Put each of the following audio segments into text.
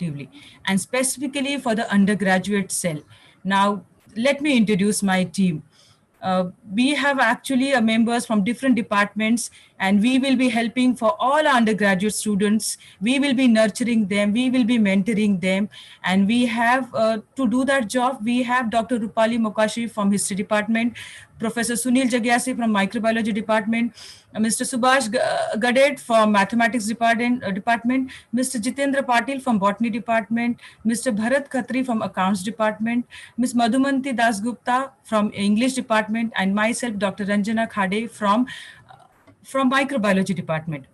effectively, and specifically for the undergraduate cell. Now, let me introduce my team. We have actually members from different departments, and we will be helping for all our undergraduate students. We will be nurturing them, we will be mentoring them, and we have to do that job. We have Dr. Rupali Mokashi from History Department, Professor Sunil Jagyasi from Microbiology Department, Mr. Subhash Gadet from Mathematics Department, Mr. Jitendra Patil from Botany Department, Mr. Bharat Khatri from Accounts Department, Ms. Madhumanti Dasgupta from English Department, and myself, Dr. Ranjana Khade from Microbiology Department.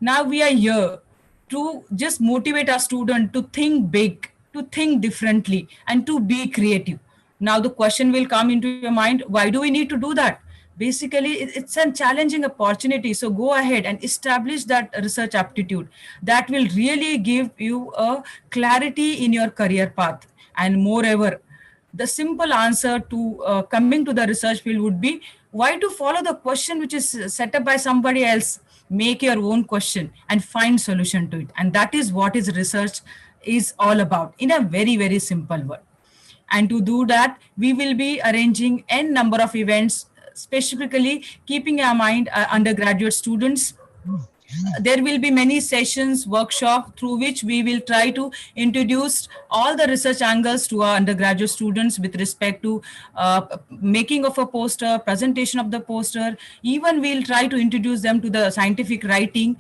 Now we are here to just motivate our student to think big, to think differently, and to be creative. Now the question will come into your mind, why do we need to do that? Basically, it's a challenging opportunity. So go ahead and establish that research aptitude. That will really give you a clarity in your career path. And moreover, the simple answer to coming to the research field would be, why to follow the question which is set up by somebody else? Make your own question and find solution to it. And that is what is research is all about, in a very, very simple word. And to do that, we will be arranging n number of events, specifically keeping in mind undergraduate students. There will be many sessions, workshops through which we will try to introduce all the research angles to our undergraduate students with respect to making of a poster, presentation of the poster. Even we'll try to introduce them to the scientific writing.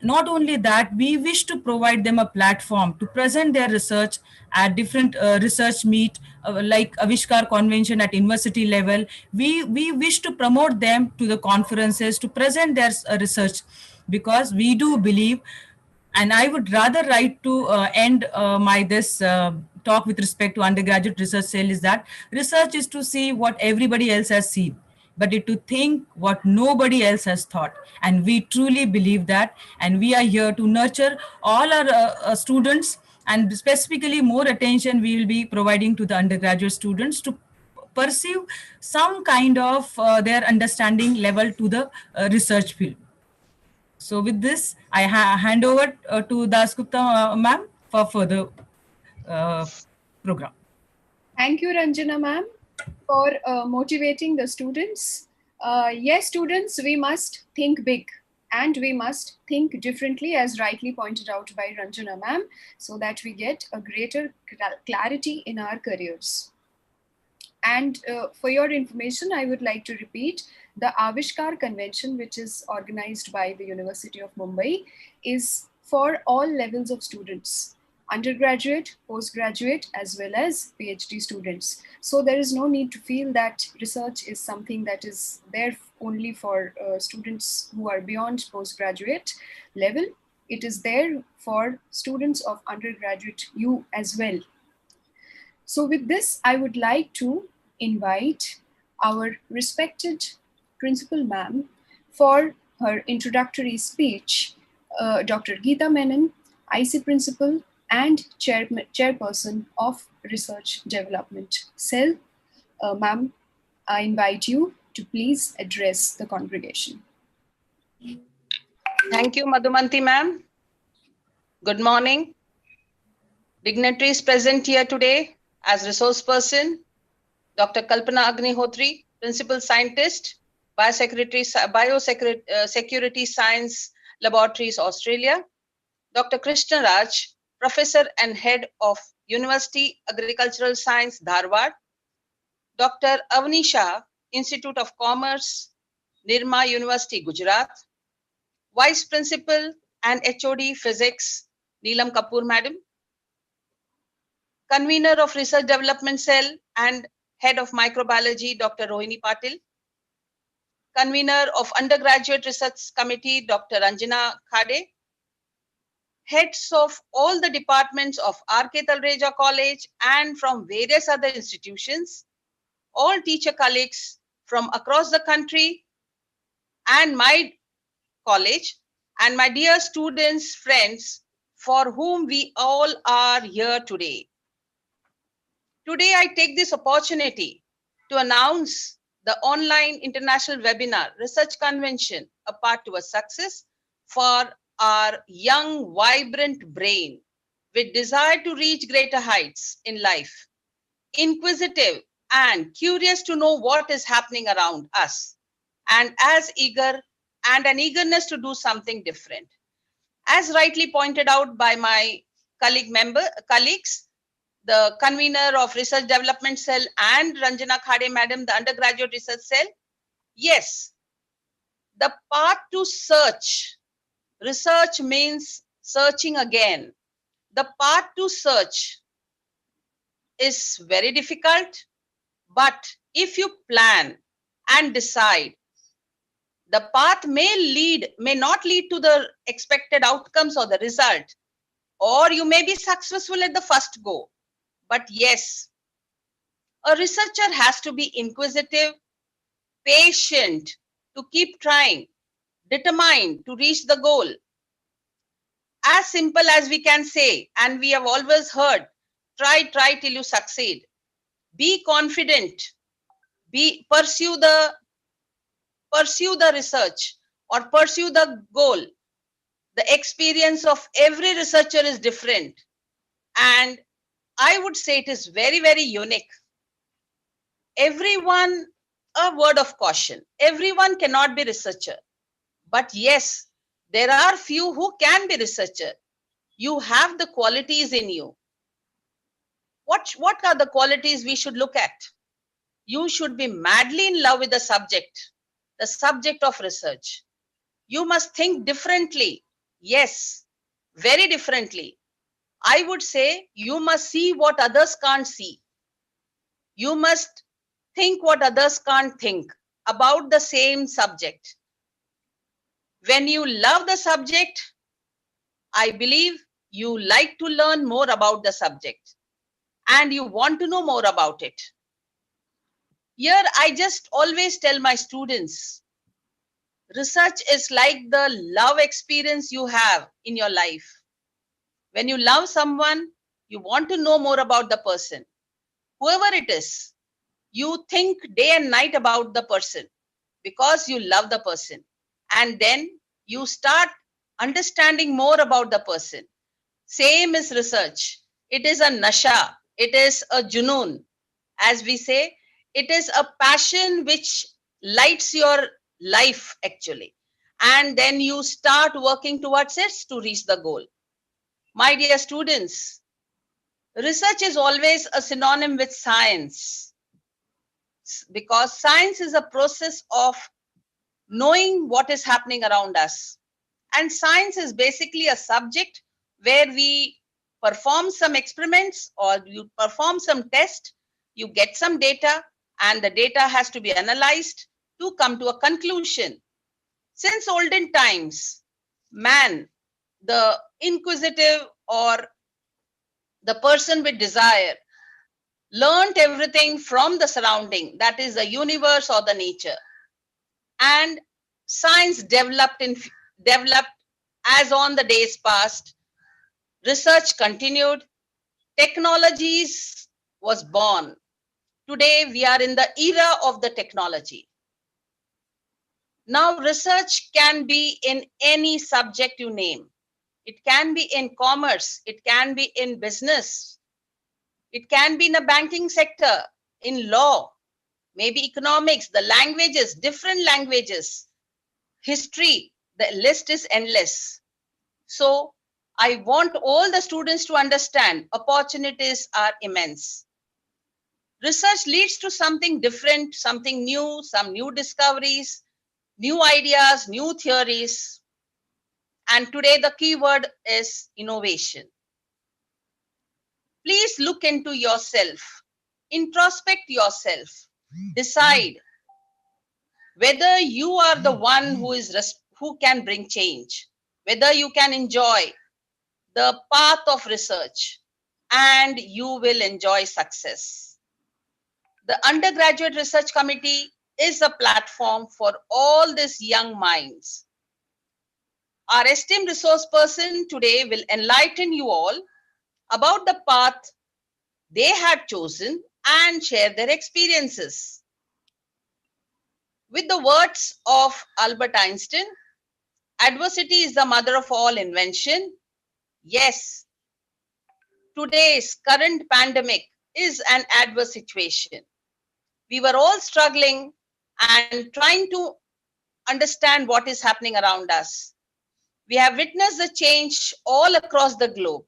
Not only that, we wish to provide them a platform to present their research at different research meet, like Avishkar Convention at university level. We wish to promote them to the conferences to present their research, because we do believe, and I would rather like to end my this talk with respect to undergraduate research cell, is that research is to see what everybody else has seen, but it to think what nobody else has thought. And we truly believe that, and we are here to nurture all our students, and specifically more attention we will be providing to the undergraduate students to perceive some kind of their understanding level to the research field. So with this, I hand over to Dasgupta ma'am for further program. Thank you, Ranjana ma'am, for motivating the students. Yes, students, we must think big and we must think differently, as rightly pointed out by Ranjana ma'am, so that we get a greater clarity in our careers. And for your information, I would like to repeat, the Avishkar Convention, which is organized by the University of Mumbai, is for all levels of students, undergraduate, postgraduate, as well as PhD students. So there is no need to feel that research is something that is there only for students who are beyond postgraduate level. It is there for students of undergraduate you as well. So with this, I would like to invite our respected principal ma'am for her introductory speech, Dr. Geeta Menon, IC Principal and Chairperson of Research Development Cell. Ma'am, I invite you to please address the congregation. Thank you, Madhumanti ma'am. Good morning. Dignitaries present here today as resource person, Dr. Kalpana Agnihotri, Principal Scientist, Biosecurity Science Laboratories, Australia, Dr. Krishna Raj, Professor and Head of University Agricultural Science, Dharwad, Dr. Avni Shah, Institute of Commerce, Nirma University, Gujarat, Vice Principal and HOD Physics, Neelam Kapoor Madam, Convener of Research Development Cell and Head of Microbiology, Dr. Rohini Patil, Convener of Undergraduate Research Committee, Dr. Ranjana Khade, heads of all the departments of R.K.Talreja College and from various other institutions, all teacher colleagues from across the country and my college, and my dear students, friends, for whom we all are here today. Today, I take this opportunity to announce the online international webinar, Research Convention, a Path to a Success, for our young, vibrant brain, with desire to reach greater heights in life, inquisitive and curious to know what is happening around us, and an eagerness to do something different. As rightly pointed out by my colleagues, the convener of Research Development Cell and Ranjana Khade Madam, the undergraduate research cell, yes, the path to research means searching again. The path to search is very difficult, but if you plan and decide, the path may not lead to the expected outcomes or the result, or you may be successful at the first go. But yes, a researcher has to be inquisitive, patient, to keep trying, determined to reach the goal. As simple as we can say, and we have always heard, try till you succeed. Be confident, pursue the research or pursue the goal. The experience of every researcher is different, and I would say it is very, very unique. Everyone, a word of caution, everyone cannot be researcher, but yes, there are few who can be researcher. You have the qualities in you. What are the qualities we should look at? You should be madly in love with the subject of research. You must think differently. Yes, very differently. I would say you must see what others can't see. You must think what others can't think about the same subject. When you love the subject, I believe you like to learn more about the subject and you want to know more about it. Here, I just always tell my students, research is like the love experience you have in your life. When you love someone, you want to know more about the person. Whoever it is, you think day and night about the person because you love the person. And then you start understanding more about the person. Same is research. It is a nasha. It is a junoon. As we say, it is a passion which lights your life actually. And then you start working towards it to reach the goal. My dear students, research is always a synonym with science because science is a process of knowing what is happening around us. And science is basically a subject where we perform some experiments or you perform some test, you get some data, and the data has to be analyzed to come to a conclusion. Since olden times, man, the inquisitive or the person with desire, learned everything from the surrounding, that is the universe or the nature. And science developed as on the days past. Research continued. Technologies was born. Today we are in the era of the technology. Now research can be in any subject you name. It can be in commerce. It can be in business. It can be in a banking sector, in law, maybe economics, the languages, different languages, history, the list is endless. So I want all the students to understand opportunities are immense. Research leads to something different, something new, some new discoveries, new ideas, new theories. And today the key word is innovation. Please look into yourself, introspect yourself, decide whether you are the one who can bring change, whether you can enjoy the path of research, and you will enjoy success. The Undergraduate Research Committee is a platform for all these young minds. Our esteemed resource person today will enlighten you all about the path they have chosen and share their experiences. With the words of Albert Einstein, adversity is the mother of all invention. Yes, today's current pandemic is an adverse situation. We were all struggling and trying to understand what is happening around us. We have witnessed the change all across the globe.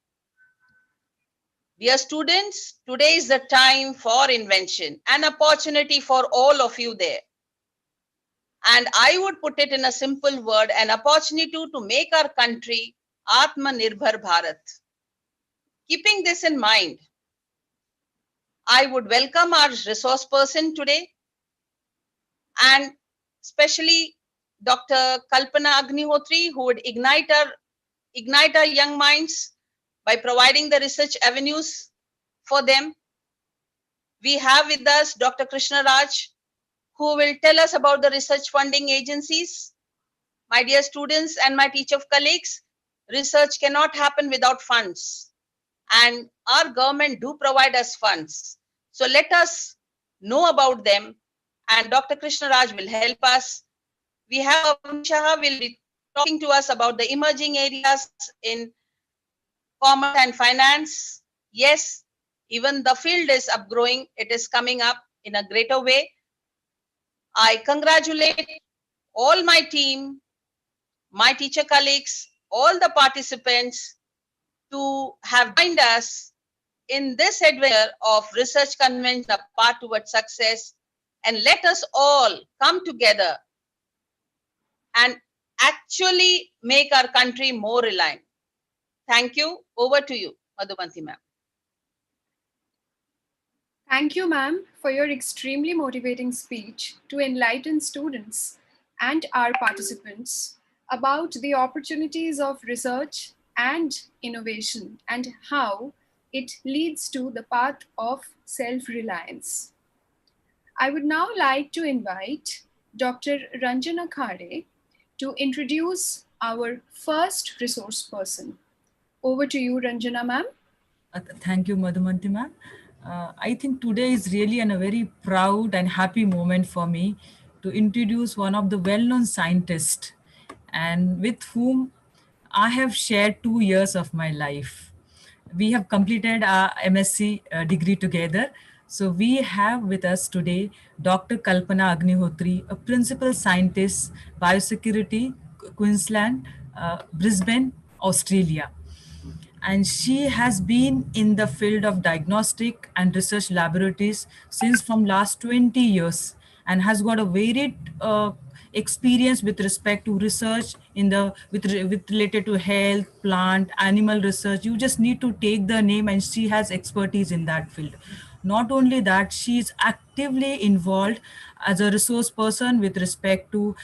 Dear students, today is the time for invention, an opportunity for all of you there. And I would put it in a simple word, an opportunity to make our country Atmanirbhar Bharat. Keeping this in mind, I would welcome our resource person today, and especially Dr. Kalpana Agnihotri, who would ignite our young minds by providing the research avenues for them. We have with us Dr. Krishna Raj, who will tell us about the research funding agencies. My dear students and my teacher colleagues, research cannot happen without funds, and our government do provide us funds. So let us know about them, and Dr. Krishna Raj will help us. We have Avni Shah will be talking to us about the emerging areas in commerce and finance. Yes, even the field is upgrowing. It is coming up in a greater way. I congratulate all my team, my teacher colleagues, all the participants to have joined us in this adventure of research convention, a path towards success. And let us all come together and actually make our country more reliant. Thank you. Over to you, Madhubanti ma'am. Thank you, ma'am, for your extremely motivating speech to enlighten students and our participants about the opportunities of research and innovation and how it leads to the path of self-reliance. I would now like to invite Dr. Ranjana Khade to introduce our first resource person. Over to you, Ranjana ma'am. Thank you, Madhumanti ma'am. I think today is really a very proud and happy moment for me to introduce one of the well-known scientists and with whom I have shared 2 years of my life. We have completed our MSc degree together. So we have with us today Dr. Kalpana Agnihotri, a principal scientist, biosecurity, Queensland, Brisbane, Australia, and she has been in the field of diagnostic and research laboratories since from last 20 years and has got a varied experience with respect to research in the with related to health, plant, animal research. You just need to take the name, and she has expertise in that field. Not only that, she is actively involved as a resource person with respect to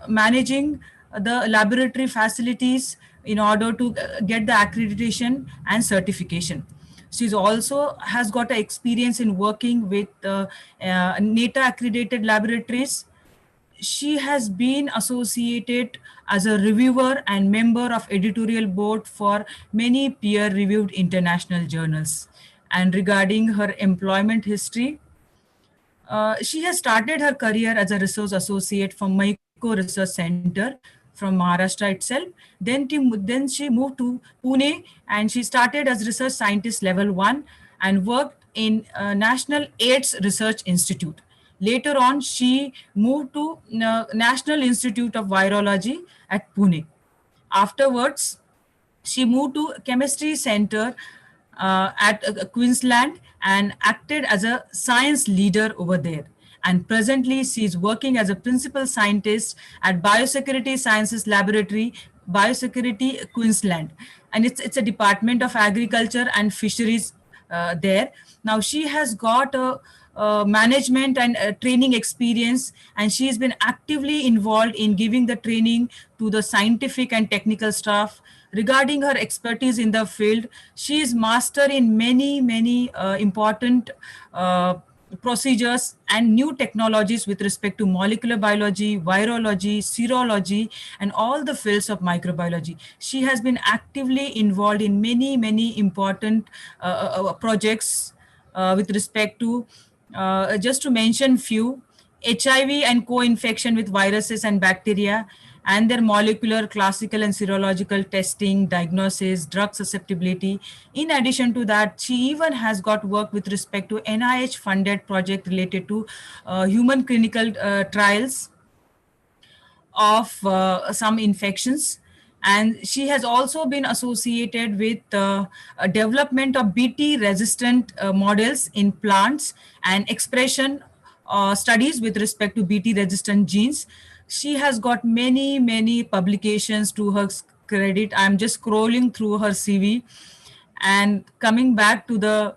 managing the laboratory facilities in order to get the accreditation and certification. She's also has got a experience in working with NATA accredited laboratories. She has been associated as a reviewer and member of editorial board for many peer reviewed international journals. And regarding her employment history, she has started her career as a research associate from Micro Research Center from Maharashtra itself. Then she moved to Pune and she started as research scientist level 1 and worked in National AIDS Research Institute. Later on, she moved to National Institute of Virology at Pune. Afterwards, she moved to chemistry center at Queensland and acted as a science leader over there. And presently, she is working as a principal scientist at Biosecurity Sciences Laboratory, Biosecurity Queensland. And it's a Department of Agriculture and Fisheries there. Now, she has got a management and training experience, and she has been actively involved in giving the training to the scientific and technical staff. Regarding her expertise in the field, she is master in many important procedures and new technologies with respect to molecular biology, virology, serology, and all the fields of microbiology. She has been actively involved in many important projects with respect to, just to mention few, HIV and co-infection with viruses and bacteria, and their molecular, classical, and serological testing, diagnosis, drug susceptibility. In addition to that, she even has got work with respect to NIH funded project related to human clinical trials of some infections, and she has also been associated with development of bt resistant models in plants and expression studies with respect to bt resistant genes. She has got many publications to her credit. I'm just scrolling through her cv, and coming back to the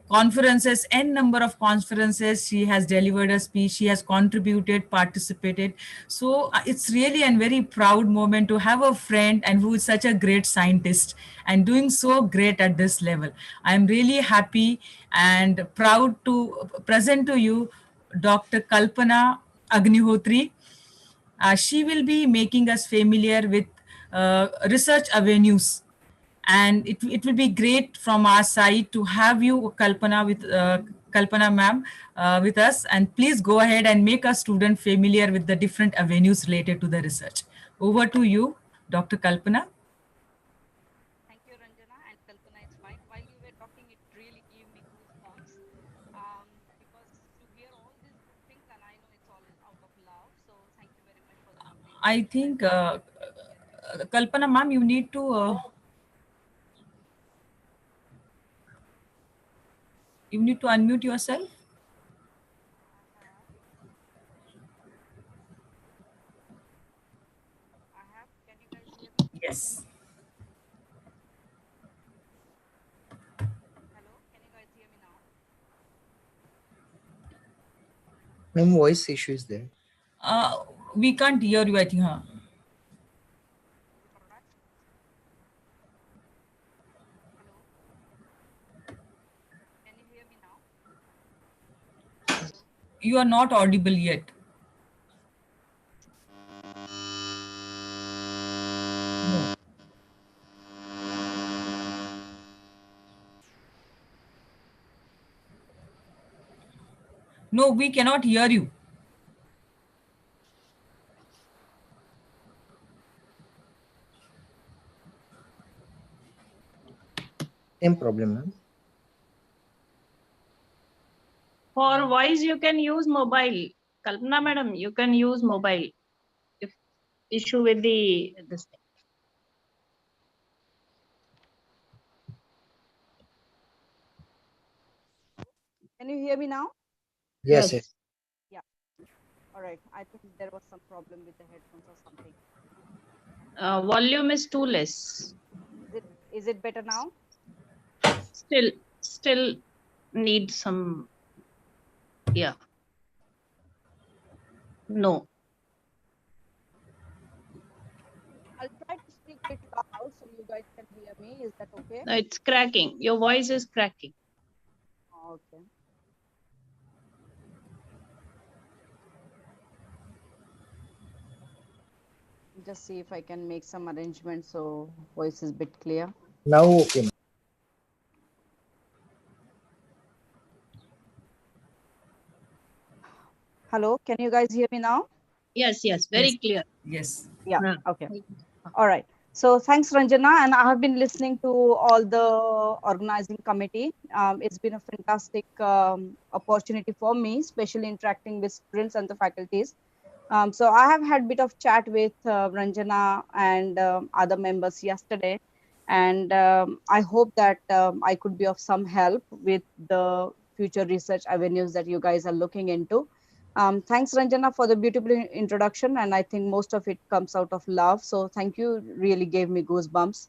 conferences, n number of conferences she has delivered a speech, she has contributed, participated. So it's really a very proud moment to have a friend and who is such a great scientist and doing so great at this level. I'm really happy and proud to present to you Dr. Kalpana Agnihotri. She will be making us familiar with research avenues, and it will be great from our side to have you, Kalpana ma'am, with us. And please go ahead and make our student familiar with the different avenues related to the research. Over to you, Dr. Kalpana. Thank you, Ranjana and Kalpana. It's fine. While you were talking, it really gave me goosebumps because to hear all these good things, and I know it's all out of love. So thank you very much for the I motivation. think, Kalpana ma'am, you need to unmute yourself. I have. Can you guys hear me? Yes. Hello? Can you guys hear me now? Ma'am, voice issue is there. We can't hear you, I think. Huh? All right. Hello? Can you hear me now? Hello? You are not audible yet. No. No, we cannot hear you. Same problem, ma'am. For voice, you can use mobile. Kalpana madam, you can use mobile. If issue with this thing. Can you hear me now? Yes, yes. Yeah. All right. I think there was some problem with the headphones or something. Volume is too less. Is it better now? Still need some. Yeah. No. I'll try to speak a bit loud so you guys can hear me. Is that okay? It's cracking. Your voice is cracking. Okay. Just see if I can make some arrangements so voice is a bit clear. Now, okay, ma'am. Hello, can you guys hear me now? Yes, very clear. Yes. Yeah, okay. All right. So thanks, Ranjana. And I have been listening to all the organizing committee. It's been a fantastic opportunity for me, especially interacting with students and the faculties. So I have had a bit of chat with Ranjana and other members yesterday. And I hope that I could be of some help with the future research avenues that you guys are looking into. Thanks, Ranjana, for the beautiful introduction. And I think most of it comes out of love. So thank you. Really gave me goosebumps.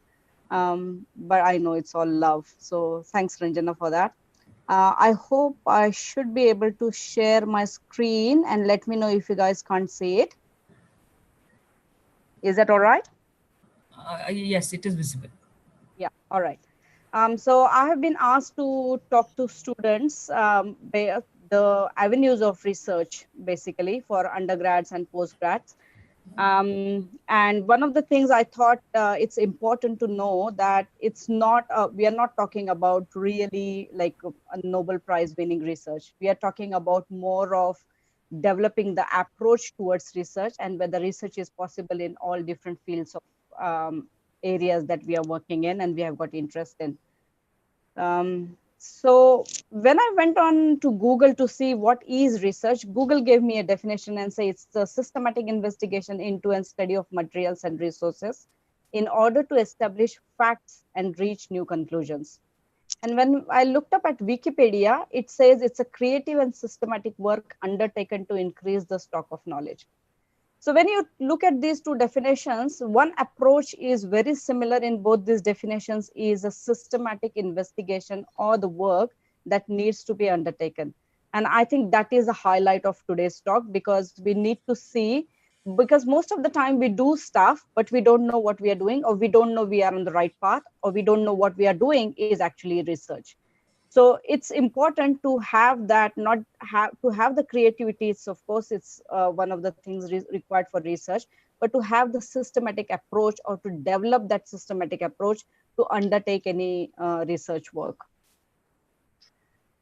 But I know it's all love. So thanks, Ranjana, for that. I hope I should be able to share my screen and let me know if you guys can't see it. Is that all right? Yes, it is visible. Yeah, all right. So I have been asked to talk to students the avenues of research, basically for undergrads and postgrads. And one of the things I thought it's important to know that it's not, we are not talking about really like a Nobel Prize winning research. We are talking about more of developing the approach towards research, and whether research is possible in all different fields of areas that we are working in and we have got interest in. So when I went on to Google to see what is research, Google gave me a definition and say it's the systematic investigation into and study of materials and resources in order to establish facts and reach new conclusions. And when I looked up at Wikipedia, it says it's a creative and systematic work undertaken to increase the stock of knowledge. So when you look at these two definitions, one approach is very similar in both these definitions is a systematic investigation or the work that needs to be undertaken. And I think that is a highlight of today's talk, because we need to see, because most of the time we do stuff, but we don't know what we are doing, or we don't know we are on the right path, or we don't know what we are doing is actually research. So it's important to have that, not have to have the creativity. It's, of course, it's one of the things required for research, but to have the systematic approach or to develop that systematic approach to undertake any research work.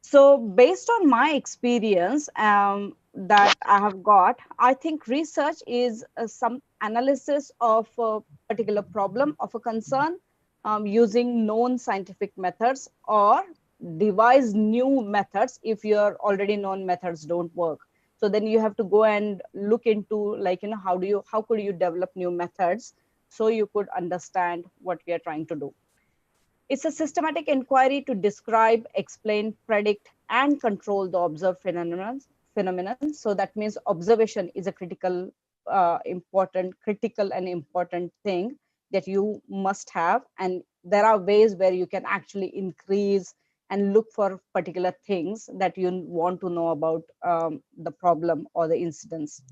So based on my experience that I have got, I think research is some analysis of a particular problem, of a concern, using known scientific methods, or devise new methods if your already known methods don't work. So then you have to go and look into, like, you know, how could you develop new methods so you could understand what we are trying to do. It's a systematic inquiry to describe, explain, predict, and control the observed phenomenon. So that means observation is a critical and important thing that you must have. And there are ways where you can actually increase and look for particular things that you want to know about the problem or the incidents.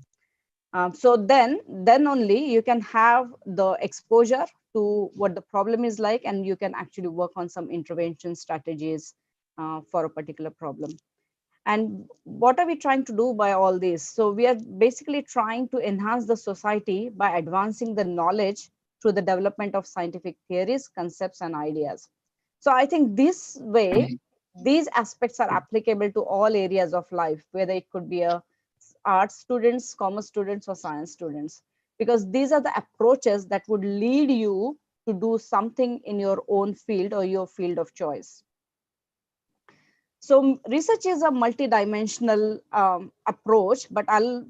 So then only you can have the exposure to what the problem is like, and you can actually work on some intervention strategies for a particular problem. And what are we trying to do by all this? So we are basically trying to enhance the society by advancing the knowledge through the development of scientific theories, concepts, and ideas. So I think this way, these aspects are applicable to all areas of life, whether it could be a arts students, commerce students, or science students, because these are the approaches that would lead you to do something in your own field or your field of choice. So research is a multidimensional approach, but I'll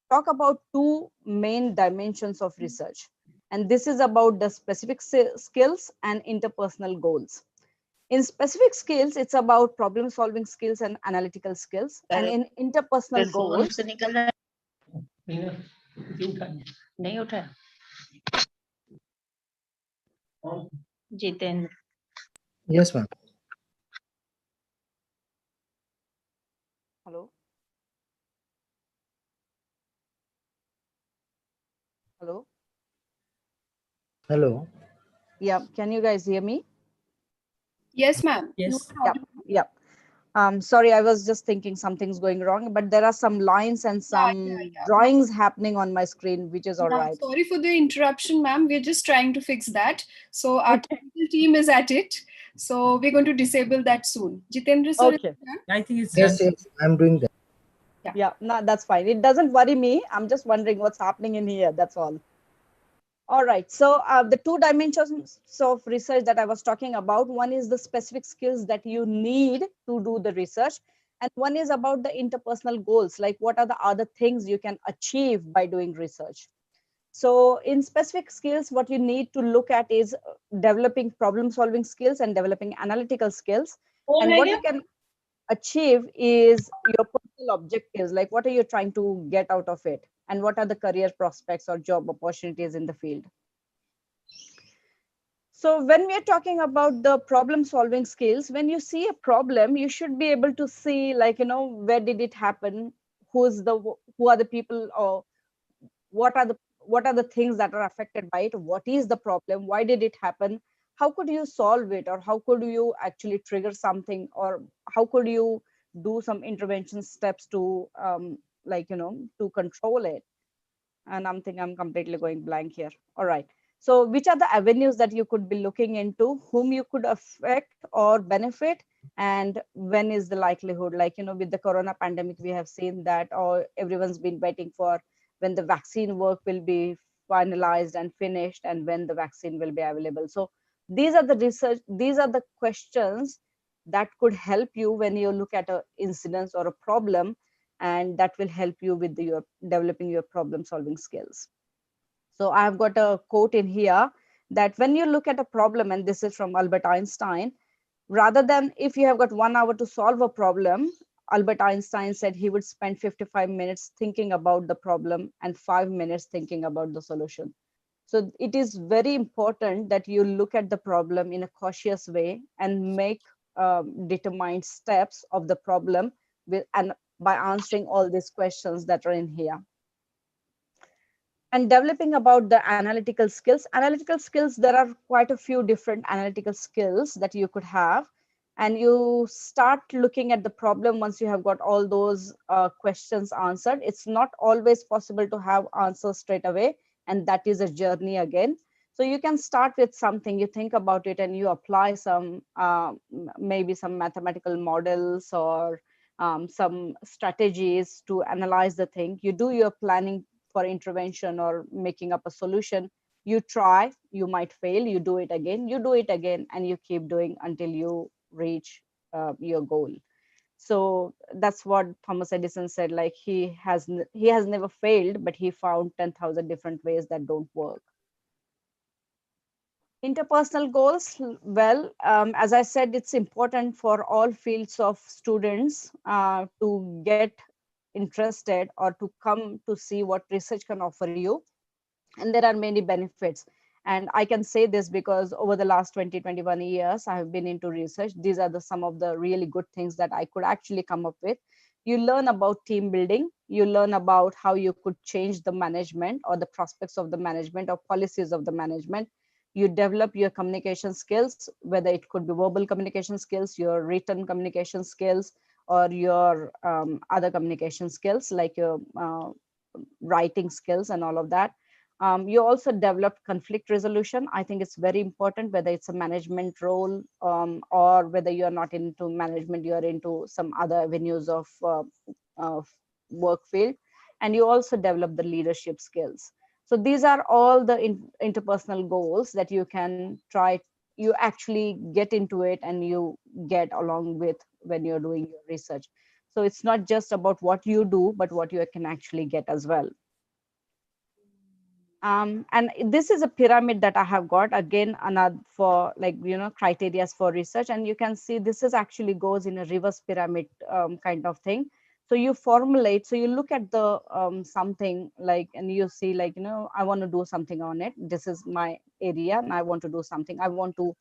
talk about two main dimensions of research. And this is about the specific skills and interpersonal goals. In specific skills, it's about problem solving skills and analytical skills. And in interpersonal goals, Jitendra. Yes, ma'am. hello. Hello. Hello. Yeah, can you guys hear me? Yes, ma'am. Yes. Yeah. Sorry, I was just thinking something's going wrong, but there are some lines and some drawings happening on my screen, which is all right. Sorry for the interruption, ma'am. We're just trying to fix that. So our technical team is at it. So we're going to disable that soon. Jitendra sir, Okay. I think it's Yes, done. yes, I'm doing that. Yeah, no, that's fine. It doesn't worry me. I'm just wondering what's happening in here. That's all. All right. So the two dimensions of research that I was talking about, one is the specific skills that you need to do the research. And one is about the interpersonal goals, like what are the other things you can achieve by doing research. So in specific skills, what you need to look at is developing problem solving skills and developing analytical skills. And what you can achieve is your personal objectives, like what are you trying to get out of it, and what are the career prospects or job opportunities in the field. So when we are talking about the problem solving skills, when you see a problem, you should be able to see, like, you know, where did it happen, who are the people, or what are the things that are affected by it, what is the problem, why did it happen, how could you solve it, or how could you actually trigger something, or how could you do some intervention steps to like, you know, to control it. And I'm completely going blank here. All right. So which are the avenues that you could be looking into, whom you could affect or benefit, and when is the likelihood, like, with the corona pandemic, we have seen that, or everyone's been waiting for when the vaccine work will be finalized and finished, and when the vaccine will be available. So these are the research, these are the questions that could help you when you look at a incidence or a problem, and that will help you with your developing your problem solving skills. So I've got a quote in here that when you look at a problem, and this is from Albert Einstein, rather than if you have got 1 hour to solve a problem, Albert Einstein said he would spend 55 minutes thinking about the problem and 5 minutes thinking about the solution. So it is very important that you look at the problem in a cautious way and make determined steps of the problem and by answering all these questions that are in here. And developing about the analytical skills. Analytical skills, there are quite a few different analytical skills that you could have. And you start looking at the problem once you have got all those questions answered. It's not always possible to have answers straight away, and that is a journey again. So you can start with something, you think about it, and you apply some, maybe some mathematical models or some strategies to analyze the thing. You do your planning for intervention or making up a solution. You try, you might fail, you do it again, you do it again, and you keep doing until you reach your goal. So that's what Thomas Edison said, like he has never failed, but he found 10,000 different ways that don't work. Interpersonal goals, well, as I said, it's important for all fields of students to get interested or to come to see what research can offer you. And there are many benefits. And I can say this because over the last 21 years, I have been into research. These are some of the really good things that I could actually come up with. You learn about team building. You learn about how you could change the management or the prospects of the management or policies of the management. You develop your communication skills, whether it could be verbal communication skills, your written communication skills, or your other communication skills like your writing skills and all of that. You also develop conflict resolution. I think it's very important, whether it's a management role or whether you're not into management, you're into some other avenues of work field. And you also develop the leadership skills. So these are all the interpersonal goals that you can try, you actually get into it and you get along with when you're doing your research. So it's not just about what you do, but what you can actually get as well. And this is a pyramid that I have got, again, another for criteria for research. And you can see this is actually goes in a reverse pyramid kind of thing. So you formulate, so you look at the something like, and you see like, I want to do something on it. This is my area and I want to do something. I want to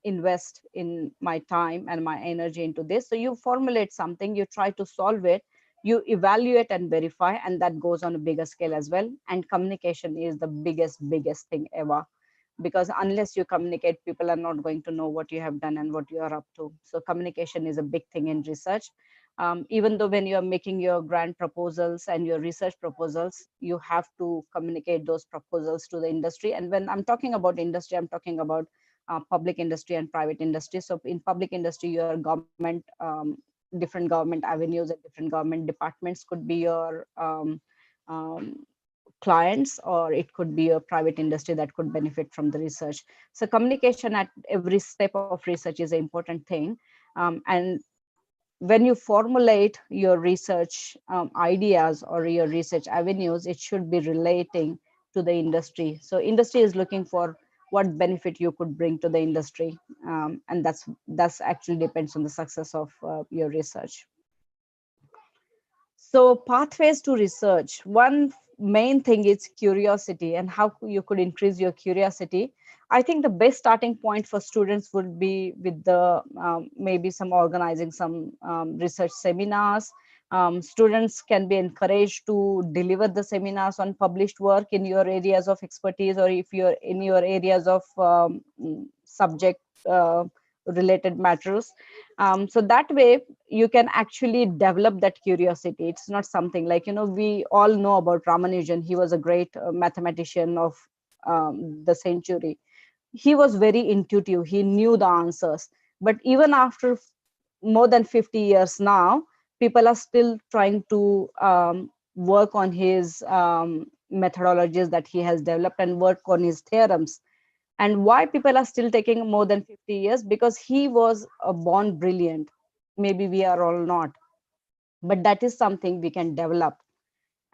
invest in my time and my energy into this. So you formulate something, you try to solve it, you evaluate and verify, and that goes on a bigger scale as well. And communication is the biggest thing ever, because unless you communicate, people are not going to know what you have done and what you are up to. So communication is a big thing in research. Even though when you are making your grant proposals and your research proposals, you have to communicate those proposals to the industry. And when I'm talking about industry, I'm talking about public industry and private industry. So in public industry, your government, different government avenues and different government departments could be your clients, or it could be a private industry that could benefit from the research. So communication at every step of research is an important thing. And when you formulate your research ideas or your research avenues, it should be relating to the industry. So industry is looking for what benefit you could bring to the industry. And that's actually depends on the success of your research. So pathways to research. One main thing is curiosity, and how you could increase your curiosity. I think the best starting point for students would be with the maybe some organizing some research seminars. Students can be encouraged to deliver the seminars on published work in your areas of expertise, or if you're in your areas of subject related matters. So that way you can actually develop that curiosity. It's not something like, we all know about Ramanujan. He was a great mathematician of the century. He was very intuitive. He knew the answers. But even after more than 50 years now, people are still trying to work on his methodologies that he has developed and work on his theorems. And why people are still taking more than 50 years? Because he was a born brilliant. Maybe we are all not, but that is something we can develop.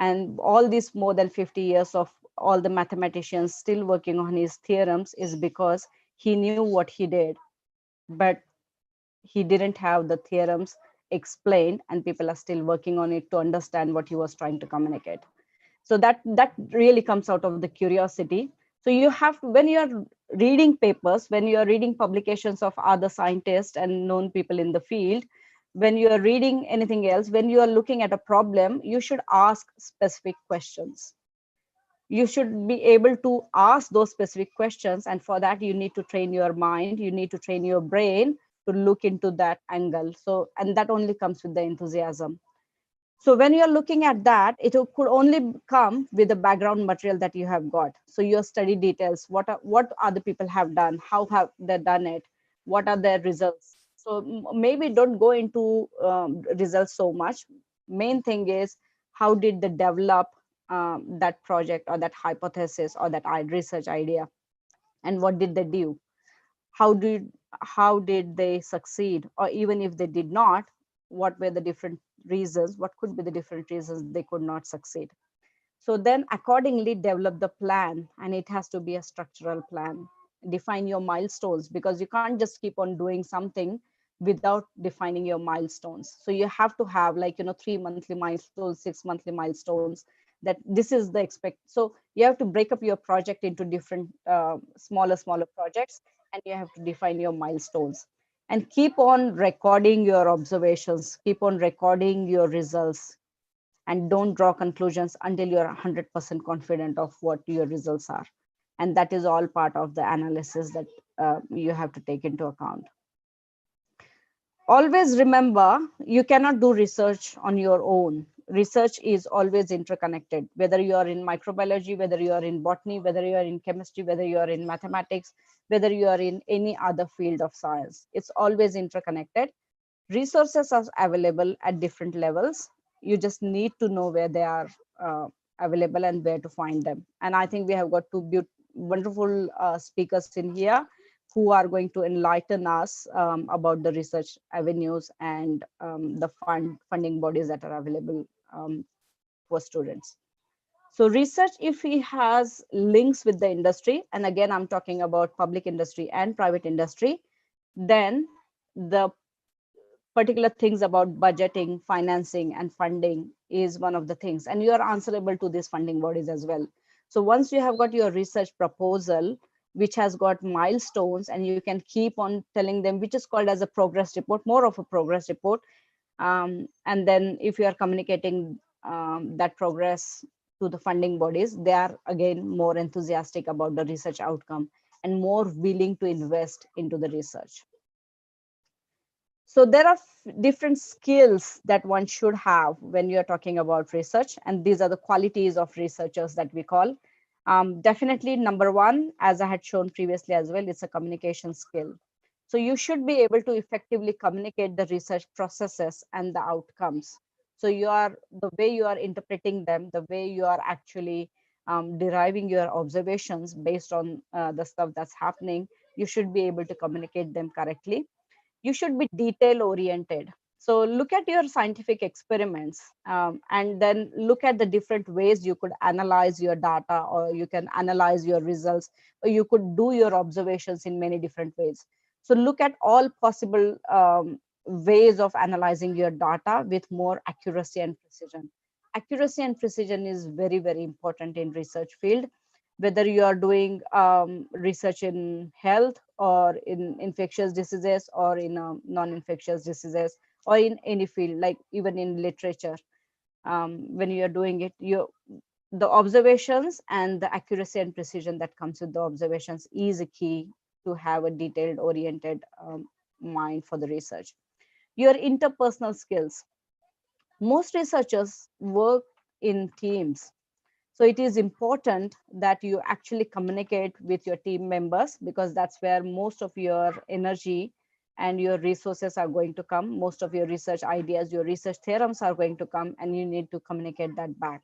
And all these more than 50 years of all the mathematicians still working on his theorems is because he knew what he did, but he didn't have the theorems explained, and people are still working on it to understand what he was trying to communicate. So that really comes out of the curiosity. So you have to, when you're reading papers, when you're reading publications of other scientists and known people in the field, when you're reading anything else, when you are looking at a problem, you should ask specific questions. You should be able to ask those specific questions, and for that you need to train your mind, you need to train your brain to look into that angle. So, and that only comes with the enthusiasm. So when you're looking at that, it could only come with the background material that you have got. So your study details, what other people have done, how have they done it, what are their results. So maybe don't go into results so much. Main thing is, how did they develop that project or that hypothesis or that research idea, and what did they do? how did how did they succeed? Or even if they did not, what were the different reasons, what could be the different reasons they could not succeed? So then accordingly develop the plan, and it has to be a structural plan. Define your milestones, because you can't just keep on doing something without defining your milestones. So you have to have, like, 3 monthly milestones, 6 monthly milestones, that this is the expect. So you have to break up your project into different smaller projects, and you have to define your milestones, and keep on recording your observations, keep on recording your results, and don't draw conclusions until you're 100% confident of what your results are. And that is all part of the analysis that you have to take into account. Always remember, you cannot do research on your own. Research is always interconnected, whether you are in microbiology, whether you are in botany, whether you are in chemistry, whether you are in mathematics, whether you are in any other field of science. It's always interconnected. Resources are available at different levels. You just need to know where they are available and where to find them. And I think we have got two wonderful speakers in here who are going to enlighten us about the research avenues and the funding bodies that are available for students. So research, if it has links with the industry, and again I'm talking about public industry and private industry, then the particular things about budgeting, financing, and funding is one of the things, and you are answerable to these funding bodies as well. So once you have got your research proposal, which has got milestones, and you can keep on telling them, which is called as a progress report, more of a progress report. And then if you are communicating that progress to the funding bodies, they are again more enthusiastic about the research outcome and more willing to invest into the research. So there are different skills that one should have when you're talking about research, and these are the qualities of researchers that we call. Definitely number one, as I had shown previously as well, it's a communication skill. So you should be able to effectively communicate the research processes and the outcomes. So the way you are interpreting them, the way you are actually deriving your observations based on the stuff that's happening, you should be able to communicate them correctly. You should be detail oriented. So look at your scientific experiments, and then look at the different ways you could analyze your data, or you can analyze your results, or you could do your observations in many different ways. So look at all possible ways of analyzing your data with more accuracy and precision. Accuracy and precision is very, very important in research field, whether you are doing research in health or in infectious diseases or in non-infectious diseases or in any field, like even in literature. When you are doing it, the observations and the accuracy and precision that comes with the observations is a key to have a detailed oriented mind for the research. Your interpersonal skills. Most researchers work in teams, so it is important that you actually communicate with your team members, because that's where most of your energy and your resources are going to come. Most of your research ideas, your research theorems are going to come, and you need to communicate that back.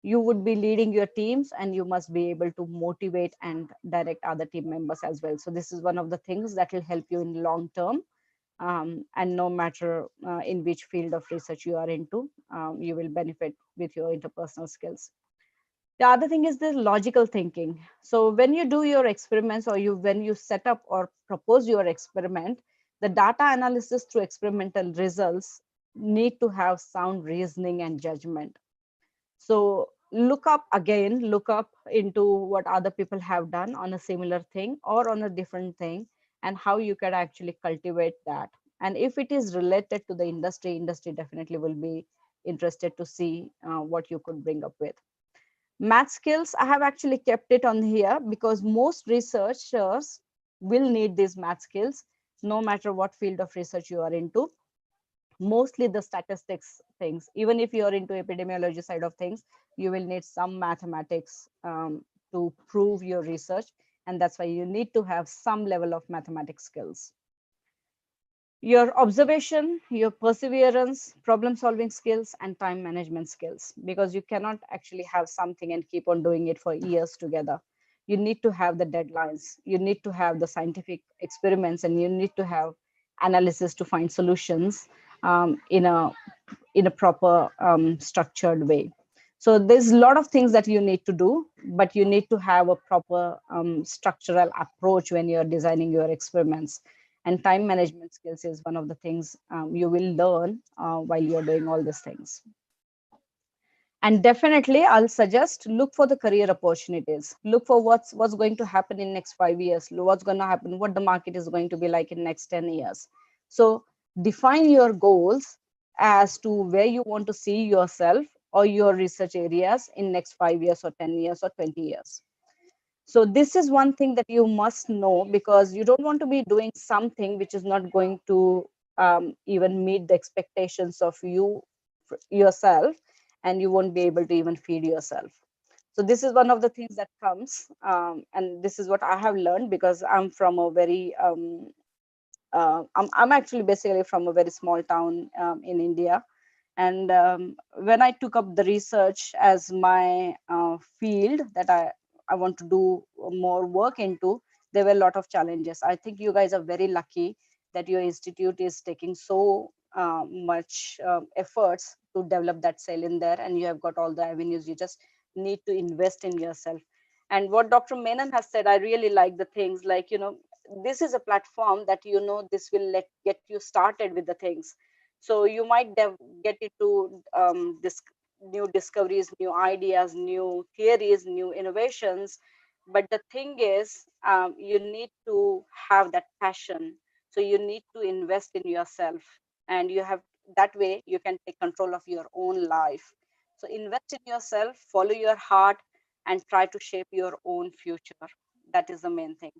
You would be leading your teams, and you must be able to motivate and direct other team members as well. So this is one of the things that will help you in long term. And no matter in which field of research you are into, you will benefit with your interpersonal skills. The other thing is the logical thinking. So when you do your experiments, or when you set up or propose your experiment, the data analysis through experimental results need to have sound reasoning and judgment. So look up into what other people have done on a similar thing or on a different thing, and how you can actually cultivate that. And if it is related to the industry definitely will be interested to see what you could bring up with. Math skills, I have actually kept it on here because most researchers will need these math skills no matter what field of research you are into. Mostly the statistics things, even if you're into epidemiology side of things, you will need some mathematics to prove your research, and that's why you need to have some level of mathematics skills. Your observation, your perseverance, problem solving skills, and time management skills, because you cannot actually have something and keep on doing it for years together. You need to have the deadlines, you need to have the scientific experiments, and you need to have analysis to find solutions in a proper structured way. So there's a lot of things that you need to do, but you need to have a proper structural approach when you're designing your experiments. And time management skills is one of the things you will learn while you're doing all these things. And definitely I'll suggest, look for the career opportunities, look for what's going to happen in next 5 years, what's going to happen, what the market is going to be like in next 10 years. So define your goals as to where you want to see yourself or your research areas in next 5 years or 10 years or 20 years. So this is one thing that you must know, because you don't want to be doing something which is not going to even meet the expectations of yourself, and you won't be able to even feed yourself. So this is one of the things that comes, and this is what I have learned, because I'm from a very I'm actually basically from a very small town in India. And when I took up the research as my field that I want to do more work into, there were a lot of challenges. I think you guys are very lucky that your institute is taking so much efforts to develop that cell in there, and you have got all the avenues. You just need to invest in yourself. And what Dr. Menon has said, I really like the things like, this is a platform that, this will get you started with the things. So you might get into this new discoveries, new ideas, new theories, new innovations. But the thing is, you need to have that passion. So you need to invest in yourself, and you have that way you can take control of your own life. So invest in yourself, follow your heart, and try to shape your own future. That is the main thing.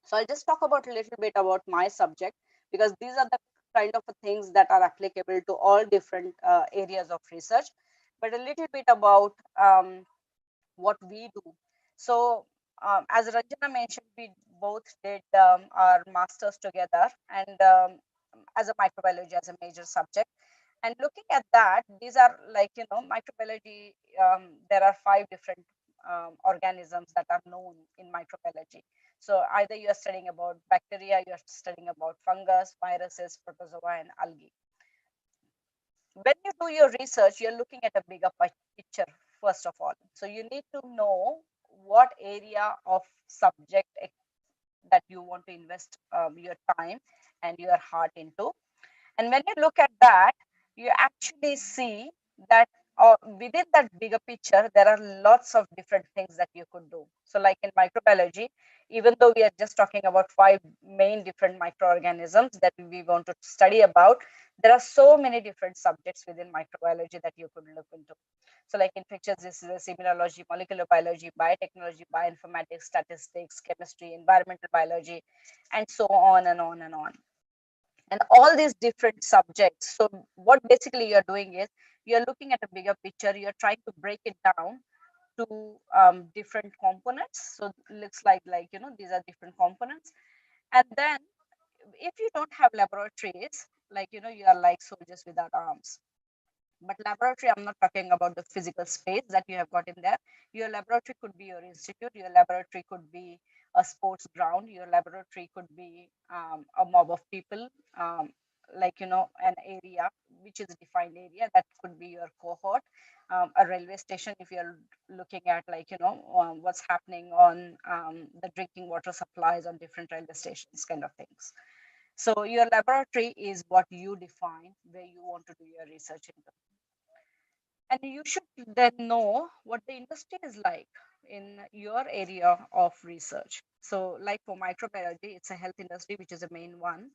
So I'll just talk about a little bit about my subject, because these are the kind of things that are applicable to all different areas of research. But a little bit about what we do. So as Ranjana mentioned, we both did our masters together, and as a microbiology as a major subject. And looking at that, these are like, microbiology, there are 5 different organisms that are known in microbiology. So either you're studying about bacteria, you're studying about fungus, viruses, protozoa, and algae. When you do your research, you're looking at a bigger picture, first of all. So you need to know what area of subject that you want to invest your time and your heart into. And when you look at that, you actually see that within that bigger picture, there are lots of different things that you could do. So like in microbiology, even though we are just talking about 5 main different microorganisms that we want to study about, there are so many different subjects within microbiology that you could look into. So like infectious diseases, immunology, molecular biology, biotechnology, bioinformatics, statistics, chemistry, environmental biology, and so on and on and on. And all these different subjects. So what basically you're doing is you're looking at a bigger picture, you're trying to break it down to different components. So it looks like these are different components. And then if you don't have laboratories, like, you are like soldiers without arms. But laboratory, I'm not talking about the physical space that you have got in there. Your laboratory could be your institute, your laboratory could be a sports ground, your laboratory could be a mob of people, like, an area which is a defined area that could be your cohort, a railway station if you're looking at, like, what's happening on the drinking water supplies on different railway stations, kind of things. So your laboratory is what you define where you want to do your research into. And you should then know what the industry is like in your area of research. So like for microbiology, it's a health industry, which is a main one,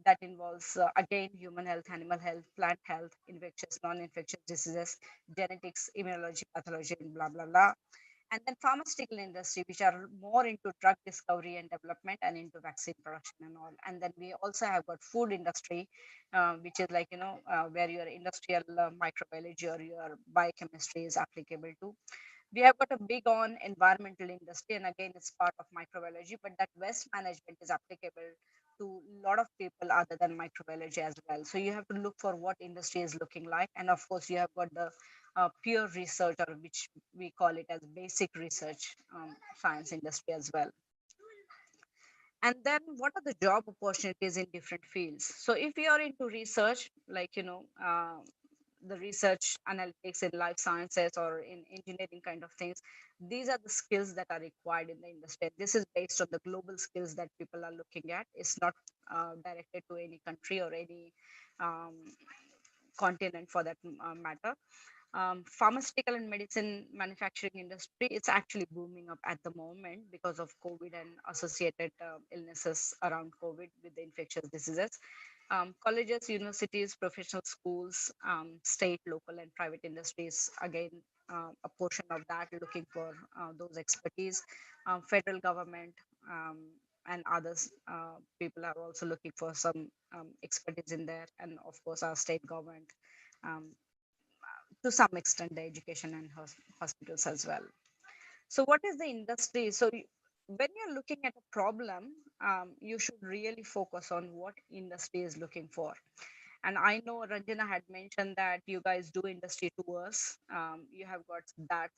that involves, again, human health, animal health, plant health, infectious, non-infectious diseases, genetics, immunology, pathology, and blah, blah, blah. And then pharmaceutical industry, which are more into drug discovery and development and into vaccine production and all. And then we also have got food industry, which is like, where your industrial microbiology or your biochemistry is applicable to. We have got a big on environmental industry, and again, it's part of microbiology, but that waste management is applicable to a lot of people other than microbiology as well. So you have to look for what industry is looking like. And of course, you have got the pure research, or which we call it as basic research science industry as well. And then what are the job opportunities in different fields? So if you are into research, like, the research analytics in life sciences or in engineering kind of things, these are the skills that are required in the industry. This is based on the global skills that people are looking at. It's not directed to any country or any um, continent for that matter. Pharmaceutical and medicine manufacturing industry, it's actually booming up at the moment because of COVID and associated illnesses around COVID with the infectious diseases. Colleges, universities, professional schools, state, local, and private industries, again, a portion of that looking for those expertise. Federal government and others, people are also looking for some expertise in there. And of course, our state government, um, to some extent, the education and hospitals as well. So what is the industry? So when you're looking at a problem, you should really focus on what industry is looking for. And I know Ranjana had mentioned that you guys do industry tours. You have got that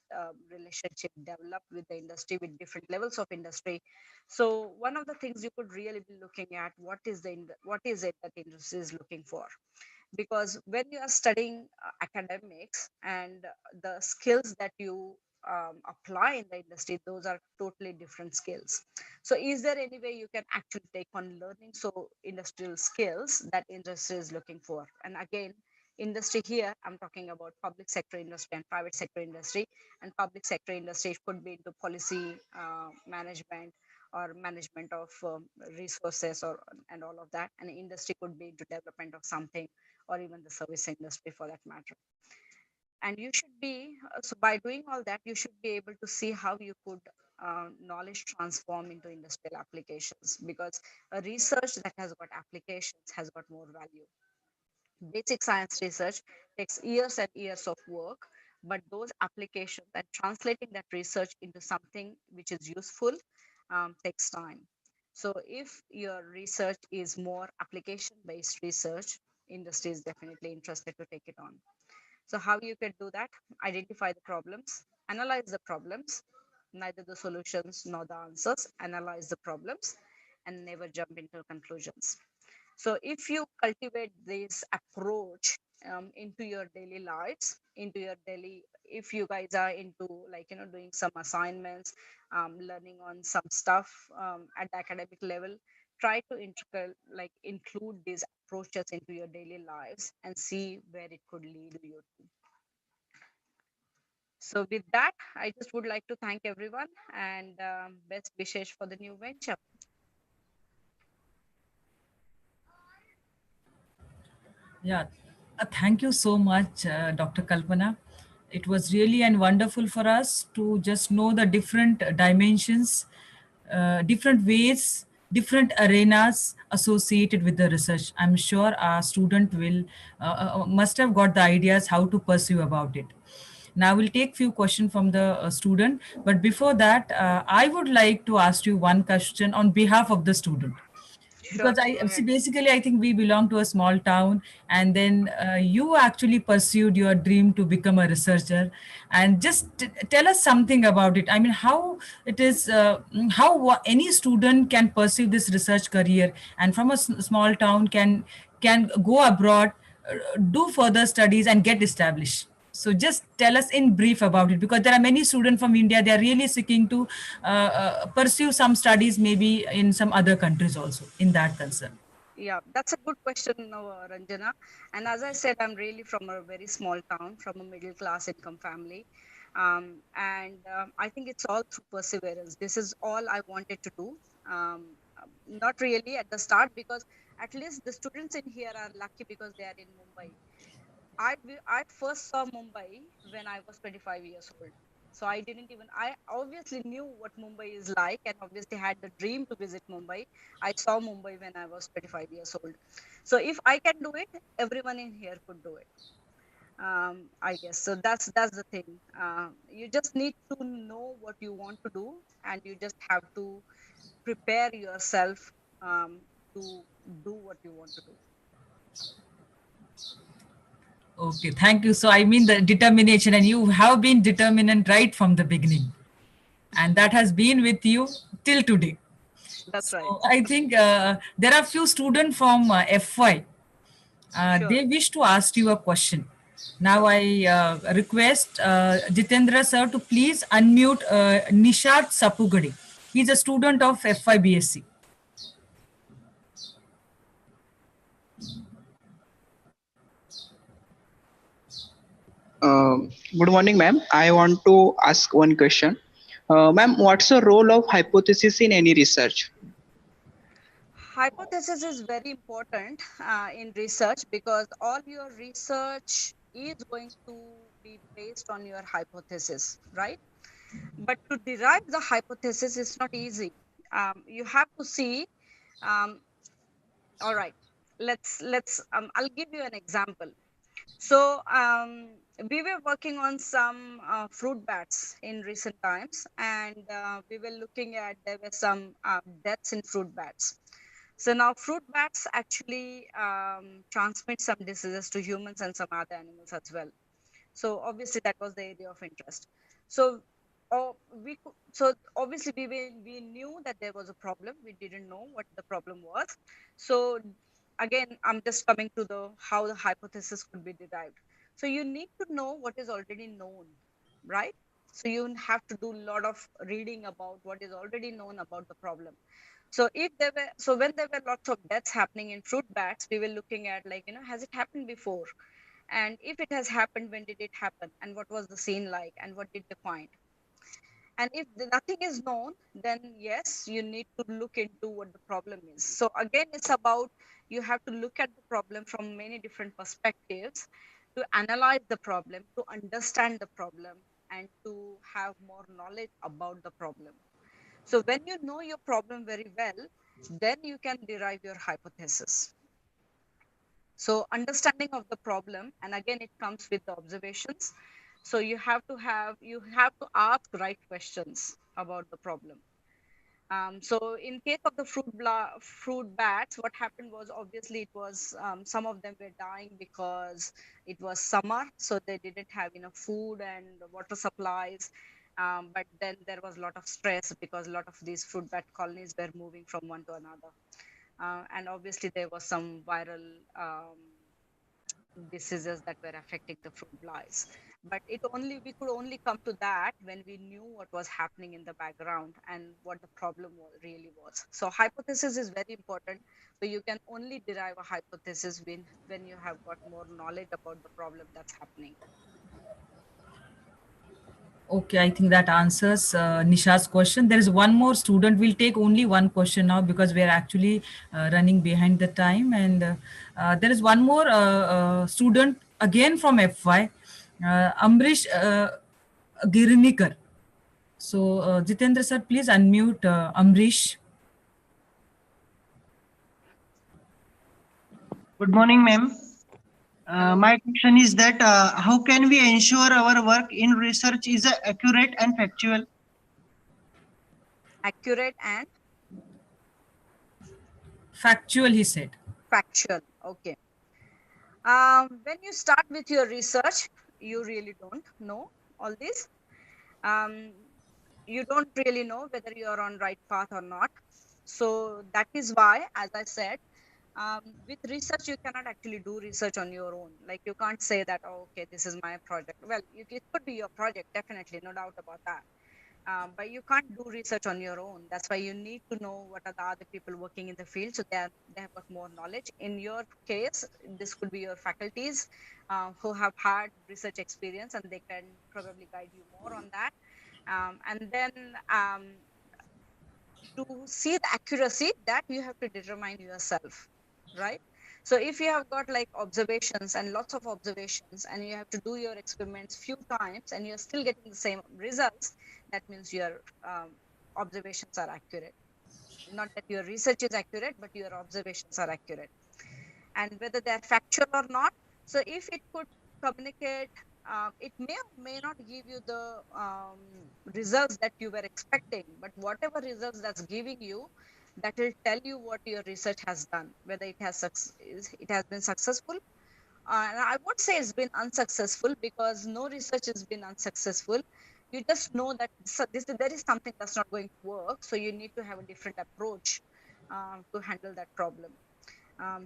relationship developed with the industry, with different levels of industry. So one of the things you could really be looking at, what is it that industry is looking for? Because when you are studying academics and the skills that you apply in the industry, those are totally different skills. So is there any way you can actually take on learning so industrial skills that industry is looking for? And again, industry here, I'm talking about public sector industry and private sector industry. And public sector industry could be into policy management or management of resources, or and all of that. And industry could be into development of something, or even the service industry for that matter. And you should be, so by doing all that, you should be able to see how you could knowledge transform into industrial applications, because a research that has got applications has got more value. Basic science research takes years and years of work, but those applications and translating that research into something which is useful takes time. So if your research is more application based research, industry is definitely interested to take it on. So how you can do that? Identify the problems, analyze the problems, neither the solutions nor the answers, analyze the problems, and never jump into conclusions. So if you cultivate this approach into your daily lives, into your daily, if you guys are into, like, doing some assignments, learning on some stuff at the academic level, try to include these approaches into your daily lives and see where it could lead you to. So with that, I just would like to thank everyone, and best wishes for the new venture. Yeah, thank you so much, Dr. Kalpana. It was really and wonderful for us to just know the different dimensions, different ways, different arenas associated with the research. I'm sure our student will must have got the ideas how to pursue about it. Now we'll take few questions from the student, but before that, I would like to ask you one question on behalf of the student. Because I see, basically I think we belong to a small town, and then you actually pursued your dream to become a researcher. And just tell us something about it. I mean, how it is, how any student can pursue this research career, and from a small town can go abroad, do further studies and get established. So just tell us in brief about it, because there are many students from India, they are really seeking to pursue some studies maybe in some other countries also in that concern. Yeah, that's a good question, Ranjana. And as I said, I'm really from a very small town, from a middle class income family. I think it's all through perseverance. This is all I wanted to do. Not really at the start, because at least the students in here are lucky because they are in Mumbai. I first saw Mumbai when I was 25 years old. So I obviously knew what Mumbai is like, and obviously had the dream to visit Mumbai. I saw Mumbai when I was 25 years old. So if I can do it, everyone in here could do it. I guess so. That's the thing. You just need to know what you want to do, and you just have to prepare yourself to do what you want to do. Okay, thank you. So I mean the determination, and you have been determinant right from the beginning, and that has been with you till today. That's right. So I think there are few students from FY. Sure. They wish to ask you a question. Now I request Jitendra sir to please unmute Nishat Sapugadi. He's a student of FY BSc. Good morning, ma'am. I want to ask one question. Ma'am, what's the role of hypothesis in any research? Hypothesis is very important in research, because all your research is going to be based on your hypothesis, right? But to derive the hypothesis is not easy. You have to see. All right, let's. I'll give you an example. So we were working on some fruit bats in recent times, and we were looking at, there were some deaths in fruit bats. So now fruit bats actually transmit some diseases to humans and some other animals as well. So obviously that was the area of interest. So so obviously we knew that there was a problem. We didn't know what the problem was. So again, I'm just coming to the how the hypothesis could be derived. So you need to know what is already known, right? So you have to do a lot of reading about what is already known about the problem. So when there were lots of deaths happening in fruit bats, we were looking at, like, has it happened before? And if it has happened, when did it happen? And what was the scene like? And what did they find? And if nothing is known, then yes, you need to look into what the problem is. So again, it's about, you have to look at the problem from many different perspectives, to analyze the problem, to understand the problem, and to have more knowledge about the problem. So when you know your problem very well, then you can derive your hypothesis. So understanding of the problem, and again, it comes with the observations. So you have to ask right questions about the problem. So in case of the fruit bats, what happened was, obviously it was, some of them were dying because it was summer, so they didn't have enough food and water supplies. But then there was a lot of stress, because a lot of these fruit bat colonies were moving from one to another. And obviously there was some viral diseases that were affecting the fruit flies. But we could only come to that when we knew what was happening in the background and what the problem really was. So hypothesis is very important. So you can only derive a hypothesis when you have got more knowledge about the problem that's happening. Okay, I think that answers Nisha's question. There is one more student. We'll take only one question now because we are actually running behind the time. And there is one more student again from FY, Amrish Girnikar. So Jitendra sir, please unmute Amrish. Good morning, ma'am. My question is that how can we ensure our work in research is accurate and factual? Accurate and Factual, he said. Factual. Okay. When you start with your research, you really don't know all this. You don't really know whether you are on right path or not. So that is why, as I said, with research, you cannot actually do research on your own. Like you can't say that, oh, okay, this is my project. Well, it could be your project, definitely, no doubt about that. But you can't do research on your own. That's why you need to know what are the other people working in the field, so they have got more knowledge. In your case, this could be your faculties who have had research experience, and they can probably guide you more on that. And then to see the accuracy, that you have to determine yourself, right? So if you have got like observations and lots of observations, and you have to do your experiments few times and you're still getting the same results, that means your observations are accurate. Not that your research is accurate, but your observations are accurate. And whether they're factual or not, so if it could communicate, it may or may not give you the results that you were expecting, but whatever results that's giving you, that will tell you what your research has done, whether it has been successful. And I would say it's been unsuccessful, because no research has been unsuccessful. You just know that there is something that's not going to work, so you need to have a different approach to handle that problem.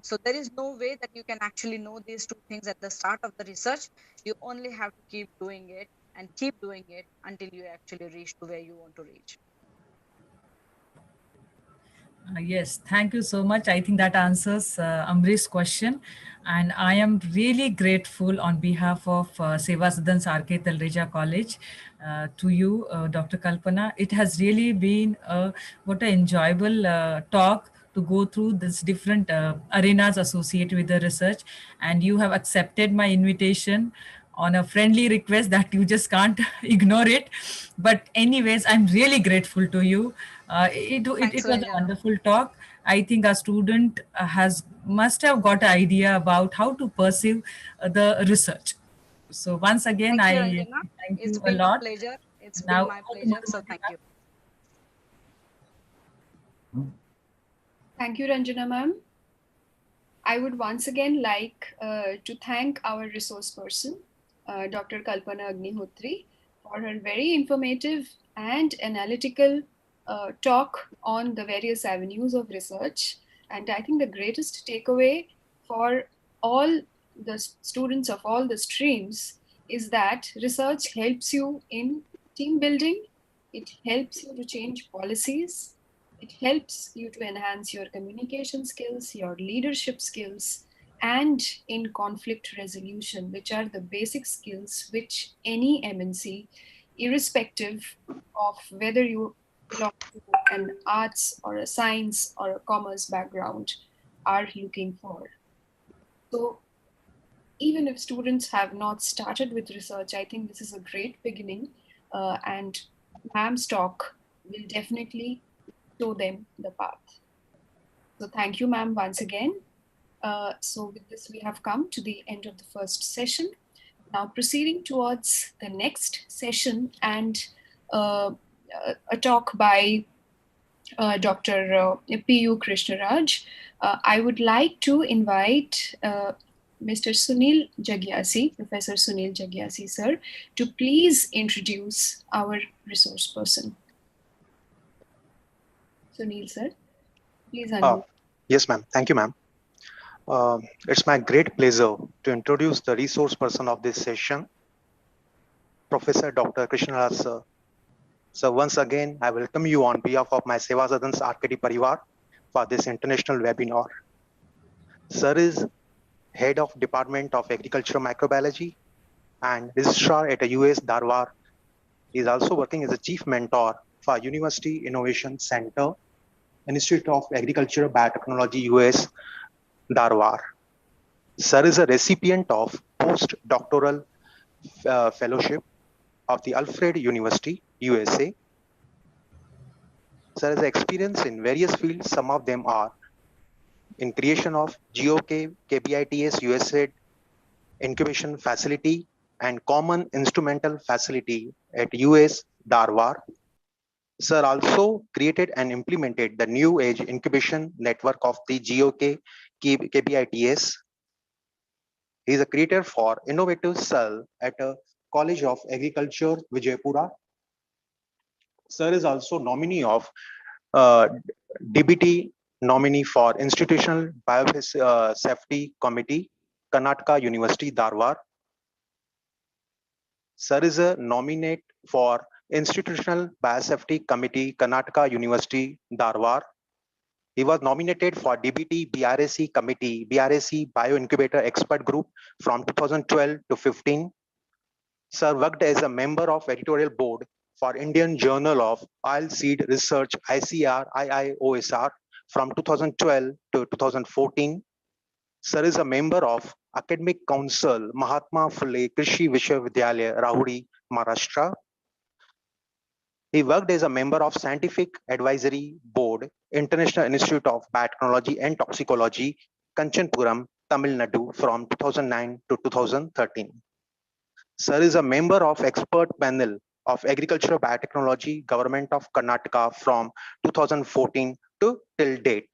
So there is no way that you can actually know these two things at the start of the research. You only have to keep doing it and keep doing it until you actually reach to where you want to reach. Yes, thank you so much. I think that answers Amrish's question. And I am really grateful on behalf of Seva Sadan's R.K.Talreja College to you, Dr. Kalpana. It has really been what an enjoyable talk to go through this different arenas associated with the research. And you have accepted my invitation on a friendly request that you just can't ignore it. But anyways, I'm really grateful to you. It was a wonderful talk. I think our student must have got an idea about how to pursue the research. So once again, Thank you, I Ranjana. thank It's you a been a lot. pleasure. It's been Now, my pleasure. So thank you. Thank you, Ranjana ma'am. I would once again like to thank our resource person, Dr. Kalpana Agnihotri, for her very informative and analytical talk on the various avenues of research. And I think the greatest takeaway for all the students of all the streams is that research helps you in team building, it helps you to change policies, it helps you to enhance your communication skills, your leadership skills, and in conflict resolution, which are the basic skills which any MNC, irrespective of whether you belong to an arts or a science or a commerce background, are looking for. So even if students have not started with research, I think this is a great beginning, and ma'am's talk will definitely show them the path. So thank you, ma'am, once again. So with this, we have come to the end of the first session. Now proceeding towards the next session and a talk by Dr. P.U. Krishnaraj, I would like to invite Mr. Sunil Jagyasi, Professor Sunil Jagyasi, sir, to please introduce our resource person. Sunil, sir, please unmute. Yes, ma'am. Thank you, ma'am. It's my great pleasure to introduce the resource person of this session, Professor Dr. Krishnaraj, sir. So once again, I welcome you on behalf of my Seva Sadan's RKT Parivar for this international webinar. Sir is Head of Department of Agriculture Microbiology and Registrar at a US Dharwad. He is also working as a Chief Mentor for University Innovation Center, Institute of Agriculture Biotechnology, US Dharwad. Sir is a recipient of postdoctoral fellowship of the Alfred University, USA. Sir has experience in various fields. Some of them are in creation of GOK, KBITS USA incubation facility and common instrumental facility at US Dharwad. Sir also created and implemented the new age incubation network of the GOK KBITS. He is a creator for innovative cell at a College of Agriculture, Vijaypura. Sir is also nominee of DBT nominee for Institutional Biosafety Committee, Karnataka University, Dharwad. Sir is a nominate for Institutional Biosafety Committee, Karnataka University, Dharwad. He was nominated for DBT BRAC Committee, BRAC Bioincubator Expert Group from 2012 to 15. Sir worked as a member of editorial board for Indian Journal of Oilseed Research, ICR, IIOSR from 2012 to 2014. Sir is a member of Academic Council, Mahatma Phule Krishi Vishwavidyalaya, Rahuri, Maharashtra. He worked as a member of Scientific Advisory Board, International Institute of Biotechnology and Toxicology, Kanchanpuram, Tamil Nadu from 2009 to 2013. Sir is a member of expert panel of Agricultural Biotechnology, Government of Karnataka from 2014 to till date.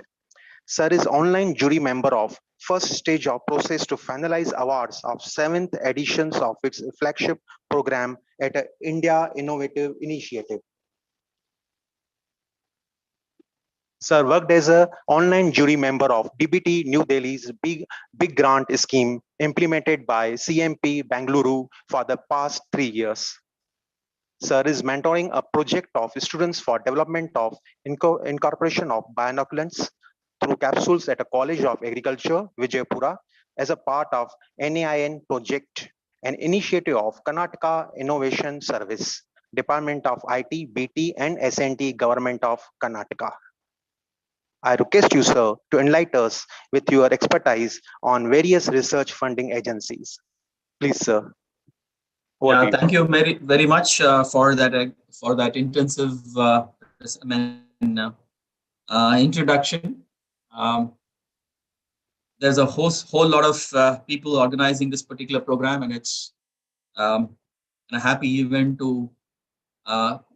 Sir is online jury member of first stage of process to finalize awards of 7th editions of its flagship program at India Innovative Initiative. Sir worked as an online jury member of DBT New Delhi's big grant scheme implemented by CMP Bangalore for the past 3 years. Sir is mentoring a project of students for development of incorporation of bioinoculants through capsules at a College of Agriculture, Vijaypura, as a part of NAIN project, an initiative of Karnataka Innovation Service, Department of IT, BT, and SNT, Government of Karnataka. I request you, sir, to enlighten us with your expertise on various research funding agencies. Please, sir. Yeah, thank you very, very much for that intensive introduction. There's a whole lot of people organizing this particular program, and it's a happy event to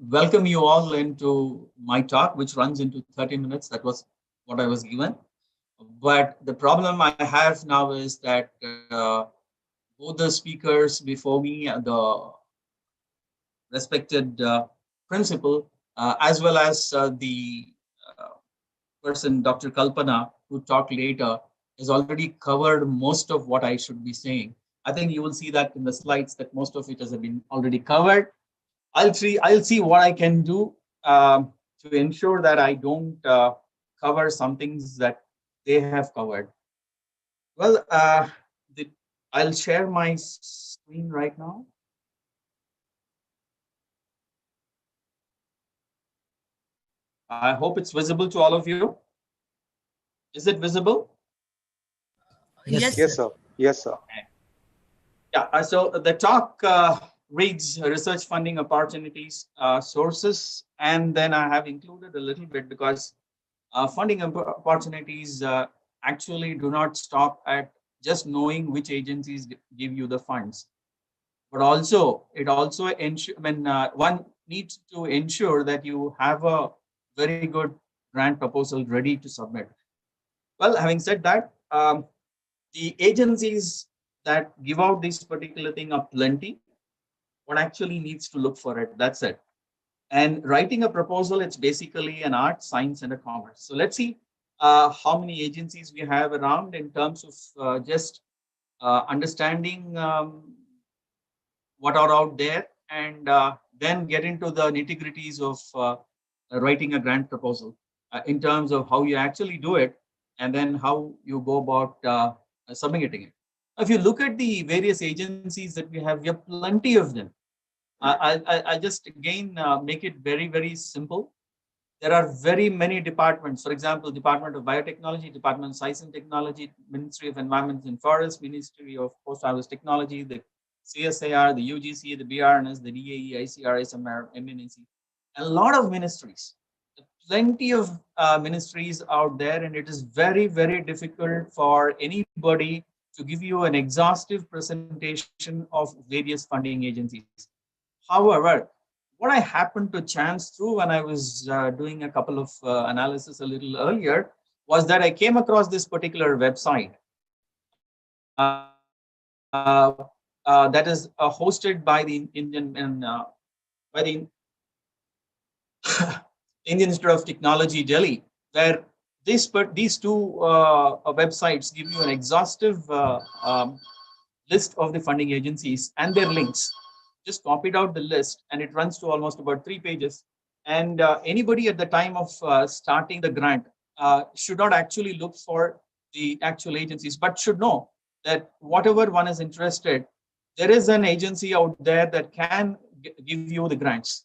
welcome you all into my talk, which runs into 30 minutes. That was what I was given. But the problem I have now is that both the speakers before me, the respected principal, as well as the person, Dr. Kalpana, who talked later, has already covered most of what I should be saying. I think you will see that in the slides that most of it has been already covered. I'll see what I can do to ensure that I don't cover some things that they have covered. Well, I'll share my screen right now. I hope it's visible to all of you. Is it visible? Yes, sir. Yes, sir. Yeah, so the talk reads research funding opportunities, sources, and then I have included a little bit because funding opportunities actually do not stop at just knowing which agencies give you the funds, but also it also one needs to ensure that you have a very good grant proposal ready to submit. Well, having said that, the agencies that give out this particular thing are plenty. One actually needs to look for it. That's it. And writing a proposal, it's basically an art, science, and a commerce. So let's see how many agencies we have around in terms of just understanding what are out there, and then get into the nitty-gritties of writing a grant proposal in terms of how you actually do it, and then how you go about submitting it. If you look at the various agencies that we have plenty of them. I just again make it very, very simple. There are very many departments. For example, Department of Biotechnology, Department of Science and Technology, Ministry of Environment and Forests, Ministry of Post-Harvest Technology, the CSIR, the UGC, the BRNS, the DAE, ICR, SMR, MNC, a lot of ministries. Plenty of ministries out there, and it is very, very difficult for anybody to give you an exhaustive presentation of various funding agencies. However, what I happened to chance through when I was doing a couple of analysis a little earlier was that I came across this particular website that is hosted by the by the Indian Institute of Technology, Delhi, where these two websites give you an exhaustive list of the funding agencies and their links. Just copied out the list, and it runs to almost about 3 pages. And anybody at the time of starting the grant should not actually look for the actual agencies, but should know that whatever one is interested, there is an agency out there that can give you the grants.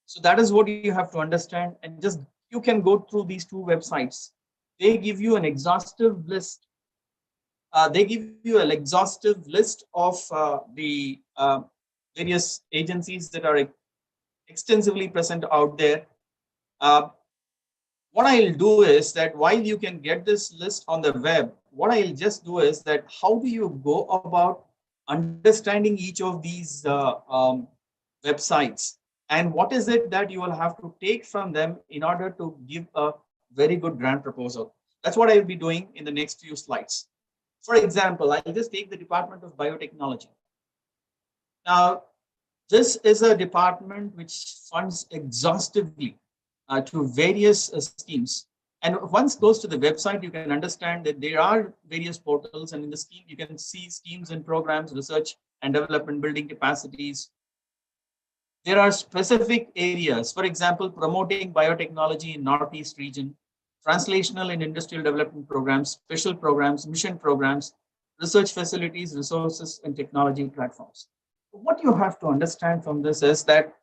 So that is what you have to understand, and just you can go through these two websites. They give you an exhaustive list. They give you an exhaustive list of the various agencies that are extensively present out there. What I'll do is that while you can get this list on the web, what I'll just do is that how do you go about understanding each of these websites, and what is it that you will have to take from them in order to give a very good grant proposal. That's what I will be doing in the next few slides. For example, I'll just take the Department of Biotechnology. Now, this is a department which funds exhaustively to various schemes. And once goes to the website, you can understand that there are various portals, and in the scheme, you can see schemes and programs, research and development, building capacities. There are specific areas, for example, promoting biotechnology in Northeast region, translational and industrial development programs, special programs, mission programs, research facilities, resources, and technology platforms. What you have to understand from this is that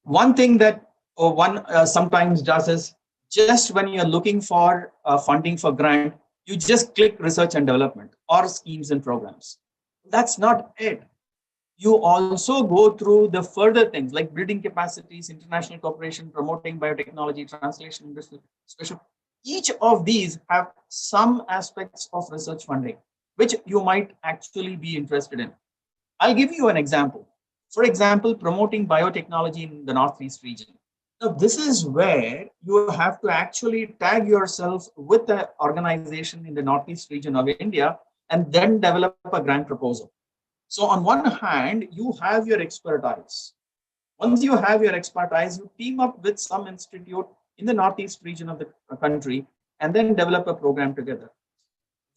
one thing that one sometimes does is just when you're looking for funding for grant, you just click research and development or schemes and programs. That's not it. You also go through the further things like building capacities, international cooperation, promoting biotechnology, translation, industry, special. Each of these have some aspects of research funding, which you might actually be interested in. I'll give you an example. For example, promoting biotechnology in the Northeast region. Now, this is where you have to actually tag yourself with the organization in the Northeast region of India and then develop a grant proposal. So on one hand, you have your expertise. Once you have your expertise, you team up with some institute in the Northeast region of the country and then develop a program together.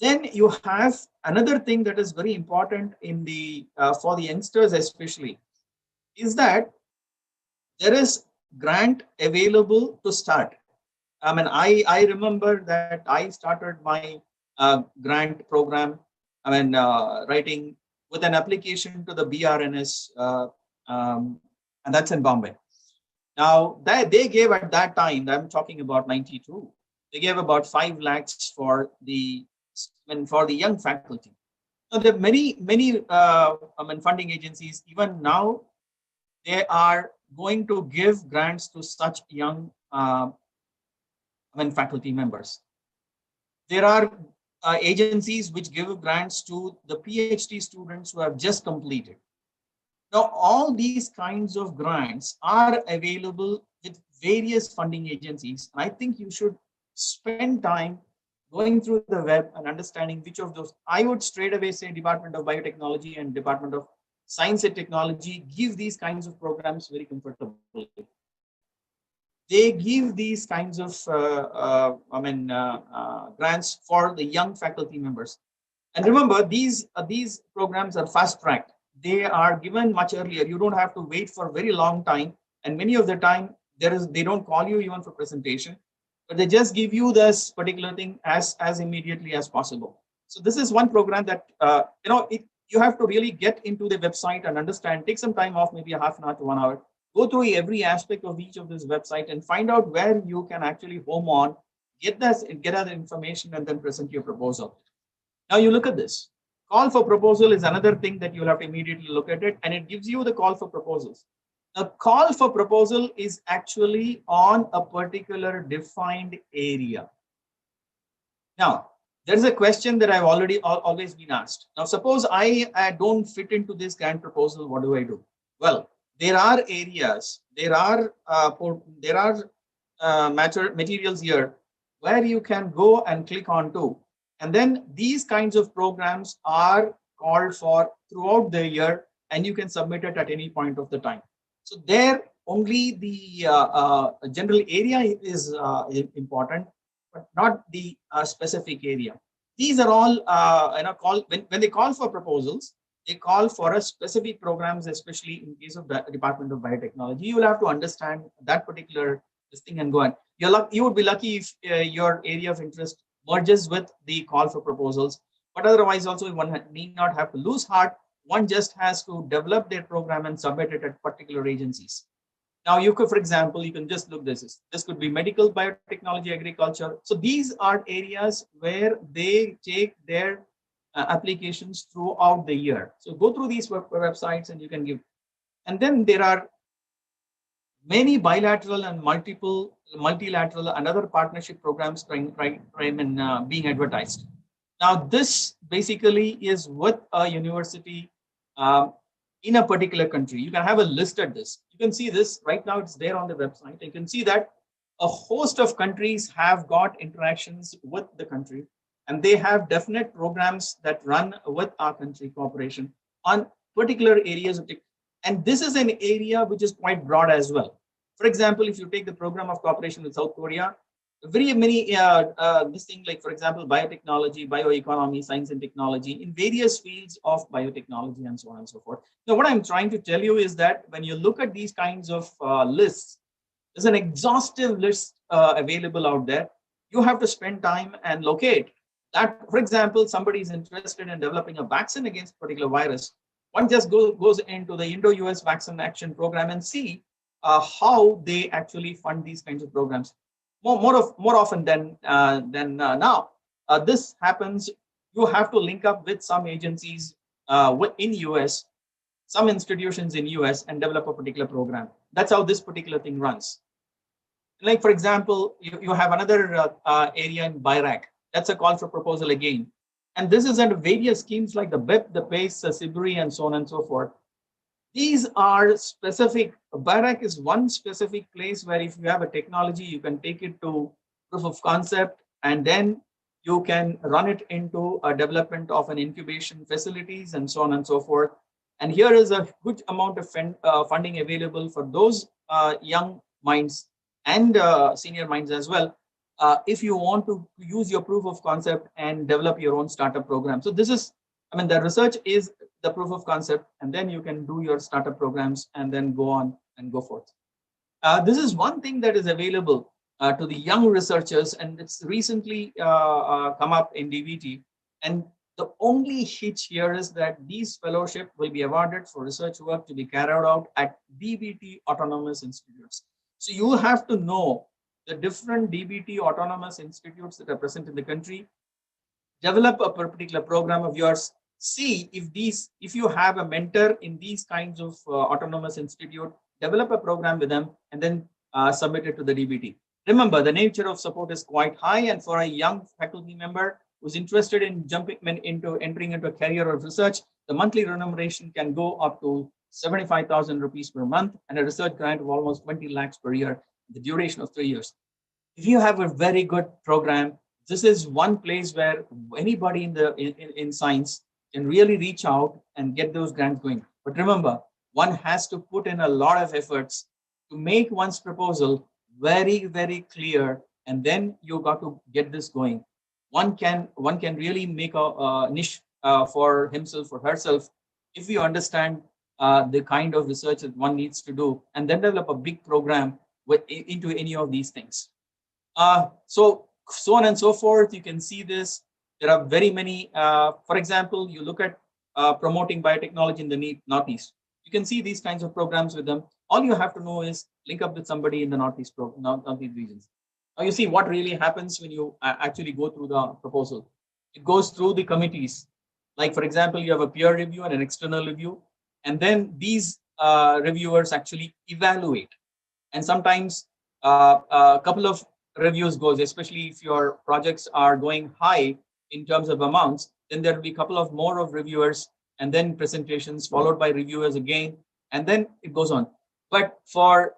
Then you have another thing that is very important in the for the youngsters especially, is that there is grant available to start. I mean, I remember that I started my grant program, writing with an application to the BRNS, and that's in Bombay. Now, they gave at that time, I'm talking about 92, they gave about 5 lakhs for the young faculty. Now, there are many funding agencies, even now, they are going to give grants to such young faculty members. There are agencies which give grants to the PhD students who have just completed. Now, all these kinds of grants are available with various funding agencies. I think you should spend time going through the web and understanding which of those. I would straight away say Department of Biotechnology and Department of Science and Technology give these kinds of programs very comfortably. They give these kinds of grants for the young faculty members. And remember, these programs are fast-tracked. They are given much earlier. You don't have to wait for a very long time. And many of the time, they don't call you even for presentation, but they just give you this particular thing as immediately as possible. So this is one program that you have to really get into the website and understand. Take some time off, maybe a half an hour to 1 hour. Go through every aspect of each of this website and find out where you can actually home on, get other information, and then present your proposal. Now you look at this. Call for proposal is another thing that you'll have to immediately look at it, and it gives you the call for proposals. A call for proposal is actually on a particular defined area. Now, there's a question that I've always been asked. Now, suppose I don't fit into this grant proposal, what do I do? Well, there are areas, there are materials here where you can go and click on to. And then these kinds of programs are called for throughout the year, and you can submit it at any point of the time. So there only the general area is important, but not the specific area. These are all call when they call for proposals, they call for a specific programs, especially in case of the Department of Biotechnology. You will have to understand that particular this thing and go on. You would be lucky if your area of interest merges with the call for proposals. But otherwise, also one need not have to lose heart. One just has to develop their program and submit it at particular agencies. Now, you could, for example, you can just look this. This could be medical, biotechnology, agriculture. So these are areas where they take their applications throughout the year. So go through these websites and you can give. And then there are many bilateral and multilateral and other partnership programs being advertised. Now, this basically is with a university in a particular country. You can have a list at this. You can see this right now. It's there on the website. You can see that a host of countries have got interactions with the country, and they have definite programs that run with our country cooperation on particular areas of tech. And this is an area which is quite broad as well. For example, if you take the program of cooperation with South Korea, very many this thing, like for example, biotechnology, bioeconomy, science and technology in various fields of biotechnology and so on and so forth. Now, what I'm trying to tell you is that when you look at these kinds of lists, there's an exhaustive list available out there. You have to spend time and locate that. For example, somebody is interested in developing a vaccine against a particular virus. One just goes into the Indo-US Vaccine Action Program and see how they actually fund these kinds of programs. More often than now, this happens. You have to link up with some agencies in US, some institutions in US, and develop a particular program. That's how this particular thing runs. Like for example, you have another area in BIRAC. That's a call for proposal again. And this is under various schemes like the BIP, the PACE, the SIBRI, and so on and so forth. These are specific. BIRAC is one specific place where if you have a technology, you can take it to proof of concept, and then you can run it into a development of an incubation facilities and so on and so forth. And here is a good amount of funding available for those young minds and senior minds as well. If you want to use your proof of concept and develop your own startup program. So this is, the research is the proof of concept, and then you can do your startup programs and then go on and go forth. This is one thing that is available to the young researchers, and it's recently come up in DBT. And the only hitch here is that these fellowship will be awarded for research work to be carried out at DBT autonomous institutes. So you have to know the different DBT autonomous institutes that are present in the country, develop a particular program of yours, see if you have a mentor in these kinds of autonomous institute, develop a program with them, and then submit it to the DBT. Remember, the nature of support is quite high, and for a young faculty member who's interested in entering into a career of research, the monthly remuneration can go up to 75,000 rupees per month, and a research grant of almost 20 lakhs per year, the duration of 3 years. If you have a very good program, this is one place where anybody in science can really reach out and get those grants going. But remember, one has to put in a lot of efforts to make one's proposal very, very clear, and then you got to get this going. One can really make a niche for himself or herself if you understand the kind of research that one needs to do, and then develop a big program into any of these things. So on and so forth. You can see this. There are very many. For example, you look at promoting biotechnology in the Northeast. You can see these kinds of programs with them. All you have to know is link up with somebody in the Northeast regions. Now you see what really happens when you actually go through the proposal. It goes through the committees. Like for example, you have a peer review and an external review, and then these reviewers actually evaluate. And sometimes a couple of reviews goes, especially if your projects are going high in terms of amounts, then there will be a couple of more of reviewers, and then presentations followed by reviewers again. and then it goes on. But for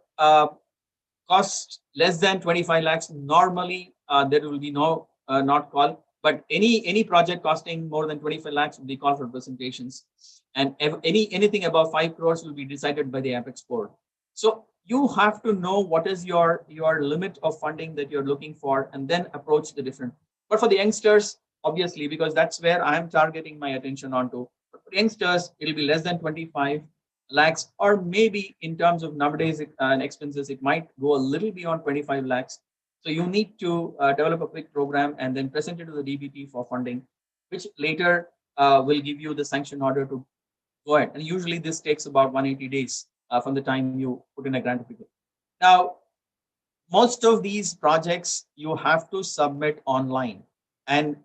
cost less than 25 lakhs, normally there will be no not call. But any project costing more than 25 lakhs will be called for presentations, and anything above 5 crores will be decided by the Apex board. So you have to know what is your limit of funding that you're looking for, and then approach the different. But for the youngsters, obviously, because that's where I'm targeting my attention onto. But for youngsters, it'll be less than 25 lakhs, or maybe in terms of nowadays expenses, it might go a little beyond 25 lakhs. So you need to develop a quick program and then present it to the DBT for funding, which later will give you the sanction order to go ahead. And usually this takes about 180 days from the time you put in a grant application. Now, most of these projects you have to submit online, and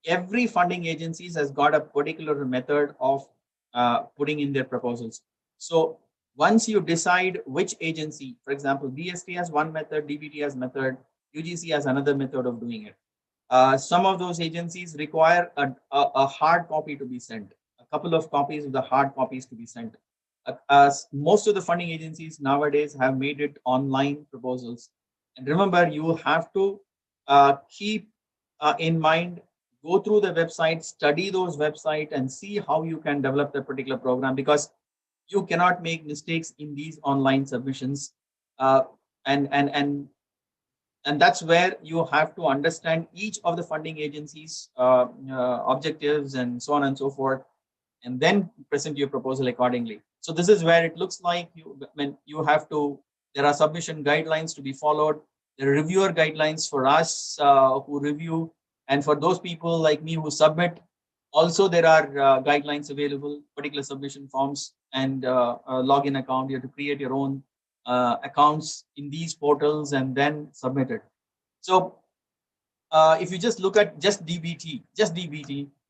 every funding agencies has got a particular method of putting in their proposals. So once you decide which agency, for example, DST has one method, DBT has method, UGC has another method of doing it. Some of those agencies require a hard copy to be sent, a couple of copies of the hard copies to be sent. Most of the funding agencies nowadays have made it online proposals. And remember, you have to keep in mind, go through the website, study those websites, and see how you can develop that particular program, because you cannot make mistakes in these online submissions. Uh, and and and and that's where you have to understand each of the funding agencies objectives and so on and so forth, and then present your proposal accordingly. So this is where it looks like you have to, there are submission guidelines to be followed. There are reviewer guidelines for us who review, and for those people like me who submit, also there are guidelines available, particular submission forms and a login account. You have to create your own accounts in these portals and then submit it. So if you just look at just DBT,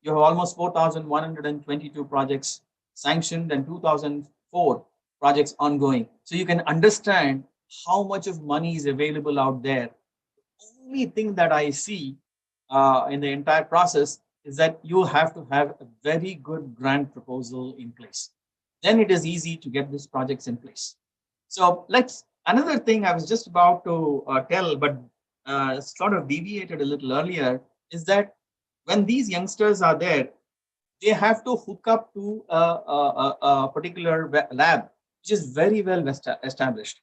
you have almost 4,122 projects sanctioned and 2,004 projects ongoing. So you can understand how much of money is available out there. The only thing that I see in the entire process is that you have to have a very good grant proposal in place. Then it is easy to get these projects in place. So another thing I was just about to tell, but sort of deviated a little earlier, is that when these youngsters are there, they have to hook up to a particular lab, which is very well established.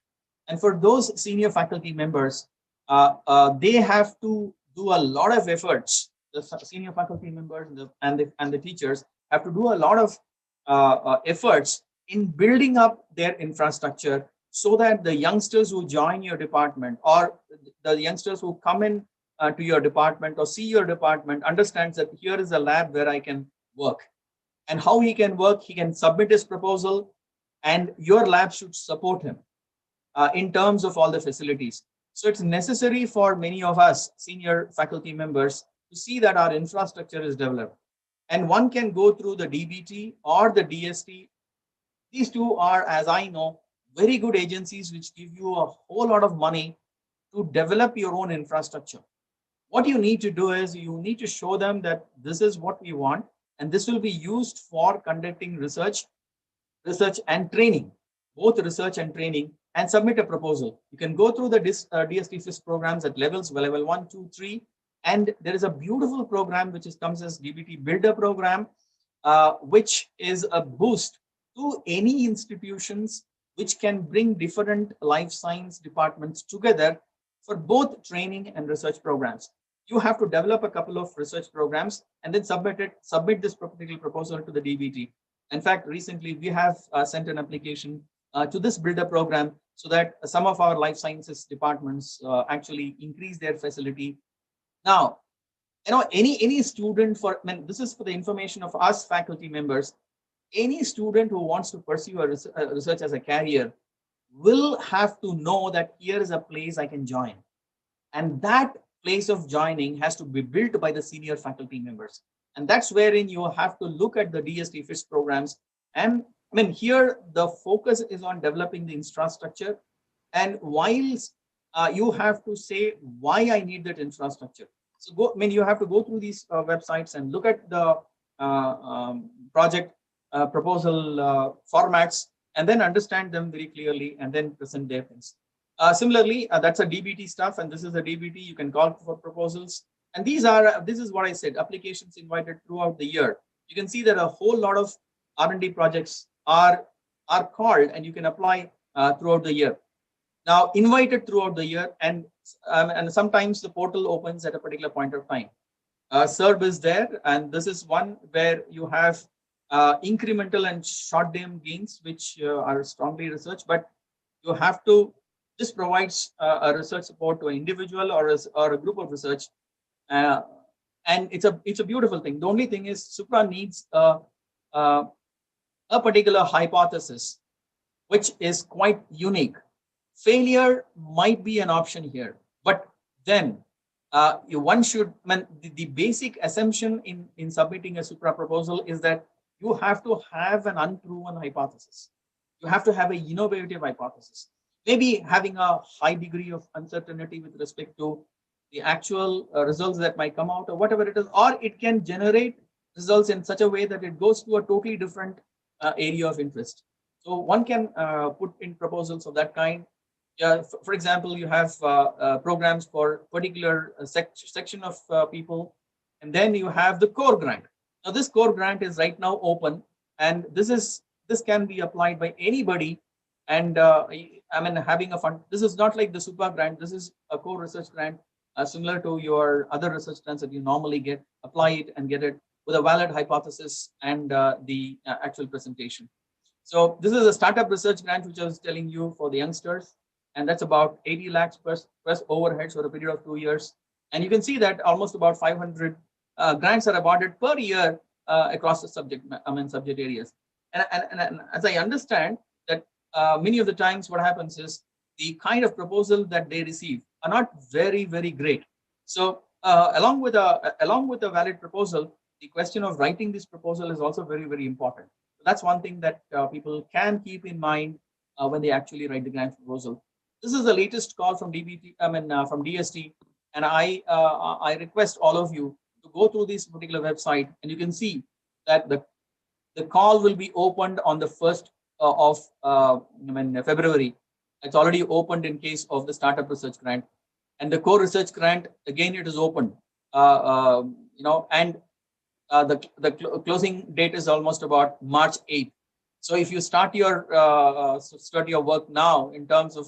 And for those senior faculty members, they have to do a lot of efforts. The senior faculty members and the teachers have to do a lot of efforts in building up their infrastructure, so that the youngsters who join your department, or the youngsters who come in to your department or see your department, understands that here is a lab where I can work. And how he can work, he can submit his proposal, and your lab should support him in terms of all the facilities. So it's necessary for many of us senior faculty members to see that our infrastructure is developed. And one can go through the DBT or the DST. These two are, as I know, very good agencies which give you a whole lot of money to develop your own infrastructure. What you need to do is you need to show them that this is what we want, and this will be used for conducting research and training, both research and training, and submit a proposal. You can go through the DST FISP programs at levels, level 1, 2, 3, and there is a beautiful program which comes as DBT Builder program, which is a boost to any institutions which can bring different life science departments together for both training and research programs. You have to develop a couple of research programs and then submit this particular proposal to the DBT. In fact, recently we have sent an application to this builder program, so that some of our life sciences departments actually increase their facility. Now, any student, this is for the information of us faculty members, any student who wants to pursue a research as a career will have to know that here is a place I can join. And that place of joining has to be built by the senior faculty members. And that's wherein you have to look at the DST FISP programs. And here the focus is on developing the infrastructure. And whilst you have to say why I need that infrastructure. So you have to go through these websites and look at the project proposal formats, and then understand them very clearly and then present their things. Similarly, that's a DBT stuff, and this is a DBT. You can call for proposals, and this is what I said, applications invited throughout the year. You can see that a whole lot of R&D projects are called, and you can apply throughout the year. Now, invited throughout the year, and sometimes the portal opens at a particular point of time. SERB is there, and this is one where you have incremental and short-term gains, which are strongly researched, but you have to, this provides a research support to an individual or a group of research, and it's a beautiful thing. The only thing is Supra needs a particular hypothesis, which is quite unique. Failure might be an option here, but then one should, the basic assumption in submitting a Supra proposal is that you have to have an unproven hypothesis. You have to have an innovative hypothesis. Maybe having a high degree of uncertainty with respect to the actual results that might come out or whatever it is, or it can generate results in such a way that it goes to a totally different area of interest. So one can put in proposals of that kind. For example, you have programs for particular section of people, and then you have the core grant. Now, this core grant is right now open, and this can be applied by anybody. And having a fund. This is not like the Supra grant. This is a core research grant, similar to your other research grants that you normally get. Apply it and get it with a valid hypothesis and the actual presentation. So this is a startup research grant, which I was telling you, for the youngsters. And that's about 80 lakhs plus overheads for a period of 2 years. And you can see that almost about 500 grants are awarded per year across the subject areas. And as I understand that many of the times what happens is the kind of proposal that they receive are not very, very great. So along with a valid proposal, the question of writing this proposal is also very, very important. So that's one thing that people can keep in mind when they actually write the grant proposal. This is the latest call from from DST, and I request all of you to go through this particular website, and you can see that the call will be opened on the 1st of February. It's already opened in case of the startup research grant, and the core research grant, again, it is open. And the closing date is almost about March 8th. So if you start your work now in terms of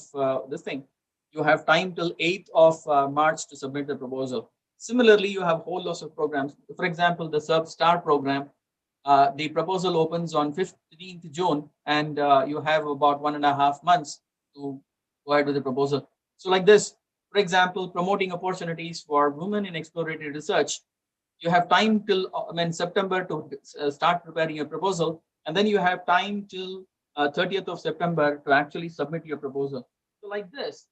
this thing, you have time till 8th of March to submit the proposal. Similarly, you have whole lots of programs. For example, the SERB STAR program, the proposal opens on 15th June, and you have about 1.5 months to go ahead with the proposal. So like this, for example, promoting opportunities for women in exploratory research, you have time till September to start preparing your proposal. And then you have time till 30th of September to actually submit your proposal. So like this,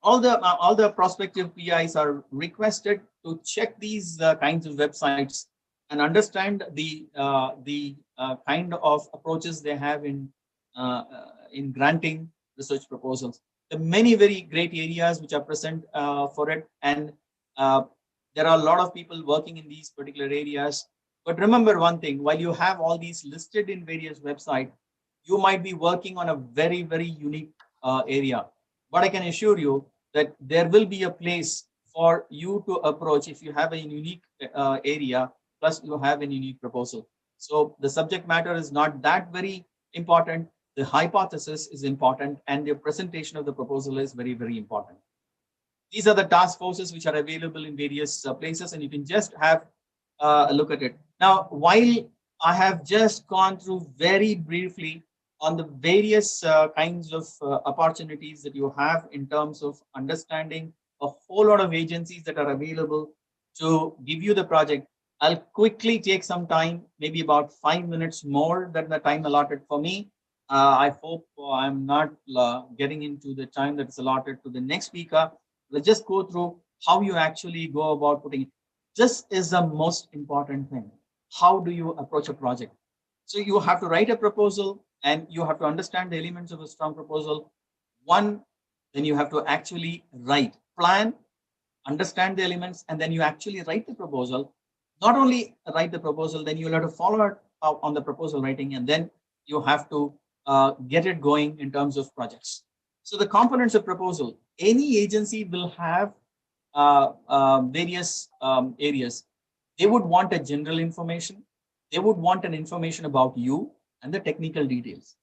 all the prospective PIs are requested to check these kinds of websites and understand the kind of approaches they have in granting research proposals. There are many very great areas which are present for it, and there are a lot of people working in these particular areas. But remember one thing, while you have all these listed in various websites, you might be working on a very, very unique area. But I can assure you that there will be a place for you to approach if you have a unique area, plus you have a unique proposal. So the subject matter is not that very important. The hypothesis is important, and the presentation of the proposal is very, very important. These are the task forces which are available in various places, and you can just have a look at it. Now, while I have just gone through very briefly on the various kinds of opportunities that you have in terms of understanding a whole lot of agencies that are available to give you the project, I'll quickly take some time, maybe about 5 minutes more than the time allotted for me. I hope I'm not getting into the time that is allotted to the next speaker. Let's just go through how you actually go about putting it. This is the most important thing. How do you approach a project? So you have to write a proposal, and you have to understand the elements of a strong proposal. One, then you have to actually plan, understand the elements, and then you actually write the proposal. Not only write the proposal, then you'll have to follow up on the proposal writing, and then you have to get it going in terms of projects. So the components of proposal, any agency will have various areas. They would want a general information. They would want an information about you and the technical details.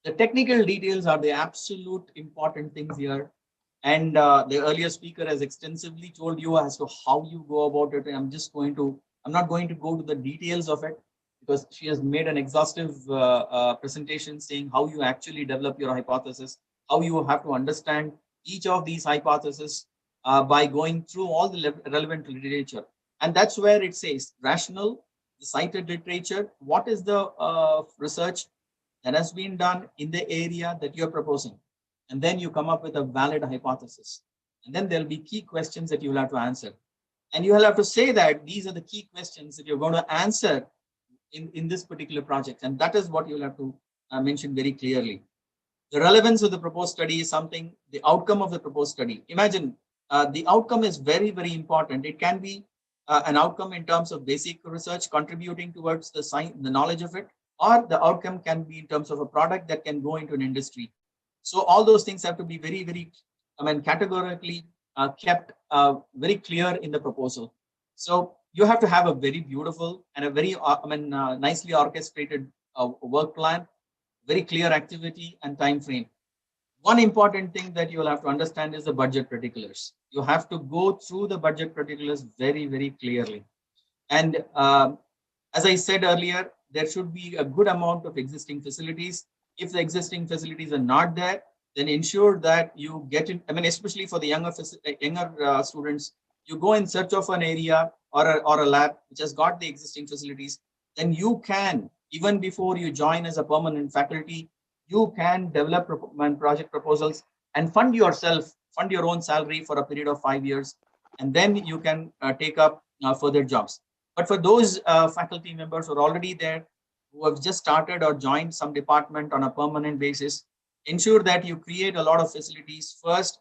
The technical details are the absolute important things here. And the earlier speaker has extensively told you as to how you go about it. And I'm not going to go to the details of it because she has made an exhaustive presentation saying how you actually develop your hypothesis, how you have to understand each of these hypotheses by going through all the relevant literature. And that's where it says rational, the cited literature, what is the research that has been done in the area that you're proposing. And then you come up with a valid hypothesis. And then there'll be key questions that you will have to answer. And you will have to say that these are the key questions that you're going to answer in this particular project. And that is what you'll have to mention very clearly. The relevance of the proposed study is something, the outcome of the proposed study. Imagine the outcome is very, very important. It can be an outcome in terms of basic research contributing towards the science, the knowledge of it, or the outcome can be in terms of a product that can go into an industry. So all those things have to be very, very, categorically kept very clear in the proposal. So you have to have a very beautiful and a very, nicely orchestrated work plan, very clear activity and time frame. One important thing that you will have to understand is the budget particulars. You have to go through the budget particulars very, very clearly. And as I said earlier, there should be a good amount of existing facilities. If the existing facilities are not there, then ensure that you get in, especially for the younger students, you go in search of an area or a lab which has got the existing facilities, then you can, even before you join as a permanent faculty, you can develop project proposals and fund yourself, fund your own salary for a period of 5 years, and then you can take up further jobs. But for those faculty members who are already there, who have just started or joined some department on a permanent basis, ensure that you create a lot of facilities first,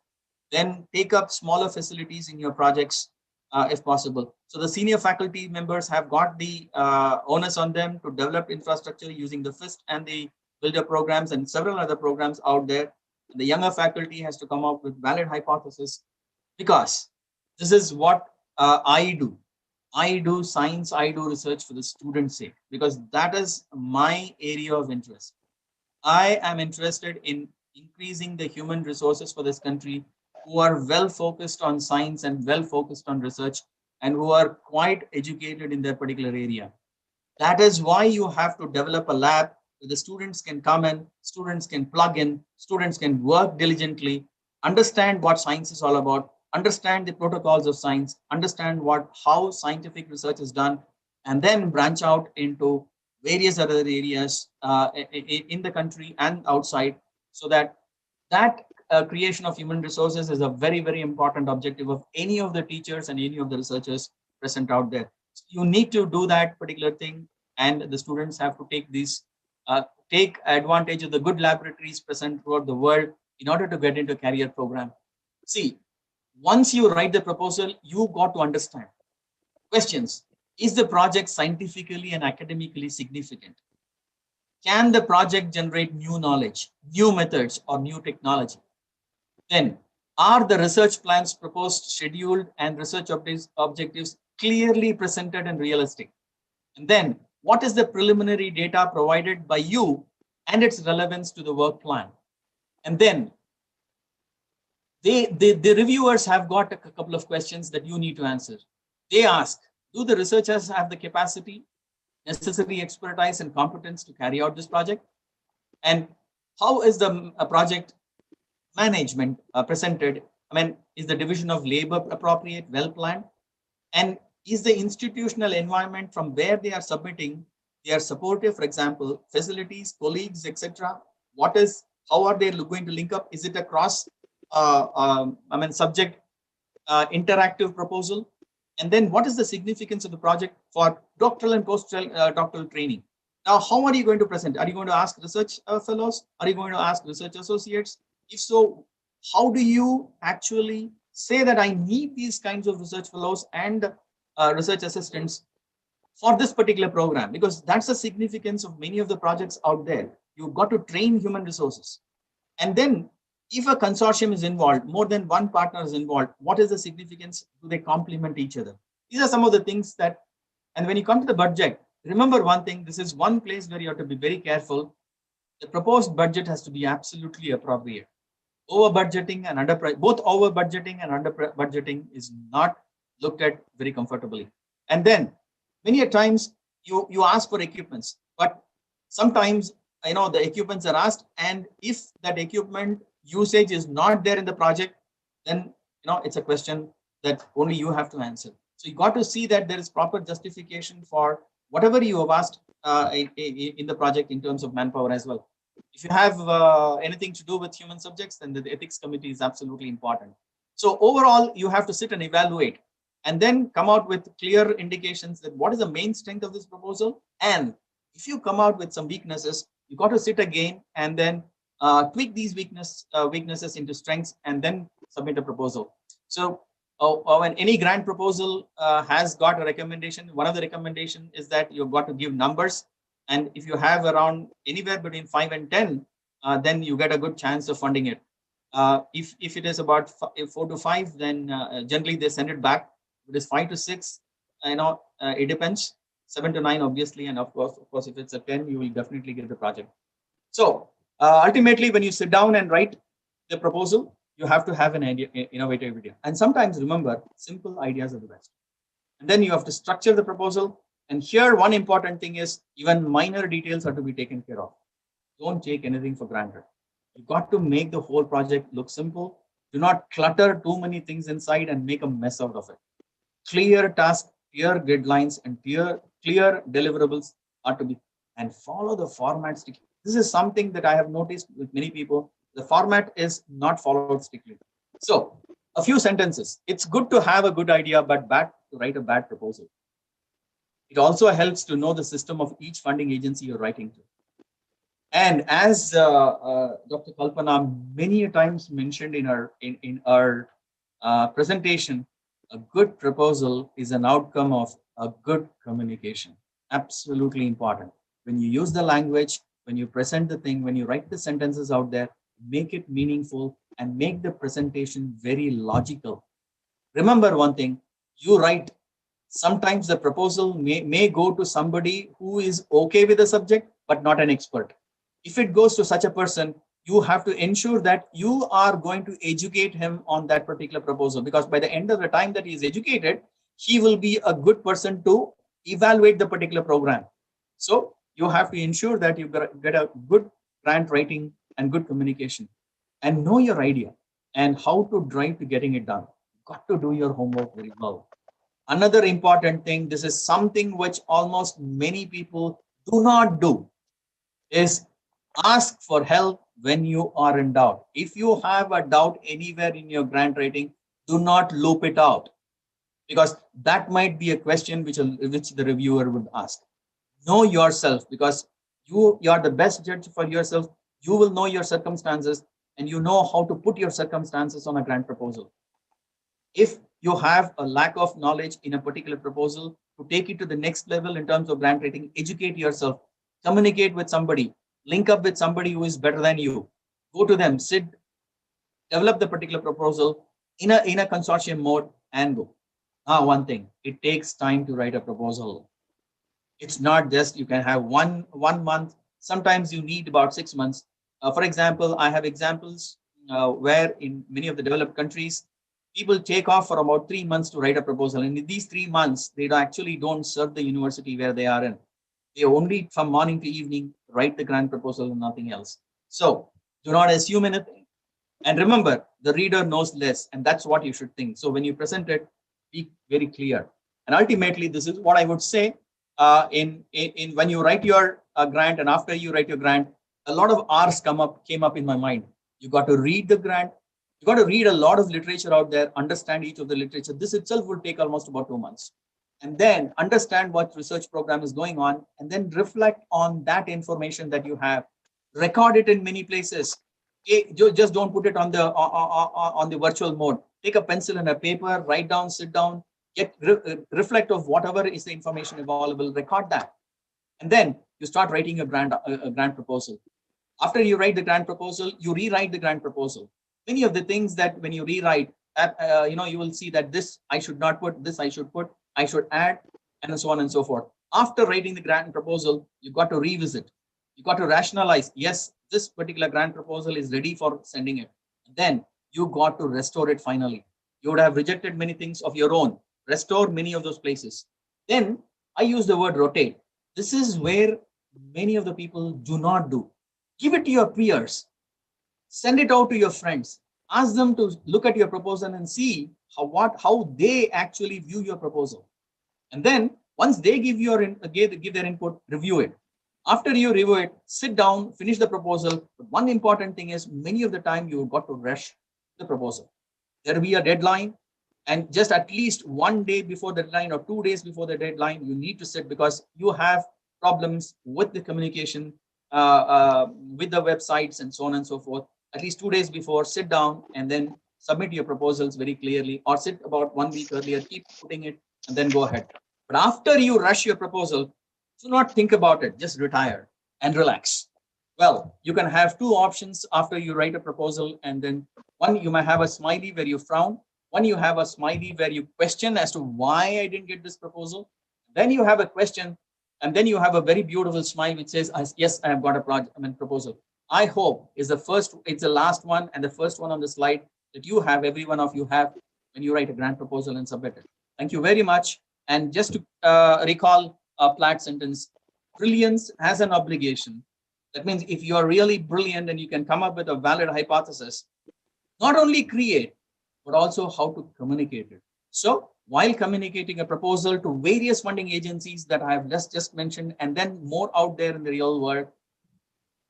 then take up smaller facilities in your projects if possible. So the senior faculty members have got the onus on them to develop infrastructure using the FIST and the Builder programs and several other programs out there. The younger faculty has to come up with valid hypothesis, because this is what I do. I do science, I do research for the students' sake, because that is my area of interest. I am interested in increasing the human resources for this country who are well focused on science and well focused on research and who are quite educated in their particular area. That is why you have to develop a lab where the students can come in, students can plug in, students can work diligently, understand what science is all about, understand the protocols of science, understand how scientific research is done, and then branch out into various other areas in the country and outside, so that creation of human resources is a very, very important objective of any of the teachers and any of the researchers present out there. So you need to do that particular thing, and the students have to take advantage of the good laboratories present throughout the world in order to get into a career program. See, once you write the proposal, you got to understand questions. Is the project scientifically and academically significant? Can the project generate new knowledge, new methods, or new technology? Then, are the research plans proposed, scheduled, and research objectives clearly presented and realistic? And then, what is the preliminary data provided by you and its relevance to the work plan? And then, the reviewers have got a couple of questions that you need to answer. They ask, do the researchers have the capacity, necessary expertise, and competence to carry out this project? And how is the project management presented? Is the division of labor appropriate, well planned? And is the institutional environment from where they are submitting, they are supportive, for example, facilities, colleagues, etc.? How are they going to link up? Is it a cross subject interactive proposal? And then what is the significance of the project for doctoral and postdoctoral training? Now, how are you going to present? Are you going to ask research fellows? Are you going to ask research associates? If so, how do you actually say that I need these kinds of research fellows and research assistants for this particular program, because that's the significance of many of the projects out there. You've got to train human resources. And then if a consortium is involved, more than one partner is involved, what is the significance? Do they complement each other? These are some of the things that, and when you come to the budget, remember one thing, this is one place where you have to be very careful. The proposed budget has to be absolutely appropriate. Over budgeting and under, both over budgeting and under budgeting is not looked at very comfortably. And then many a times you ask for equipments, but sometimes the equipments are asked, and if that equipment usage is not there in the project, then it's a question that only you have to answer. So you got to see that there is proper justification for whatever you have asked in the project in terms of manpower as well. If you have anything to do with human subjects, then the ethics committee is absolutely important. So overall, you have to sit and evaluate and then come out with clear indications that what is the main strength of this proposal. And if you come out with some weaknesses, you got to sit again and then tweak these weaknesses into strengths and then submit a proposal. So when any grant proposal has got a recommendation, one of the recommendation is that you've got to give numbers. And if you have around anywhere between 5 and 10, then you get a good chance of funding it. If it is about 4 to 5, then generally they send it back. If it is 5 to 6, it depends. 7 to 9, obviously, and of course, if it's a 10, you will definitely get the project. So ultimately, when you sit down and write the proposal, you have to have an innovative idea. And sometimes remember, simple ideas are the best. And then you have to structure the proposal. And here, one important thing is even minor details are to be taken care of. Don't take anything for granted. You've got to make the whole project look simple. Do not clutter too many things inside and make a mess out of it. Clear tasks, clear deadlines, and clear deliverables are to be, and follow the format strictly. This is something that I have noticed with many people. The format is not followed strictly. So a few sentences. It's good to have a good idea, but bad to write a bad proposal. It also helps to know the system of each funding agency you're writing to. And as Dr. Kalpana many times mentioned in our presentation, a good proposal is an outcome of a good communication. Absolutely important. When you use the language, when you present the thing, when you write the sentences out there, make it meaningful and make the presentation very logical. Remember one thing, you write, sometimes the proposal may go to somebody who is okay with the subject, but not an expert. If it goes to such a person, you have to ensure that you are going to educate him on that particular proposal, because by the end of the time that he is educated, he will be a good person to evaluate the particular program. So you have to ensure that you get a good grant writing and good communication, and know your idea and how to drive to getting it done. You've got to do your homework very well. Another important thing, this is something which almost many people do not do, is ask for help when you are in doubt. If you have a doubt anywhere in your grant writing, do not loop it out, because that might be a question which the reviewer would ask. Know yourself, because you are the best judge for yourself. You will know your circumstances and you know how to put your circumstances on a grant proposal. If you have a lack of knowledge in a particular proposal, to take it to the next level in terms of grant writing, educate yourself, communicate with somebody, link up with somebody who is better than you, go to them, sit, develop the particular proposal in a consortium mode and go. Now, one thing, it takes time to write a proposal. It's not just you can have one month. Sometimes you need about 6 months. For example, I have examples where in many of the developed countries, people take off for about 3 months to write a proposal. And in these 3 months, they actually don't serve the university where they are in. They only from morning to evening write the grant proposal and nothing else. So do not assume anything. And remember, the reader knows less, and that's what you should think. So when you present it, be very clear. And ultimately, this is what I would say. When you write your grant and after you write your grant, a lot of R's came up in my mind. You got to read the grant. You got to read a lot of literature out there, understand each of the literature. This itself will take almost about 2 months. And then understand what research program is going on, and then reflect on that information that you have. Record it in many places. Just don't put it on the virtual mode. Take a pencil and a paper, write down, sit down, reflect of whatever is the information available, record that. And then you start writing a grant proposal. After you write the grant proposal, you rewrite the grant proposal. Many of the things that when you rewrite, you will see that this I should not put, this I should put, I should add, and so on and so forth. After writing the grant proposal, you got to revisit. You got to rationalize. Yes, this particular grant proposal is ready for sending it. Then you got to restore it finally. You would have rejected many things of your own. Restore many of those places. Then I use the word rotate. This is where many of the people do not do. Give it to your peers. Send it out to your friends. Ask them to look at your proposal and see how they actually view your proposal. And then once they give their input, review it. After you review it, sit down, finish the proposal. But one important thing is many of the time you got to rush the proposal. There will be a deadline, and just at least 1 day before the deadline or 2 days before the deadline, you need to sit because you have problems with the communication, with the websites and so on and so forth. At least 2 days before, sit down and then submit your proposals very clearly, or sit about 1 week earlier, keep putting it and then go ahead. But after you rush your proposal, do not think about it, just retire and relax. Well, you can have two options after you write a proposal, and then one, you might have a smiley where you frown. One, you have a smiley where you question as to why I didn't get this proposal. Then you have a question, and then you have a very beautiful smile which says, yes, I have got a proposal. I hope it's the last one and the first one on the slide that you have, every one of you have, when you write a grant proposal and submit it. Thank you very much. And just to recall a Platt sentence, brilliance has an obligation. That means if you are really brilliant and you can come up with a valid hypothesis, not only create, but also how to communicate it. So while communicating a proposal to various funding agencies that I have just mentioned, and then more out there in the real world,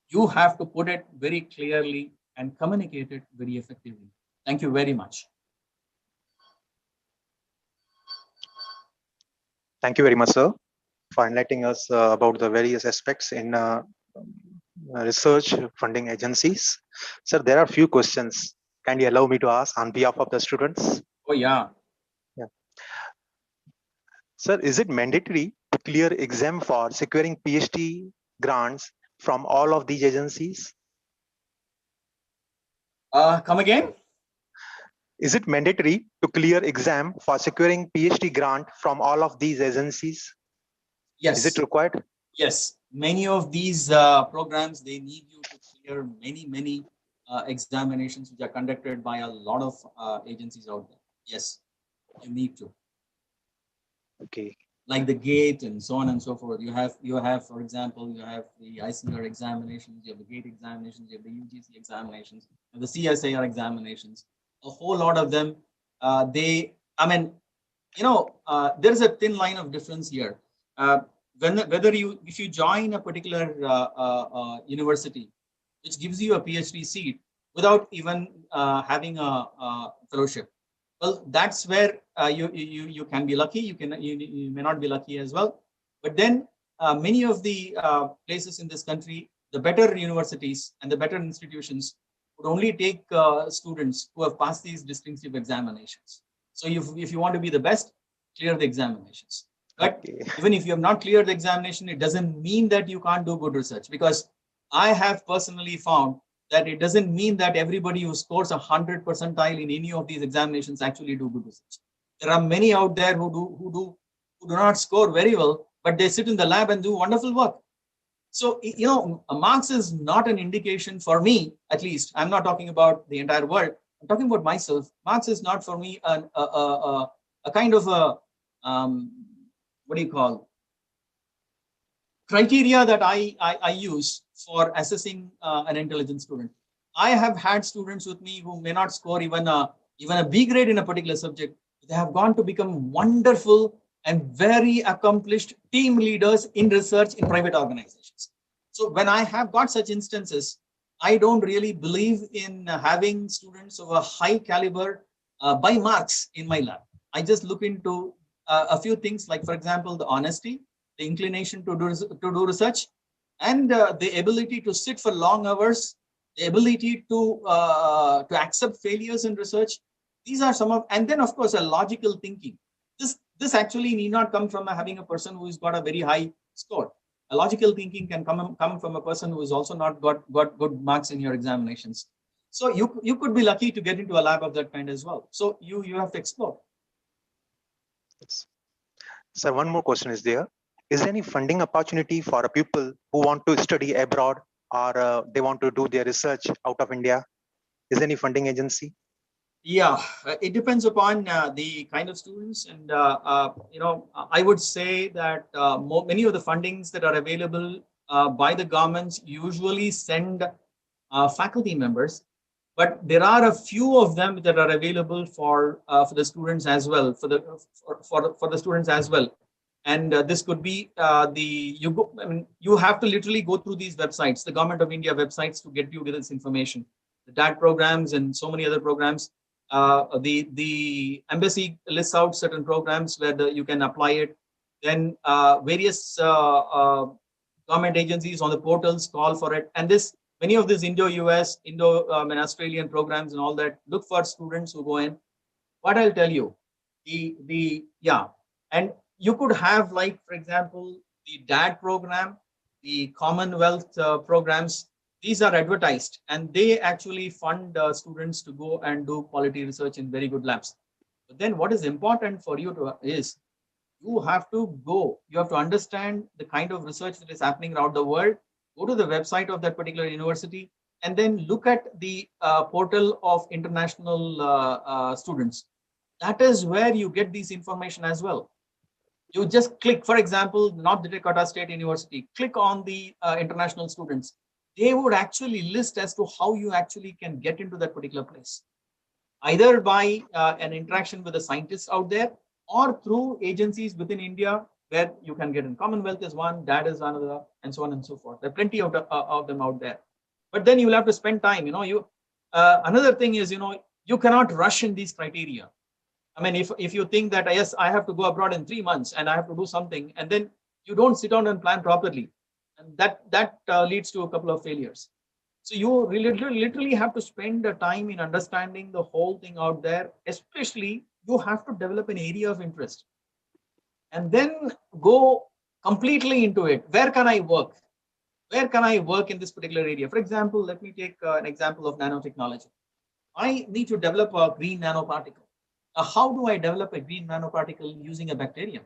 you have to put it very clearly and communicate it very effectively. Thank you very much. Thank you very much, sir, for enlightening us about the various aspects in research funding agencies. Sir, there are a few questions. Can you allow me to ask on behalf of the students? Oh, yeah. Sir, is it mandatory to clear exam for securing PhD grants from all of these agencies? Come again? Is it mandatory to clear exam for securing PhD grant from all of these agencies? Yes. Is it required? Yes. Many of these programs, they need you to clear many examinations which are conducted by a lot of agencies out there. Yes, you need to. Okay. Like the GATE and so on and so forth. You have, for example, you have the ICR examinations, you have the GATE examinations, you have the UGC examinations, you have the CSIR examinations. A whole lot of them, there's a thin line of difference here. If you join a particular university, which gives you a PhD seat without even having a fellowship, well, that's where you can be lucky. You may not be lucky as well. But then many of the places in this country, the better universities and the better institutions would only take students who have passed these distinctive examinations. So if you want to be the best, clear the examinations. But even if you have not cleared the examination, it doesn't mean that you can't do good research, because I have personally found that it doesn't mean that everybody who scores 100 percentile in any of these examinations actually do good research. There are many out there who do not score very well, but they sit in the lab and do wonderful work. So, marks is not an indication for me, at least. I'm not talking about the entire world. I'm talking about myself. Marks is not for me a kind of a criteria that I use for assessing an intelligent student. I have had students with me who may not score even a B grade in a particular subject. They have gone to become wonderful and very accomplished team leaders in research in private organizations. So when I have got such instances, I don't really believe in having students of a high caliber by marks in my lab. I just look into a few things, like, for example, the honesty, the inclination to do research, and the ability to sit for long hours, the ability to accept failures in research. These are some of, and then of course, a logical thinking. This this actually need not come from having a person who has got a very high score. A logical thinking can come from a person who has also not got good marks in your examinations. So you could be lucky to get into a lab of that kind as well. So you have to explore. Yes. Sir, one more question is there. Is there any funding opportunity for a pupil who want to study abroad or they want to do their research out of India? Is there any funding agency? Yeah, it depends upon the kind of students, and I would say that many of the fundings that are available by the governments usually send faculty members, but there are a few of them that are available for the students as well, for the students as well. And this could be you have to literally go through these websites, the Government of India websites, to get you this information. The DAT programs and so many other programs. The embassy lists out certain programs where you can apply it. Then various government agencies on the portals call for it. And many of these Indo-US, and Australian programs and all that look for students who go in. What I'll tell you, and you could have, like, for example, the DAD program, the Commonwealth programs. These are advertised, and they actually fund students to go and do quality research in very good labs. But then what is important for you is you have to go. You have to understand the kind of research that is happening around the world. Go to the website of that particular university, and then look at the portal of international students. That is where you get this information as well. You just click, for example, North Dakota State University, click on the international students. They would actually list as to how you actually can get into that particular place, either by an interaction with the scientists out there, or through agencies within India where you can get in. Commonwealth is one, DAD is another, and so on and so forth. There are plenty of them out there. But then you will have to spend time. Another thing is, you cannot rush in these criteria. I mean, if you think that, yes, I have to go abroad in 3 months and I have to do something, and then you don't sit down and plan properly, and that leads to a couple of failures. So you literally have to spend the time in understanding the whole thing out there. Especially, you have to develop an area of interest, and then go completely into it. Where can I work? Where can I work in this particular area? For example, let me take an example of nanotechnology. I need to develop a green nanoparticle. How do I develop a green nanoparticle using a bacterium?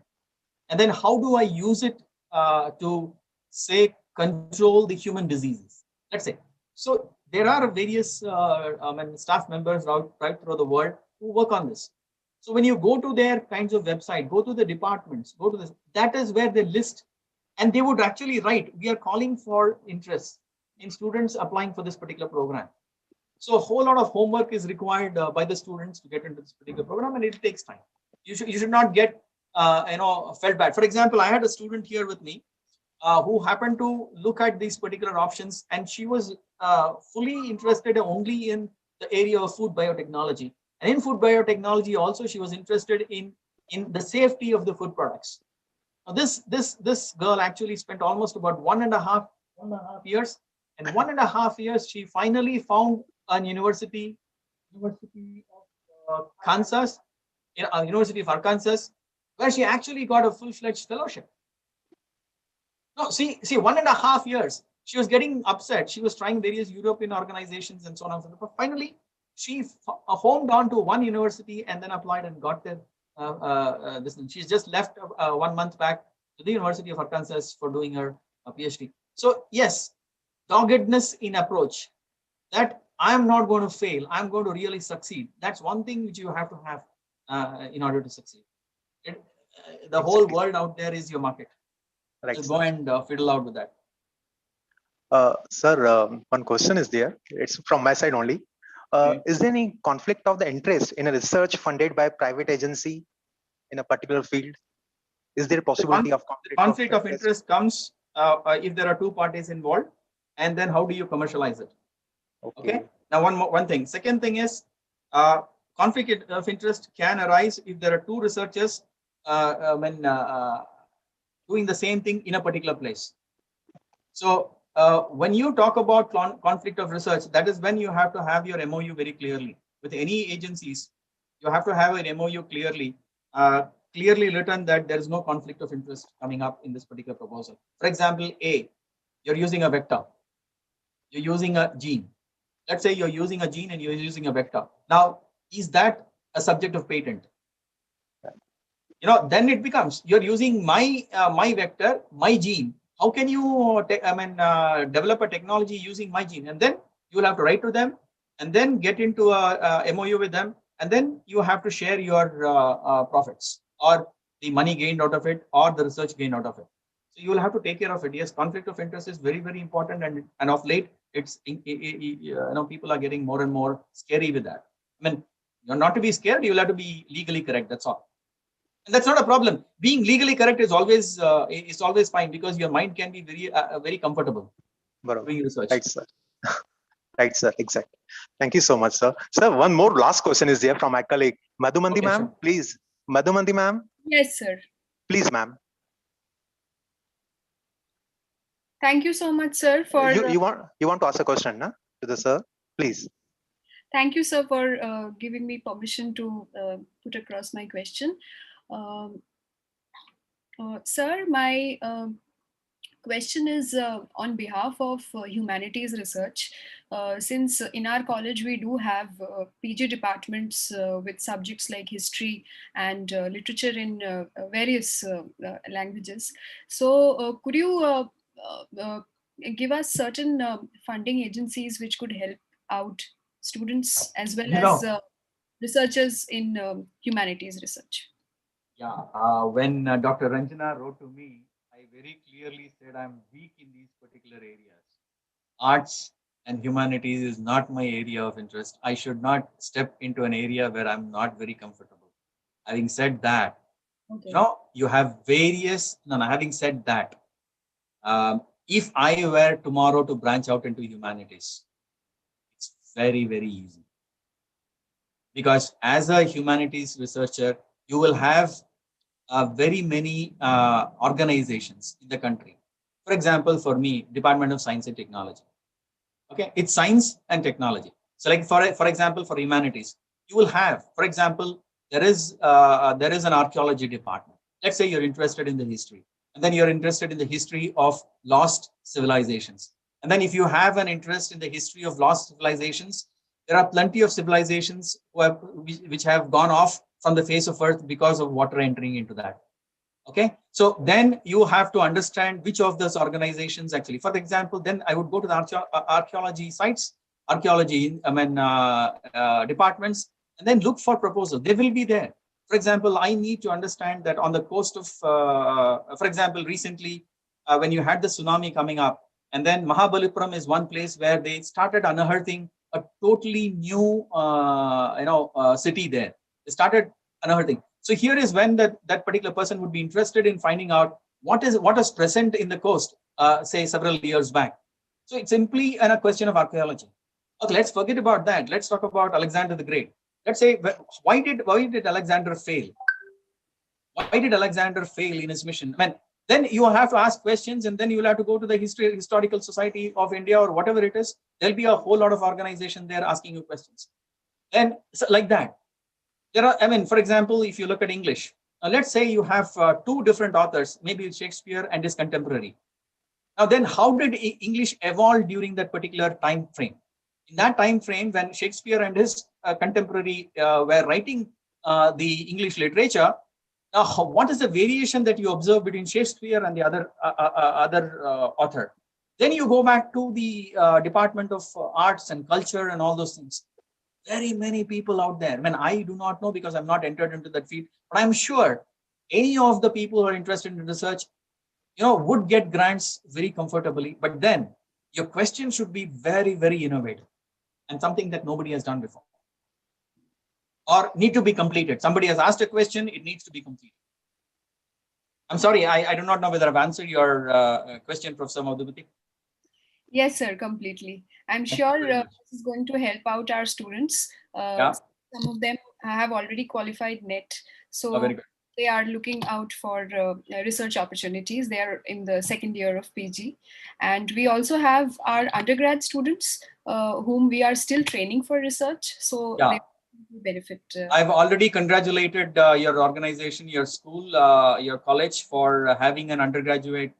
And then how do I use it to, say, control the human diseases? Let's say. So there are various staff members right through the world who work on this. So when you go to their kinds of website, go to the departments, go to this, that is where they list, and they would actually write, we are calling for interest in students applying for this particular program. So a whole lot of homework is required by the students to get into this particular program, and it takes time. You should not get felt bad. For example, I had a student here with me who happened to look at these particular options, and she was fully interested only in the area of food biotechnology. And in food biotechnology also, she was interested in the safety of the food products. Now this girl actually spent almost about 1.5 years, and 1.5 years she finally found a University of Kansas, University of Arkansas, where she actually got a full-fledged fellowship. No, see, 1.5 years. She was getting upset. She was trying various European organizations and so on and so forth. Finally, she homed on to one university and then applied and got there. She's just left 1 month back to the University of Arkansas for doing her PhD. So yes, doggedness in approach, that I'm not going to fail, I'm going to really succeed. That's one thing which you have to have in order to succeed. The whole world out there is your market. Right. So go and fiddle out with that. Sir, one question is there. It's from my side only. Is there any conflict of the interest in a research funded by a private agency in a particular field? Is there a possibility of conflict of interest comes if there are two parties involved, and then how do you commercialize it? Okay. Now one thing. Second thing is conflict of interest can arise if there are two researchers doing the same thing in a particular place. So when you talk about conflict of research, that is when you have to have your MOU very clearly. With any agencies, you have to have an MOU clearly clearly written that there is no conflict of interest coming up in this particular proposal. For example, A, you're using a vector, you're using a gene. Let's say you're using a gene and you're using a vector. Now, is that a subject of patent? Then it becomes you're using my vector, my gene. How can you develop a technology using my gene? And then you will have to write to them and then get into a MOU with them, and then you have to share your profits or the money gained out of it or the research gained out of it. So you will have to take care of it. Yes, conflict of interest is very, very important, and of late it's people are getting more and more scary with that. I mean, you're not to be scared, you'll have to be legally correct. That's all. And that's not a problem. Being legally correct is always fine, because your mind can be very comfortable doing research. Right, sir. Right, sir. Exactly. Thank you so much, sir. Sir, one more last question is there from my colleague, Madhumandi ma'am. Sure. Please, Madhumandi ma'am. Yes, sir. Please, ma'am. Thank you so much, sir, for you want to ask a question, na, to the sir, please. Thank you, sir, for giving me permission to put across my question. Sir, my question is on behalf of humanities research. Since in our college we do have PG departments with subjects like history and literature in various languages. So could you give us certain funding agencies which could help out students as well as researchers in humanities research? Yeah, when Dr. Ranjana wrote to me, I very clearly said I'm weak in these particular areas. Arts and humanities is not my area of interest. I should not step into an area where I'm not very comfortable. Having said that, you have various, having said that, if I were tomorrow to branch out into humanities, it's very, very easy. Because as a humanities researcher, you will have very many organizations in the country. For example, for me, Department of Science and Technology. Okay, it's science and technology. So, like for example, for humanities, you will have, for example, there is an archaeology department. Let's say you're interested in the history, and then you're interested in the history of lost civilizations. And then if you have an interest in the history of lost civilizations, there are plenty of civilizations which have gone off from the face of earth because of water entering into that. Okay, so then you have to understand which of those organizations actually. For example, then I would go to the archaeology sites, archaeology departments, and then look for proposals. They will be there. For example, I need to understand that on the coast of, for example, recently when you had the tsunami coming up, and then Mahabalipuram is one place where they started unearthing a totally new, city there. They started unearthing. So here is when that particular person would be interested in finding out what is present in the coast, say several years back. So it's simply a question of archaeology. Okay, let's forget about that. Let's talk about Alexander the Great. Let's say, why did Alexander fail? Why did Alexander fail in his mission? I mean, then you have to ask questions, and then you will have to go to the Historical Society of India or whatever it is. There'll be a whole lot of organization there asking you questions. And so like that. There are, for example, if you look at English, let's say you have two different authors, maybe Shakespeare and his contemporary. Now, then how did English evolve during that particular time frame? In that time frame, when Shakespeare and his contemporary were writing the English literature, now what is the variation that you observe between Shakespeare and the other author? Then you go back to the Department of Arts and Culture and all those things. Very many people out there. I do not know because I'm not entered into that field, but I'm sure any of the people who are interested in research, would get grants very comfortably. But then your question should be very, very innovative and something that nobody has done before or need to be completed. Somebody has asked a question, it needs to be completed. I'm sorry, I do not know whether I've answered your question, Professor Madhumati. Yes, sir, completely. I'm sure this is going to help out our students. Some of them have already qualified NET. So they are looking out for research opportunities. They are in the second year of PG. And we also have our undergrad students whom we are still training for research. So they benefit? I've already congratulated your organization, your school, your college for having an undergraduate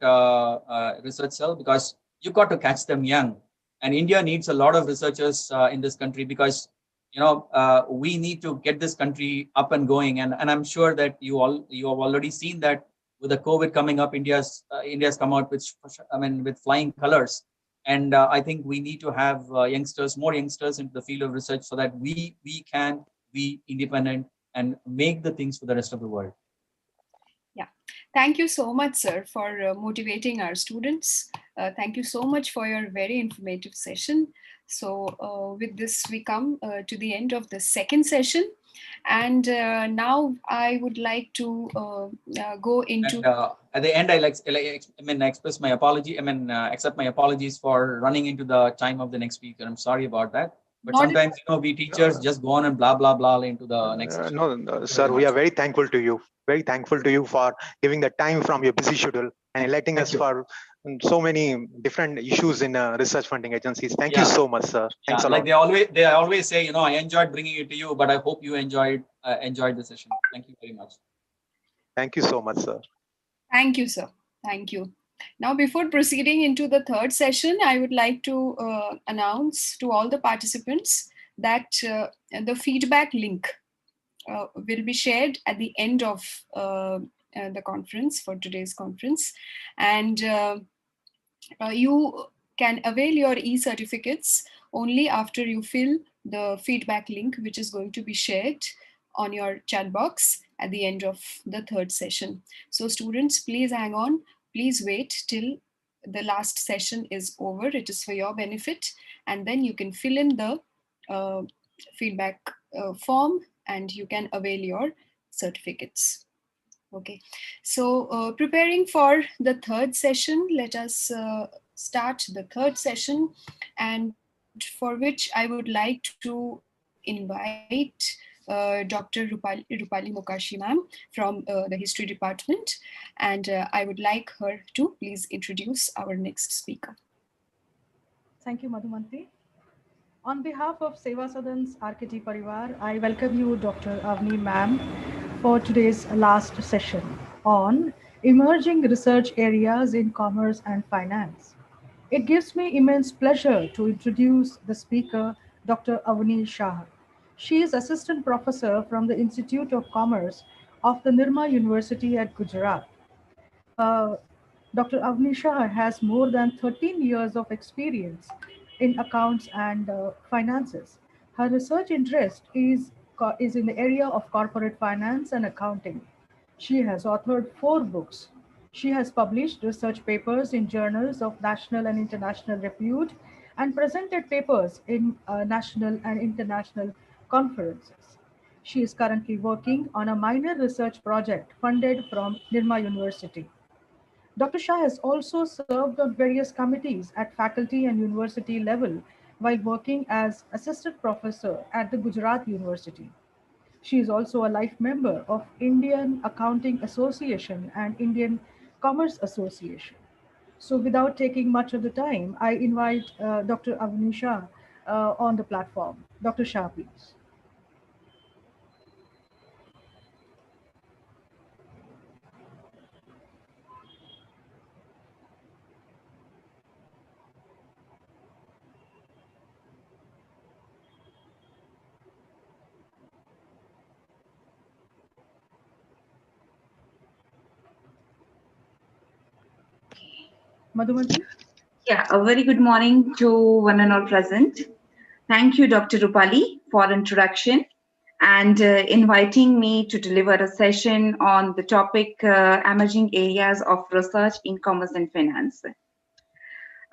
research cell, because you got to catch them young. And India needs a lot of researchers in this country, because we need to get this country up and going. And I'm sure that you have already seen that with the COVID coming up, India's come out with with flying colors. And I think we need to have more youngsters into the field of research, so that we can be independent and make the things for the rest of the world. Yeah, thank you so much, sir, for motivating our students. Thank you so much for your very informative session. So with this, we come to the end of the second session. And now I would like to go into... And, at the end, I express my apology. Accept my apologies for running into the time of the next speaker. I'm sorry about that. But sometimes, we teachers just go on and blah, blah, blah into the next. No, sir, we are very thankful to you. Very thankful to you for giving the time from your busy schedule and enlightening us for so many different issues in research funding agencies. Thank you so much, sir. Thanks a lot. They always say, I enjoyed bringing it to you, but I hope you enjoyed the session. Thank you very much. Thank you so much, sir. Thank you, sir. Thank you. Now, before proceeding into the third session, I would like to announce to all the participants that the feedback link will be shared at the end of the conference, for today's conference. And you can avail your e-certificates only after you fill the feedback link, which is going to be shared on your chat box at the end of the third session. So students, please hang on. Please wait till the last session is over. It is for your benefit. And then you can fill in the feedback form and you can avail your certificates. Okay, so preparing for the third session, let us start the third session, and for which I would like to invite Dr. Rupali Mokashi ma'am from the history department, and I would like her to please introduce our next speaker. Thank you, Madhumanti. On behalf of Seva Sadan's R.K.Talreja, I welcome you, Dr. Avni ma'am, for today's last session on emerging research areas in commerce and finance. It gives me immense pleasure to introduce the speaker, Dr. Avni Shah. She is Assistant Professor from the Institute of Commerce of the Nirma University at Gujarat. Dr. Avni Shah has more than 13 years of experience in accounts and finances. Her research interest is in the area of corporate finance and accounting. She has authored 4 books. She has published research papers in journals of national and international repute and presented papers in national and international conferences. She is currently working on a minor research project funded from Nirma University. Dr. Shah has also served on various committees at faculty and university level while working as assistant professor at the Gujarat University. She is also a life member of Indian Accounting Association and Indian Commerce Association. So without taking much of the time, I invite Dr. Avni Shah on the platform. Dr. Shah, please. Madhumanti? Yeah, a very good morning to one and all present. Thank you, Dr. Rupali, for introduction and inviting me to deliver a session on the topic emerging areas of research in commerce and finance.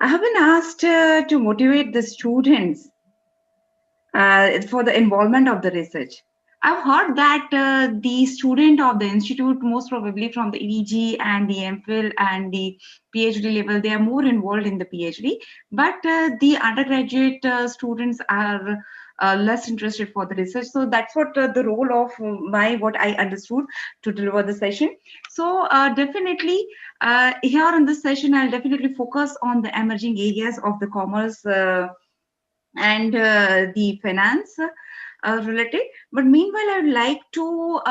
I have been asked to motivate the students for the involvement of the research. I've heard that the student of the institute, most probably from the EG and the MPhil and the PhD level, they are more involved in the PhD, but the undergraduate students are less interested for the research. So that's what the role of what I understood to deliver the session. So definitely here in this session, I'll definitely focus on the emerging areas of the commerce and the finance. related. But meanwhile, I would like to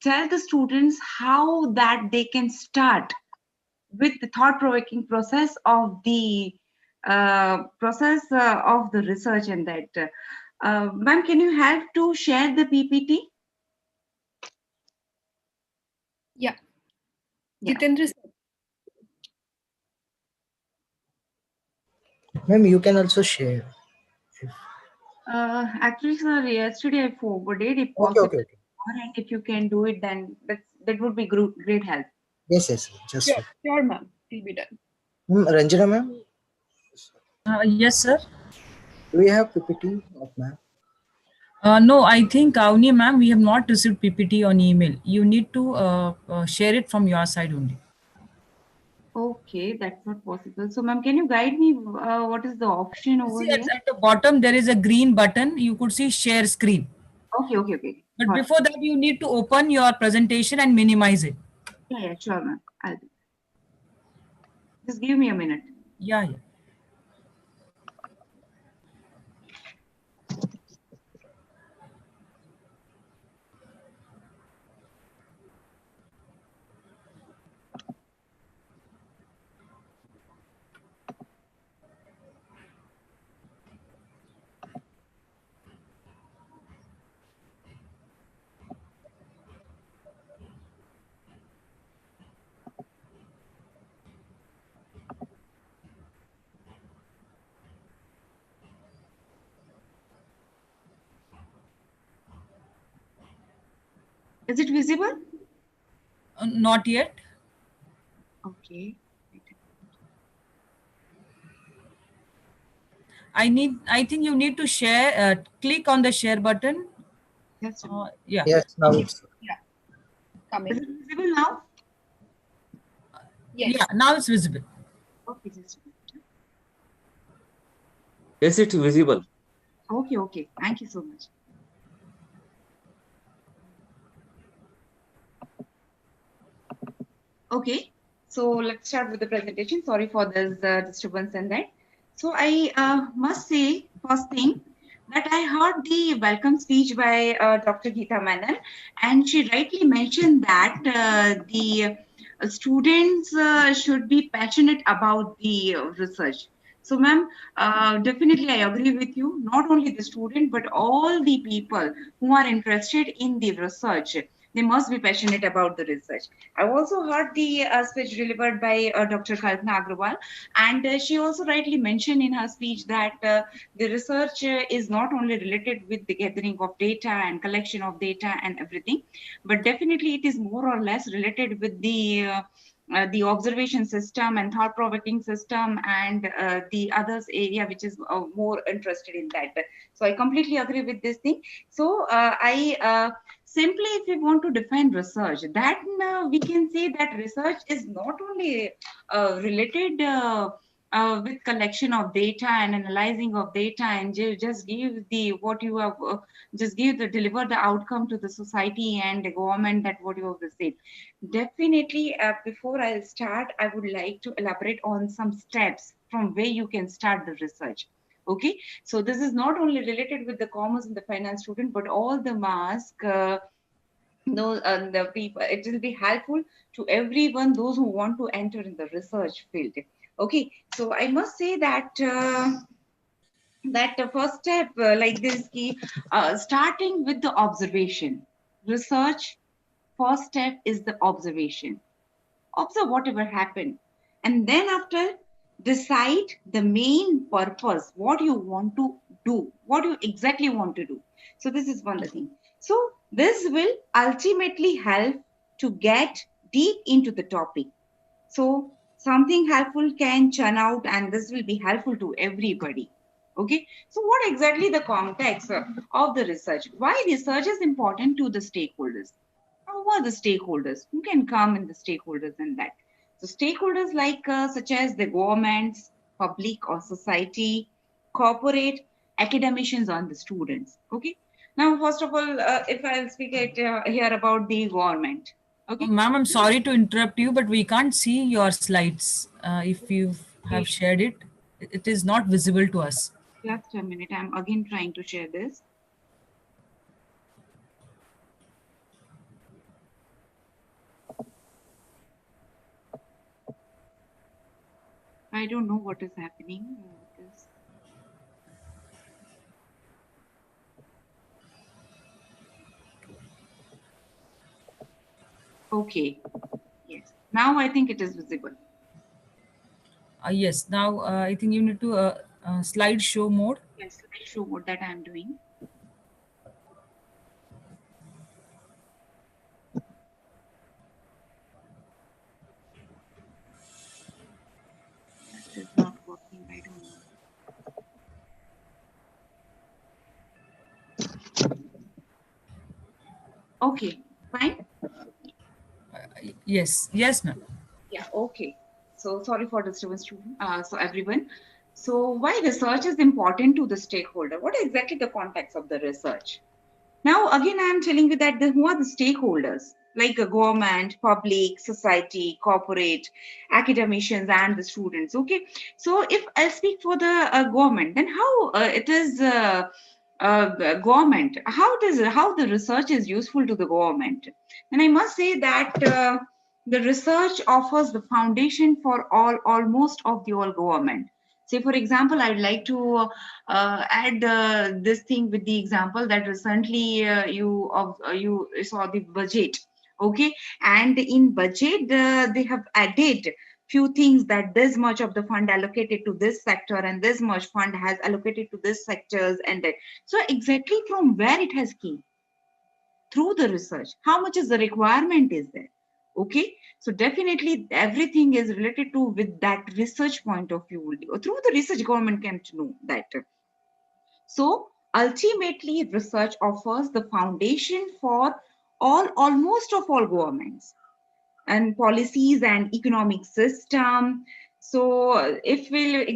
tell the students how that they can start with the thought-provoking process of the research and that. Ma'am, can you help to share the PPT? Yeah. Yeah. Jitendra sir. Ma'am, you can also share. Actually, sir, yesterday I forwarded it. If Okay, possible, okay, okay. and if you can do it, then that would be great help. Yes, yes, just Sure, sure, ma'am. It'll be done. Ranjana ma'am, Yes, sir. do you have PPT of ma'am? No, I think Avni ma'am, we have not received PPT on email. You need to share it from your side only. Okay, that's not possible. So, ma'am, can you guide me? What is the option over See, here? at the bottom there is a green button. You could see share screen. Okay. But Got it. before that, you need to open your presentation and minimize it. Yeah, sure, ma'am. I'll do. Just give me a minute. Yeah. Is it visible? Not yet. Okay. I think you need to share. Click on the share button. Yes. Yeah. Yes, now it's. Yeah. Coming. Is it visible now? Yes. Yeah, now it's visible. Okay, just. Yes, it's visible. Okay. Thank you so much. Okay, so let's start with the presentation. Sorry for this disturbance and that. So I must say, first thing, that I heard the welcome speech by Dr. Geeta Menon, and she rightly mentioned that the students should be passionate about the research. So, ma'am, definitely I agree with you. Not only the student, but all the people who are interested in the research, they must be passionate about the research. I also heard the speech delivered by Dr. Kalpana Agrawal, and she also rightly mentioned in her speech that the research is not only related with the gathering of data and collection of data and everything, but definitely it is more or less related with the observation system and thought-provoking system and the others area which is more interested in that. So I completely agree with this thing. So simply, if we want to define research, that we can say that research is not only related with collection of data and analyzing of data and just give the what you have just deliver the outcome to the society and the government that what you have received. Definitely, before I start, I would like to elaborate on some steps from where you can start the research. Okay, so this is not only related with the commerce and the finance student, but all the mask. The people, it will be helpful to everyone, those who want to enter in the research field. Okay, so I must say that that the first step like this key, starting with the observation. Research, first step is the observation. Observe whatever happened, and then after, decide the main purpose, what you want to do, what you exactly want to do. So this is one thing. So this will ultimately help to get deep into the topic. So something helpful can churn out, and this will be helpful to everybody. Okay, so what exactly the context of the research? Why research is important to the stakeholders? Who are the stakeholders? Who can come in the stakeholders in that? So stakeholders like such as the governments, public or society, corporate, academicians, and the students. Okay. Now, first of all, if I'll speak here about the government. Okay. Ma'am, I'm sorry to interrupt you, but we can't see your slides. If you have shared it, it is not visible to us. Just a minute. I'm again trying to share this. I don't know what is happening. Okay. Yes. Now I think it is visible. Yes. Now I think you need to slideshow mode. Yes, slideshow mode that I am doing. That is not working. I don't know. Okay, fine. Yes. Yes, ma'am. Yeah, okay. So sorry for disturbance, student. So everyone. So why research is important to the stakeholder? What is exactly the context of the research? Now, again, I am telling you that who are the stakeholders? Like a government, public, society, corporate, academicians, and the students. Okay. So if I speak for the government, then how it is government? How the research is useful to the government? And I must say that. The research offers the foundation for almost of the all government. Say, for example, I would like to add this thing with the example that recently you saw the budget, okay? And in budget, they have added few things that this much of the fund allocated to this sector and this much fund has allocated to this sectors and that. So exactly from where it has came through the research, how much is the requirement is there, okay? So definitely everything is related to with that research point of view only, or through the research government came to know that. So ultimately research offers the foundation for almost of all governments and policies and economic system. So if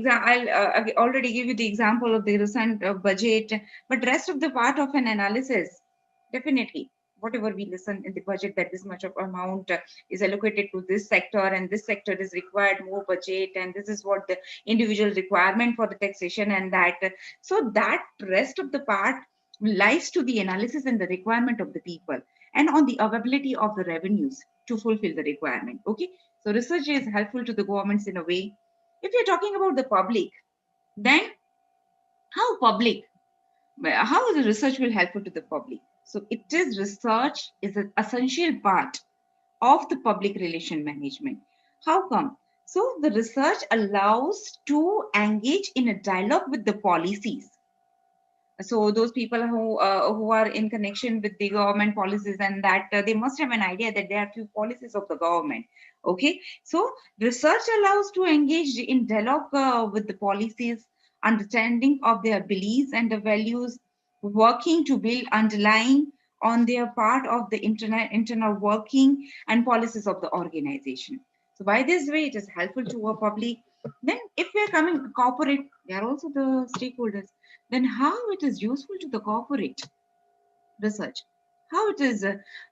I'll already give you the example of the recent budget, but rest of the part of an analysis, definitely whatever we listen in the budget that this much of amount is allocated to this sector and this sector is required more budget and this is what the individual requirement for the taxation and that. So that rest of the part lies to the analysis and the requirement of the people and on the availability of the revenues to fulfill the requirement. Okay, so research is helpful to the governments in a way. If you're talking about the public, then how public, how the research will helpful to the public? So it is research is an essential part of the public relation management. How come? So the research allows to engage in a dialogue with the policies. So those people who are in connection with the government policies and that they must have an idea that there are few policies of the government. Okay, so research allows to engage in dialogue with the policies, understanding of their beliefs and the values, working to build underlying on their part of the internal working and policies of the organization. So by this way, it is helpful to a public. Then if we are coming corporate, they are also the stakeholders. Then how it is useful to the corporate research? How it is,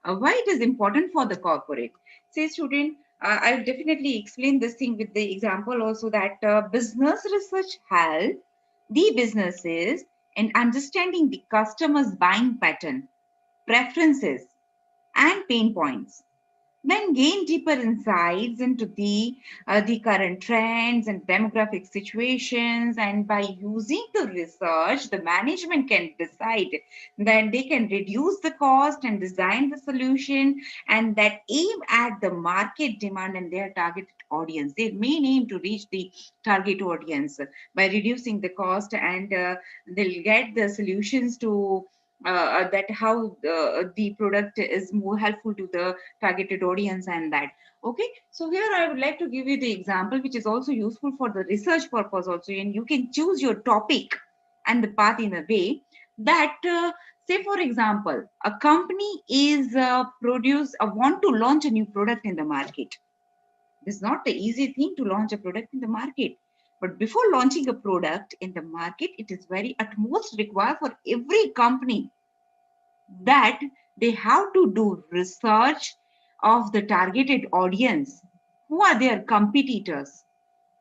why it is important for the corporate? Say student, I'll definitely explain this thing with the example also that business research help the businesses in understanding the customer's buying pattern, preferences, and pain points, then gain deeper insights into the current trends and demographic situations. And by using the research, the management can decide that they can reduce the cost and design the solution and that aim at the market demand and their targeted audience. They may aim to reach the target audience by reducing the cost and they'll get the solutions to that how the product is more helpful to the targeted audience and that. Okay, so here I would like to give you the example which is also useful for the research purpose also, and you can choose your topic and the path in a way that say for example a company is want to launch a new product in the market. This is not the easy thing to launch a product in the market, but before launching a product in the market, it is very utmost required for every company that they have to do research of the targeted audience. Who are their competitors?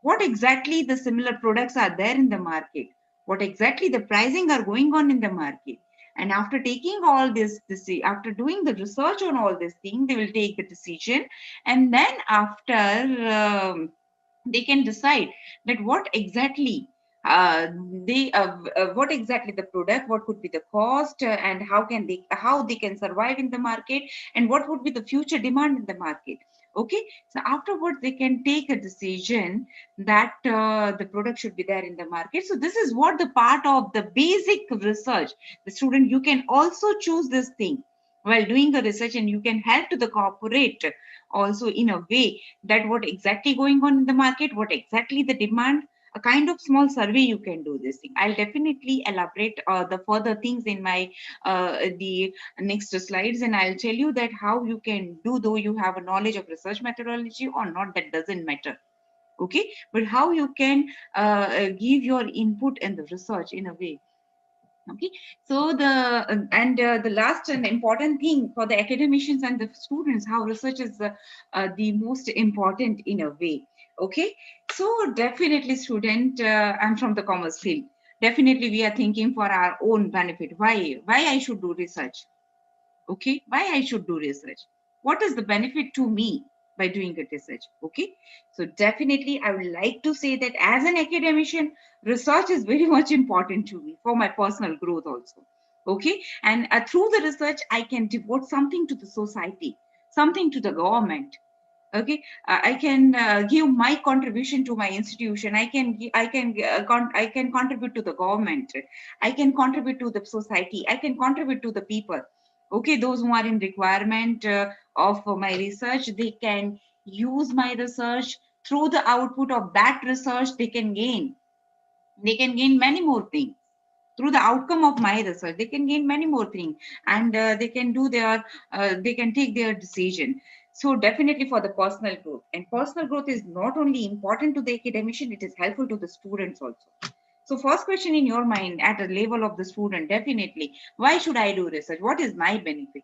What exactly the similar products are there in the market? What exactly the pricing are going on in the market? And after taking all this, after doing the research on all this thing, they will take the decision. And then after they can decide that what exactly what exactly the product, what could be the cost, and how they can survive in the market, and what would be the future demand in the market. Okay, so afterwards they can take a decision that the product should be there in the market. So this is what the part of the basic research. The student, you can also choose this thing while doing the research, and you can help to the corporate also in a way that what exactly going on in the market, what exactly the demand, a kind of small survey you can do this thing. I'll definitely elaborate the further things in my the next slides, and I'll tell you that how you can do, though you have a knowledge of research methodology or not, that doesn't matter. Okay, but how you can give your input in the research in a way. Okay, so the last and important thing for the academicians and the students, how research is the most important in a way. Okay, so definitely student, I'm from the commerce field. Definitely we are thinking for our own benefit. Why I should do research? Okay, why I should do research? What is the benefit to me by doing a research? Okay, so definitely I would like to say that as an academician, research is very much important to me for my personal growth also. Okay, and through the research I can devote something to the society, something to the government. Okay, I can give my contribution to my institution. I can contribute to the government. I can contribute to the society. I can contribute to the people. Okay, those who are in requirement of my research, they can use my research. Through the output of that research, they can gain many more things. Through the outcome of my research, they can gain many more things, and they can take their decision. So definitely for the personal growth, and personal growth is not only important to the academician, it is helpful to the students also. So first question in your mind at the level of the student, definitely, why should I do research? What is my benefit?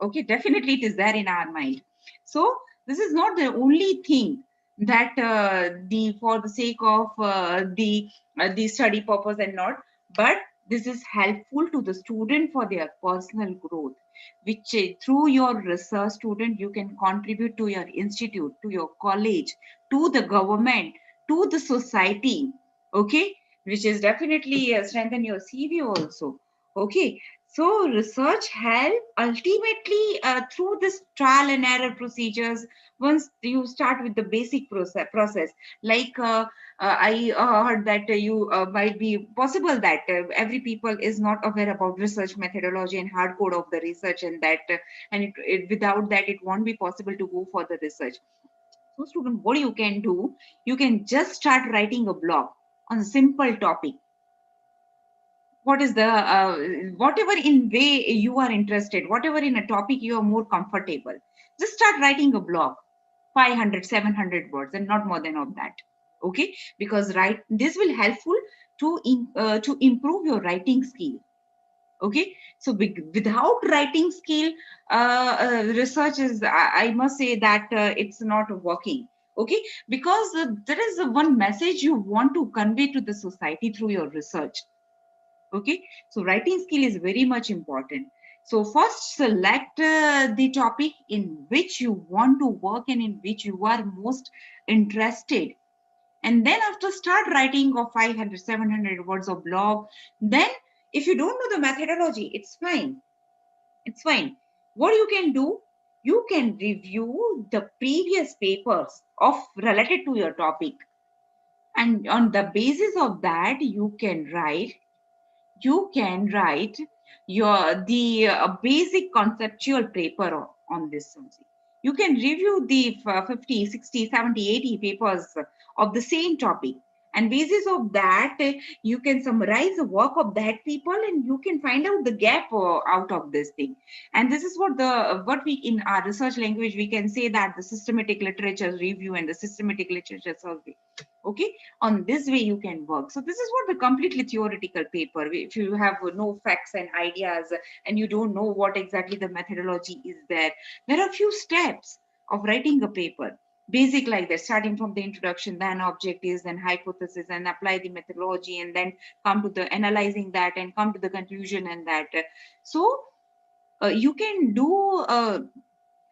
Okay, definitely it is there in our mind. So this is not the only thing that the for the sake of the study purpose and not, but this is helpful to the student for their personal growth, which through your research, student, you can contribute to your institute, to your college, to the government, to the society. Okay, which is definitely strengthen your CV also. Okay, so research help ultimately through this trial and error procedures. Once you start with the basic process like I heard that you might be possible that every people is not aware about research methodology and hard code of the research, and that without that it won't be possible to go for the research. So student, what you can do, you can just start writing a blog on a simple topic. What is the whatever in way you are interested, whatever in a topic you are more comfortable, just start writing a blog, 500 700 words and not more than of that. Okay, because this will helpful to improve your writing skill. Okay, so without writing skill, research is, I must say that it's not working. Okay, because there is one message you want to convey to the society through your research. Okay, so writing skill is very much important. So first select the topic in which you want to work and in which you are most interested, and then after start writing of 500 700 words of blog. Then if you don't know the methodology, it's fine, it's fine. What you can do, you can review the previous papers of related to your topic, and on the basis of that you can write your the basic conceptual paper on this something. You can review the 50 60 70 80 papers of the same topic, and basis of that you can summarize the work of that people, and you can find out the gap out of this thing. And this is what we in our research language we can say that the systematic literature review and the systematic literature survey. Okay, on this way you can work. So this is what the completely theoretical paper, if you have no facts and ideas and you don't know what exactly the methodology is there are few steps of writing a paper, basic like that, starting from the introduction, then objectives, then hypothesis, and apply the methodology, and then come to the analyzing that and come to the conclusion. And that so you can do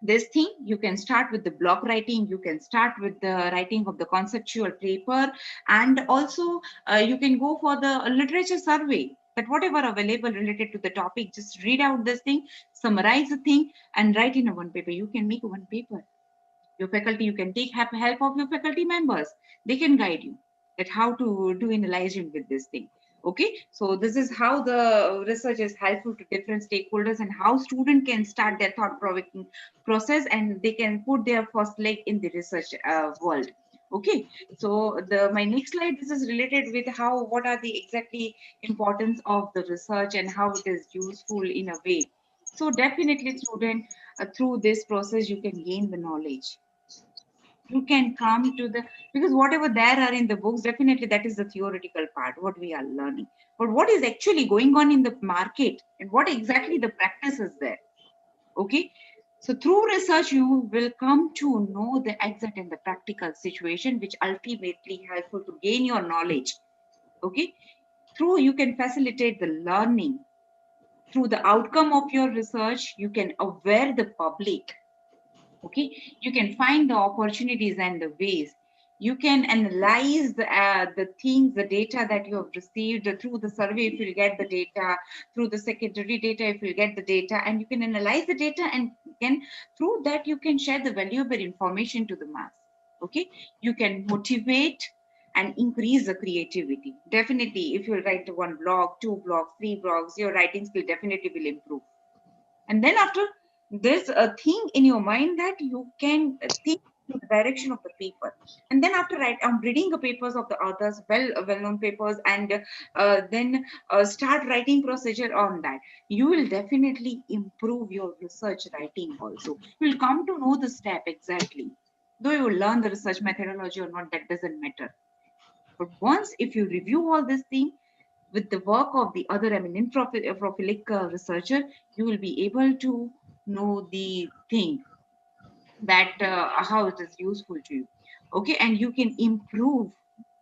this thing, you can start with the blog writing, you can start with the writing of the conceptual paper, and also you can go for the literature survey, that whatever available related to the topic, just read out this thing, summarize the thing, and write in a one paper. You can make one paper. Your faculty, you can take help of your faculty members. They can guide you that how to do analyzing with this thing. Okay, so this is how the research is helpful to different stakeholders, and how student can start their thought-provoking process, and they can put their first leg in the research world. Okay, so my next slide, this is related with what are the exactly importance of the research and how it is useful in a way. So definitely, student, through this process, you can gain the knowledge. You can come to the, because whatever there are in the books, definitely that is the theoretical part, what we are learning. But what is actually going on in the market, and what exactly the practice is there? Okay, so through research, you will come to know the exact and the practical situation, which ultimately helpful to gain your knowledge. Okay, through you can facilitate the learning. Through the outcome of your research, you can aware the public. Okay, you can find the opportunities and the ways. You can analyze the things, the data that you have received through the survey, if you get the data, through the secondary data, if you get the data, and you can analyze the data, and then through that you can share the valuable information to the mass. Okay, you can motivate and increase the creativity. Definitely, if you write one blog, 2 blogs, 3 blogs, your writing skill definitely will improve. And then after, there's a thing in your mind that you can think in the direction of the paper. And then after reading the papers of the authors, well-known papers, and then start writing procedure on that, you will definitely improve your research writing also. You will come to know the step exactly. Though you will learn the research methodology or not, that doesn't matter. But once, if you review all these things, with the work of the other, prophylactic researcher, you will be able to know the thing that how it is useful to you. Okay, and you can improve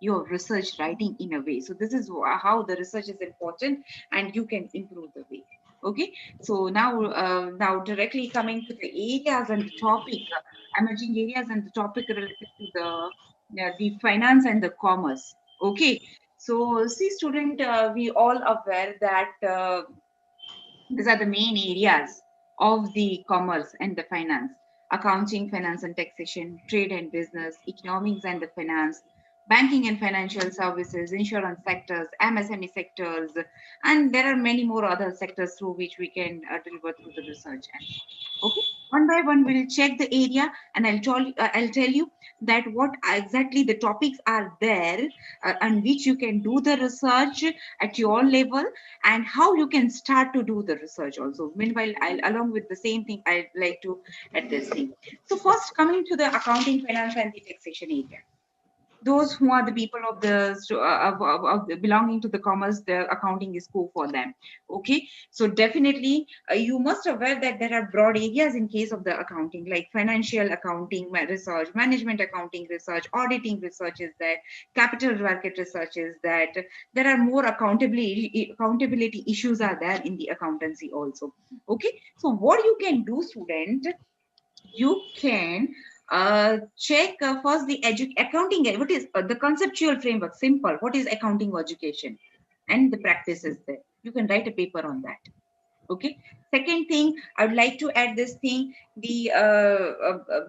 your research writing in a way. So this is how the research is important, and you can improve the way. Okay, so now directly coming to the areas and the topic, emerging areas and the topic related to the finance and the commerce. Okay, so see, student, we all aware that these are the main areas of the commerce and the finance: accounting, finance and taxation, trade and business, economics and the finance, banking and financial services, insurance sectors, MSME sectors, and there are many more other sectors through which we can deliver through the research. Okay, one by one we'll check the area, and I'll tell you that what exactly the topics are there, on which you can do the research at your level, and how you can start to do the research also. Meanwhile, along with the same thing, I'd like to add this thing. So first, coming to the accounting, finance and the taxation area. Those who are the people of the belonging to the commerce, the accounting is cool for them. Okay, so definitely you must aware that there are broad areas in case of the accounting, like financial accounting research, management accounting research, auditing research is there, capital market research is that. There are more accountability issues are there in the accountancy also. Okay, so what you can do, student, you can check first the accounting. What is the conceptual framework? Simple. What is accounting education? And the practices there. You can write a paper on that. Okay. Second thing, I would like to add this thing. The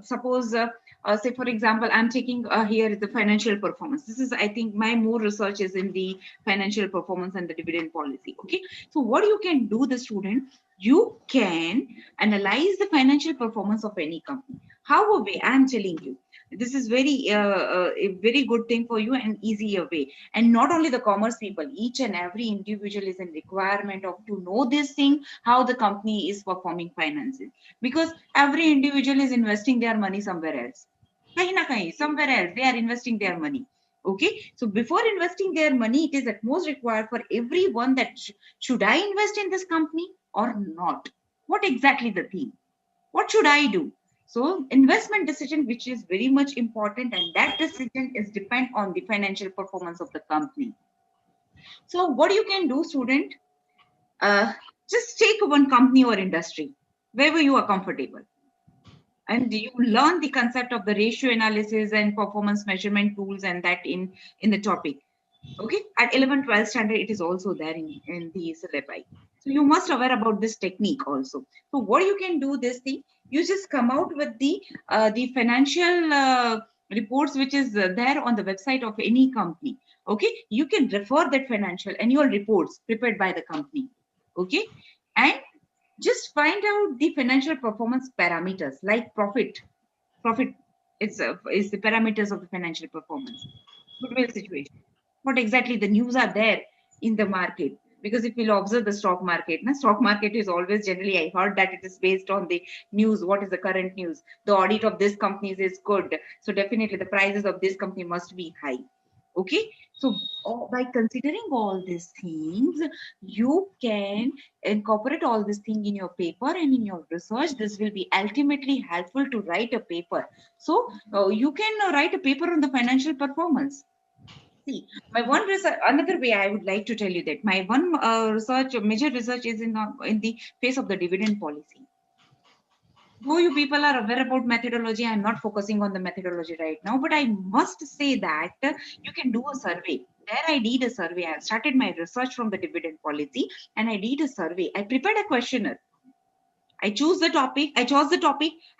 suppose say for example, I'm taking here the financial performance. This is, I think, my more research is in the financial performance and the dividend policy. Okay. So what you can do, the student, you can analyze the financial performance of any company. How a way? I'm telling you, this is a very good thing for you and easier way. And not only the commerce people, each and every individual is in requirement of to know this thing, how the company is performing finances, because every individual is investing their money somewhere else. Somewhere else they are investing their money. Okay, so before investing their money, it is at most required for everyone that should I invest in this company or not? What exactly the theme? What should I do? So investment decision, which is very much important, and that decision is depend on the financial performance of the company. So what you can do, student, just take one company or industry, wherever you are comfortable. and you learn the concept of the ratio analysis and performance measurement tools and that in the topic. Okay, at 11 12 standard it is also there in the syllabi. So you must aware about this technique also. So what you can do this thing, you just come out with the financial reports which is there on the website of any company. Okay, you can refer that financial annual reports prepared by the company. Okay, and just find out the financial performance parameters like profit is the parameters of the financial performance, goodwill situation, what exactly the news are there in the market. Because if we'll observe the stock market, stock market is always generally, I heard that it is based on the news, what is the current news, the audit of this companies is good, so definitely the prices of this company must be high. Okay, so by considering all these things, you can incorporate all this thing in your paper and in your research. This will be ultimately helpful to write a paper. So you can write a paper on the financial performance. See, my one research, another way I would like to tell you that my one major research is in the face of the dividend policy. Though you people are aware about methodology, I'm not focusing on the methodology right now, but I must say that you can do a survey. There I did a survey. I started my research from the dividend policy and I did a survey. I prepared a questionnaire. I chose the topic,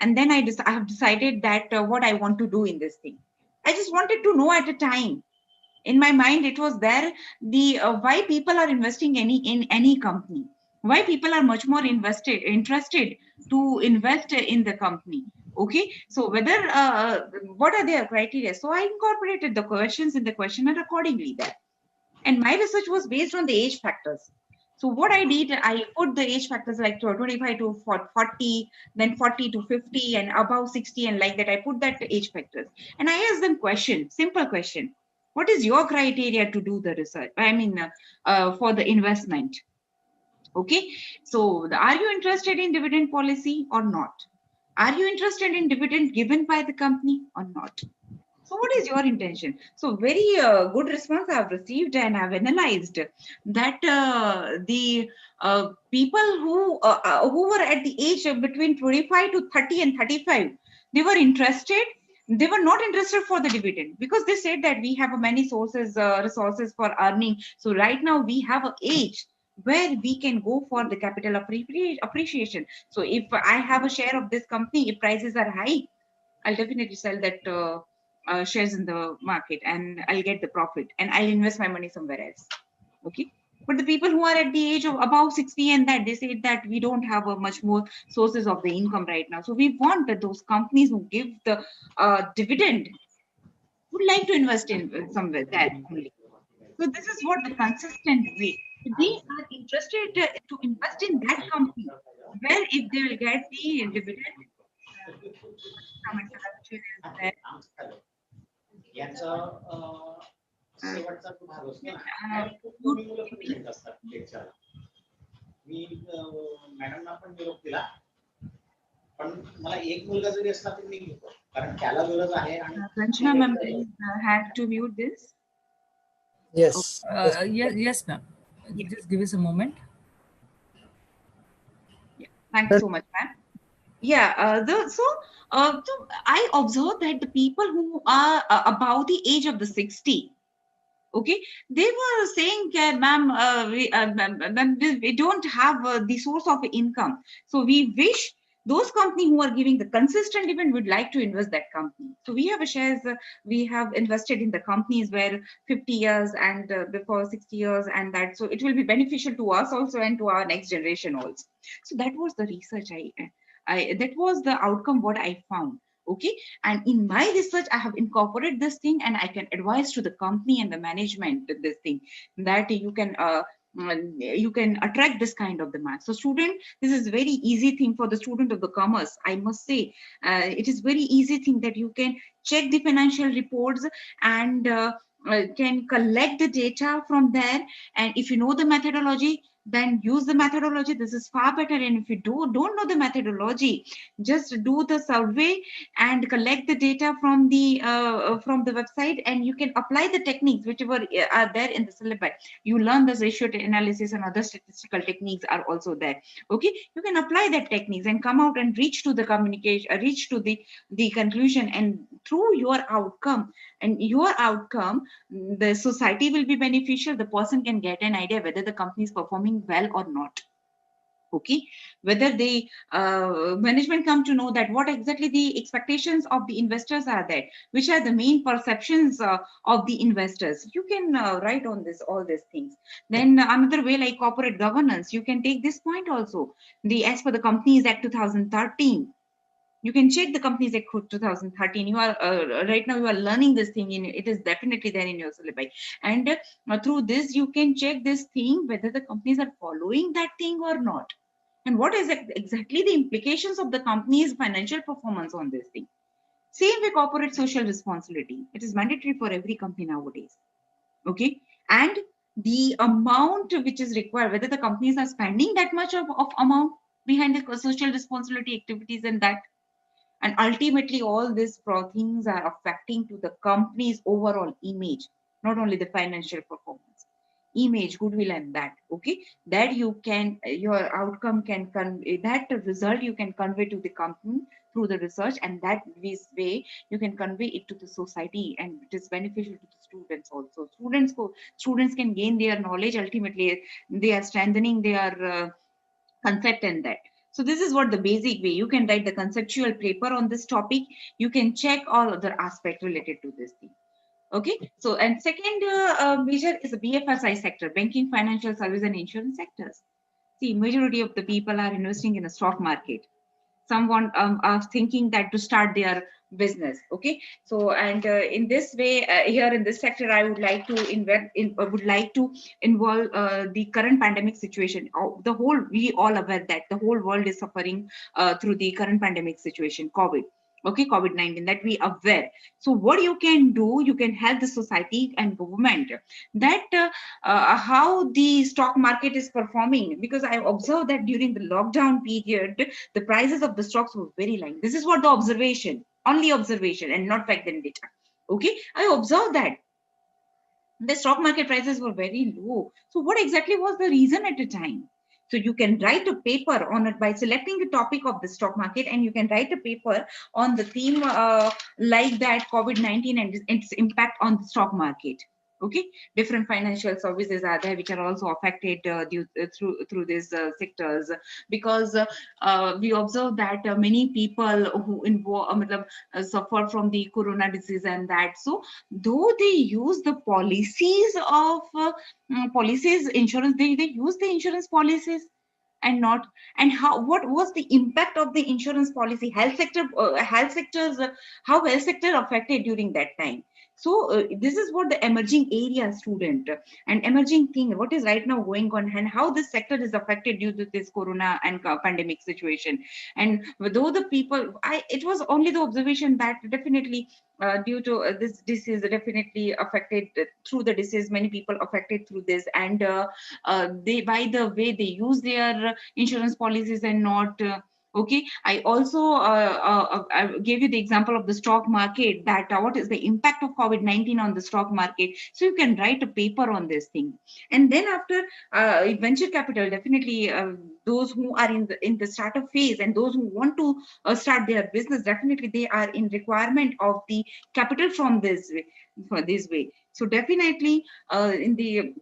and then I have decided that what I want to do in this thing. I just wanted to know at a time. In my mind, it was there the why people are investing in any company, why people are much more interested to invest in the company. Okay, so whether what are their criteria? So I incorporated the questions in the questionnaire accordingly there, and my research was based on the age factors. So what I did, I put the age factors like 25 to 40, then 40 to 50, and above 60, and like that. I put that age factors, and I asked them question, simple question: what is your criteria to do the research? I mean, for the investment. Okay, so are you interested in dividend policy or not? Are you interested in dividend given by the company or not? So what is your intention? So very good response I've received, and I've analyzed that the people who were at the age of between 25 to 30 and 35, they were interested. They were not interested for the dividend because they said that we have many resources for earning. So right now we have an age where we can go for the capital appreciation. So if I have a share of this company, if prices are high, I'll definitely sell that shares in the market and I'll get the profit and I'll invest my money somewhere else. Okay. But the people who are at the age of above 60 and that, they say that we don't have a much more sources of the income right now. So we want that those companies who give the dividend would like to invest in somewhere there only. So this is what the consistent way. They are interested to invest in that company where if they will get the dividend, some introduction is there. Ranjana ma'am, please have to mute this. Yes. Yes, ma'am. Just give us a moment. Yeah. Thank you so much, ma'am. Yeah, so I observed that the people who are about the age of the 60, okay, they were saying, ma'am, we don't have the source of income. So we wish those companies who are giving the consistent dividend would like to invest that company. So we have a shares, we have invested in the companies where 50 years and before 60 years and that. So it will be beneficial to us also and to our next generation also. So that was the research that was the outcome what I found. Okay, and in my research I have incorporated this thing and I can advise to the company and the management this thing that you can attract this kind of demand. So student, this is very easy thing for the student of the commerce. I must say it is very easy thing that you can check the financial reports and can collect the data from there, and if you know the methodology, then use the methodology. This is far better. And if you don't know the methodology, just do the survey and collect the data from the website, and you can apply the techniques whichever are there in the syllabus. You learn the ratio analysis and other statistical techniques are also there. Okay, you can apply that techniques and come out and reach to the communication, reach to the conclusion, and through your outcome the society will be beneficial. The person can get an idea whether the company is performing well or not. Okay, whether the management come to know that what exactly the expectations of the investors are there, which are the main perceptions of the investors. You can write on this, all these things. Then another way, like corporate governance, you can take this point also. As per the Companies Act 2013, you can check the Companies Act 2013. You are right now you are learning this thing it is definitely there in your syllabi, and through this you can check this thing whether the companies are following that thing or not, and what is exactly the implications of the company's financial performance on this thing. Same with corporate social responsibility. It is mandatory for every company nowadays. Okay, and the amount which is required, whether the companies are spending that much of amount behind the social responsibility activities, and that, and ultimately all these things are affecting to the company's overall image, not only the financial performance, image, goodwill, and that. Okay, that you can, your outcome can that result you can convey to the company through the research, and that this way you can convey it to the society, and it is beneficial to the students also. Students can gain their knowledge. Ultimately they are strengthening their concept and that. So this is what the basic way you can write the conceptual paper on this topic. You can check all other aspects related to this thing. Okay, so and second measure is the BFSI sector, banking, financial service, and insurance sectors. See, majority of the people are investing in the stock market. Someone are thinking that to start their business. Okay, so and in this way, here in this sector, I would like to involve the current pandemic situation. The whole, we all aware that the whole world is suffering through the current pandemic situation, COVID. Okay, COVID-19, that we aware. So what you can do, you can help the society and government that how the stock market is performing, because I observed that during the lockdown period, the prices of the stocks were very low. This is what the observation, only observation and not fact and data. Okay, I observed that the stock market prices were very low. So what exactly was the reason at the time? So you can write a paper on it by selecting the topic of the stock market, and you can write a paper on the theme like that, COVID-19 and its impact on the stock market. Okay, different financial services are there which are also affected through these sectors, because we observe that many people who suffer from the corona disease and that. So though they use the policies of policies, insurance, they use the insurance policies and not, and how, what was the impact of the insurance policy, health sector, how health sector affected during that time. So this is what the emerging area student and emerging thing, what is right now going on, and how this sector is affected due to this corona and pandemic situation. And though the people, it was only the observation that definitely due to this disease, definitely affected through the disease, many people affected through this, and they, by the way they use their insurance policies and not okay. I also I gave you the example of the stock market, that what is the impact of COVID-19 on the stock market. So you can write a paper on this thing. And then after venture capital, definitely those who are in the startup phase and those who want to start their business, definitely they are in requirement of the capital from this way. So definitely in the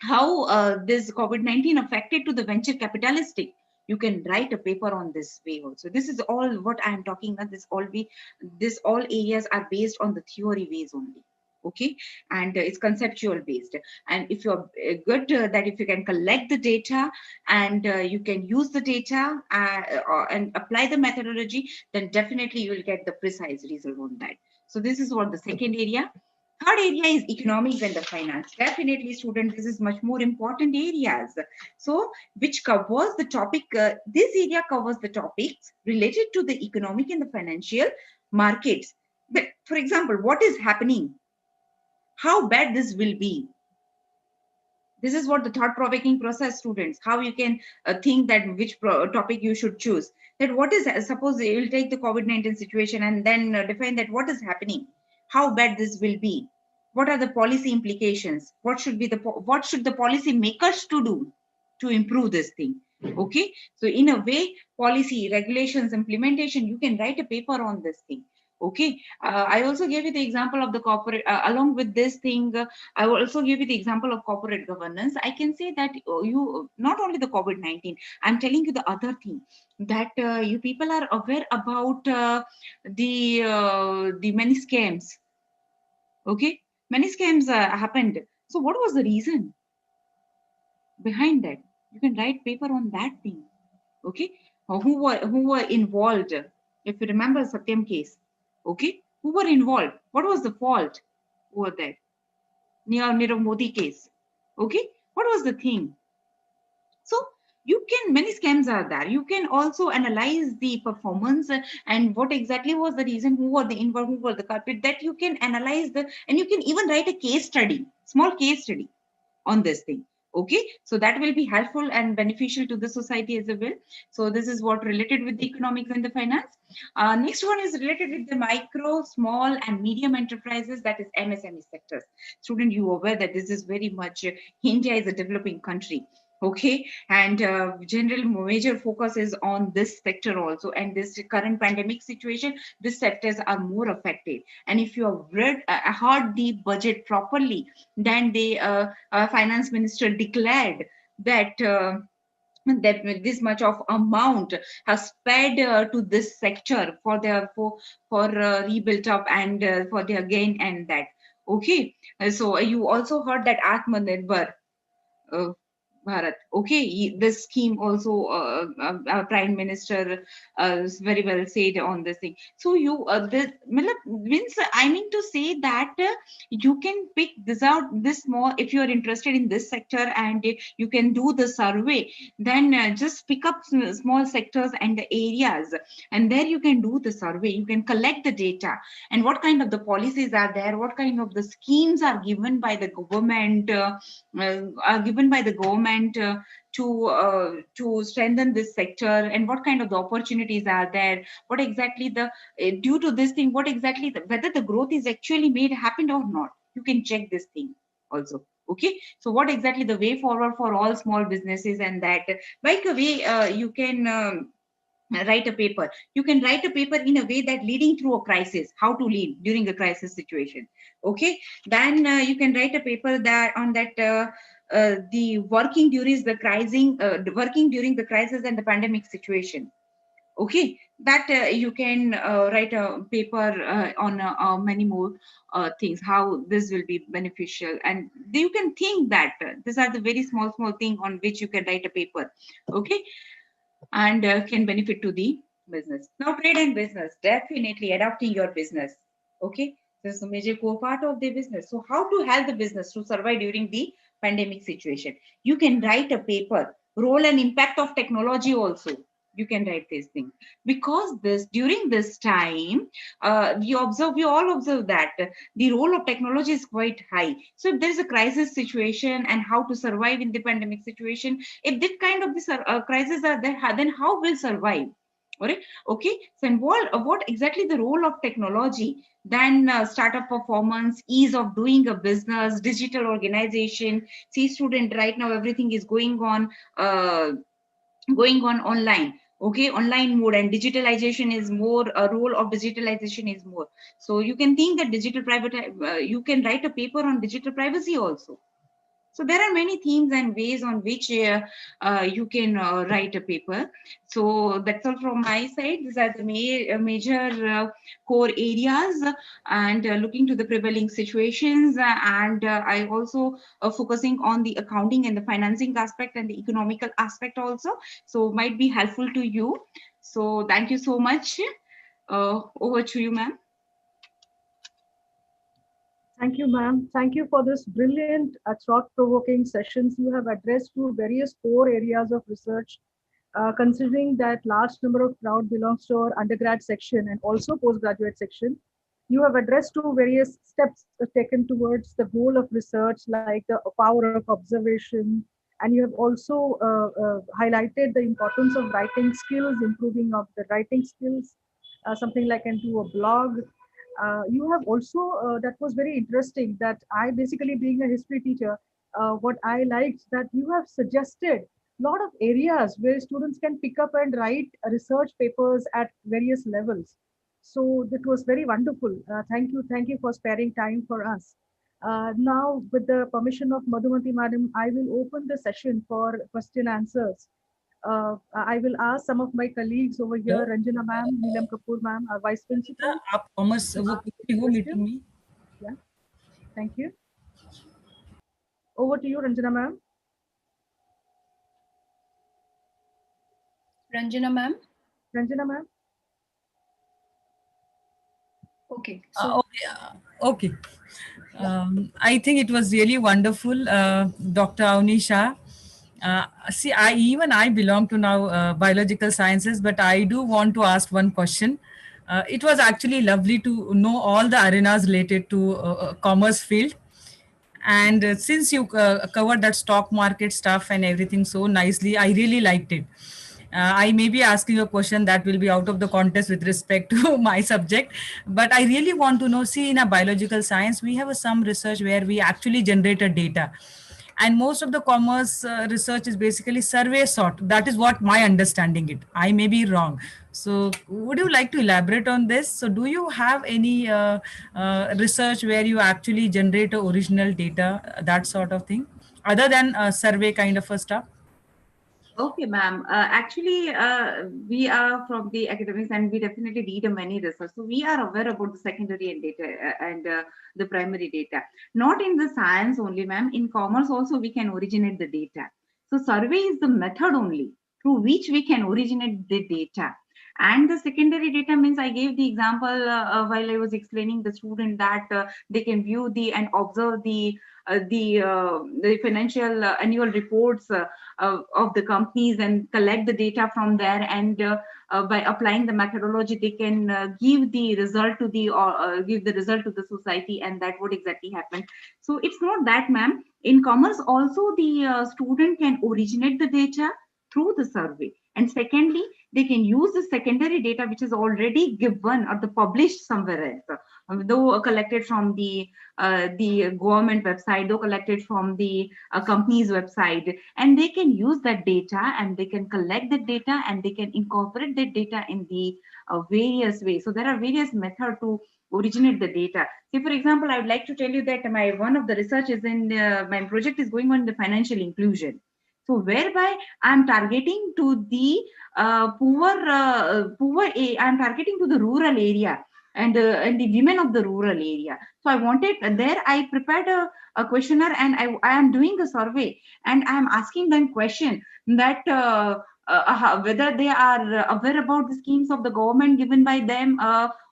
how this COVID-19 affected to the venture capitalistic, you can write a paper on this way also. This is all what I am talking about. This all areas are based on the theory ways only. Okay, and it's conceptual based. And if you're good that if you can collect the data and you can use the data and apply the methodology, then definitely you will get the precise result on that. So this is what the second area. Third area is economics and the finance. Definitely, student, this is much more important areas. So, which covers the topic, this area covers the topics related to the economic and the financial markets. But for example, what is happening? How bad this will be? This is what the thought-provoking process, students, how you can think that which topic you should choose. That what is, suppose you will take the COVID-19 situation and then define that what is happening, how bad this will be, what are the policy implications, what should the policy makers to do to improve this thing. Okay, so in a way, policy, regulations, implementation, you can write a paper on this thing. Okay, I also gave you the example of the corporate, along with this thing, I will also give you the example of corporate governance. I can say that you, not only the COVID-19, I'm telling you the other thing, that you people are aware about the many scams. Okay, many scams happened. So what was the reason behind that? You can write paper on that thing. Okay, or who were involved? If you remember Satyam case, okay, who were involved? What was the fault over there? Near Nirav Modi case, okay, what was the thing? So you can, many scams are there. You can also analyze the performance and what exactly was the reason, who were the involved, who were the culprit. That you can analyze the, and you can even write a case study, small case study on this thing. Okay, so that will be helpful and beneficial to the society as well. So this is what related with the economics and the finance. Next one is related with the micro, small and medium enterprises, that is MSME sectors. Student, you are aware that this is very much, India is a developing country. Okay, and general major focus is on this sector also, and this current pandemic situation, these sectors are more affected. And if you have read heard the budget properly, then the finance minister declared that that this much of amount has paid to this sector for their for rebuilt up and for their gain and that. Okay, so you also heard that Atmanirbhar Bharat. Okay, this scheme also Prime Minister very well said on this thing. So you this means, I mean to say that you can pick this out, this small, if you are interested in this sector and you can do the survey, then just pick up small sectors and the areas, and there you can do the survey. You can collect the data and what kind of the policies are there, what kind of the schemes are given by the government. To strengthen this sector, and what kind of the opportunities are there, what exactly the due to this thing, what exactly whether the growth is actually made happened or not. You can check this thing also. Okay, so what exactly the way forward for all small businesses, and that by the way you can write a paper. You can write a paper in a way that leading through a crisis, how to lead during a crisis situation. Okay, then you can write a paper that on that the working during the crisis and the pandemic situation. Okay, that you can write a paper on many more things, how this will be beneficial, and you can think that these are the very small thing on which you can write a paper. Okay, and can benefit to the business. Now, trade and business, definitely adapting your business. Okay, this is a major core part of the business. So how to help the business to survive during the pandemic situation? You can write a paper, role and impact of technology also. You can write this thing, because this during this time we all observe that the role of technology is quite high. So if there is a crisis situation and how to survive in the pandemic situation, if that kind of this crisis are there, then how will survive? All right. Okay, so involve what exactly the role of technology, then startup performance, ease of doing a business, digital organization. See, student, right now everything is going on online. Okay, online mode, and digitalization is more, a role of digitalization is more. So you can think that digital private you can write a paper on digital privacy also. So there are many themes and ways on which you can write a paper. So that's all from my side. These are the major core areas, and looking to the prevailing situations. And I also focusing on the accounting and the financing aspect and the economical aspect also. So might be helpful to you. So thank you so much. Over to you, ma'am. Thank you, ma'am. Thank you for this brilliant, thought-provoking sessions. You have addressed to various core areas of research, considering that large number of crowd belongs to our undergrad section and also postgraduate section. You have addressed two various steps taken towards the goal of research, like the power of observation, and you have also highlighted the importance of writing skills, improving of the writing skills, something like into a blog. You have also, that was very interesting, that I basically being a history teacher, what I liked that you have suggested a lot of areas where students can pick up and write research papers at various levels. So that was very wonderful. Thank you for sparing time for us. Now, with the permission of Madhumanti Madam, I will open the session for question answers. I will ask some of my colleagues over here, Ranjana ma'am, Neelam Kapoor ma'am, our vice principal. आप commerce वो कितनी हो meeting में? Yeah, thank you. Over to you, Ranjana ma'am. Ranjana ma'am. Ranjana ma'am. Okay. Okay. I think it was really wonderful, Dr. Avnisha. See, I belong to now biological sciences, but I do want to ask one question. It was actually lovely to know all the arenas related to commerce field. And since you covered that stock market stuff and everything so nicely, I really liked it. I may be asking a question that will be out of the context with respect to my subject, but I really want to know. See, in a biological science, we have some research where we actually generated data, and most of the commerce research is basically survey sort. That is what my understanding it. I may be wrong. So would you like to elaborate on this? So do you have any research where you actually generate original data, that sort of thing, other than survey kind of a stuff? Okay, ma'am. Actually, we are from the academics and we definitely read many research. So we are aware about the secondary and data and the primary data. Not in the science only, ma'am. In commerce also we can originate the data. So survey is the method only through which we can originate the data. And the secondary data means I gave the example while I was explaining the student that they can view the and observe the financial annual reports of the companies and collect the data from there, and by applying the methodology they can give the result to the society, and that would exactly happen. So it's not that, ma'am. In commerce also the student can originate the data through the survey, and secondly they can use the secondary data which is already given or the published somewhere else, though collected from the government website, though collected from the company's website, and they can use that data and they can collect the data and they can incorporate that data in the various ways. So there are various methods to originate the data. Say for example, I would like to tell you that one of the research is in my project is going on the financial inclusion. So whereby I'm targeting to the I'm targeting to the rural area and the women of the rural area. So I wanted there I prepared a questionnaire and I am doing a survey and I am asking them question that whether they are aware about the schemes of the government given by them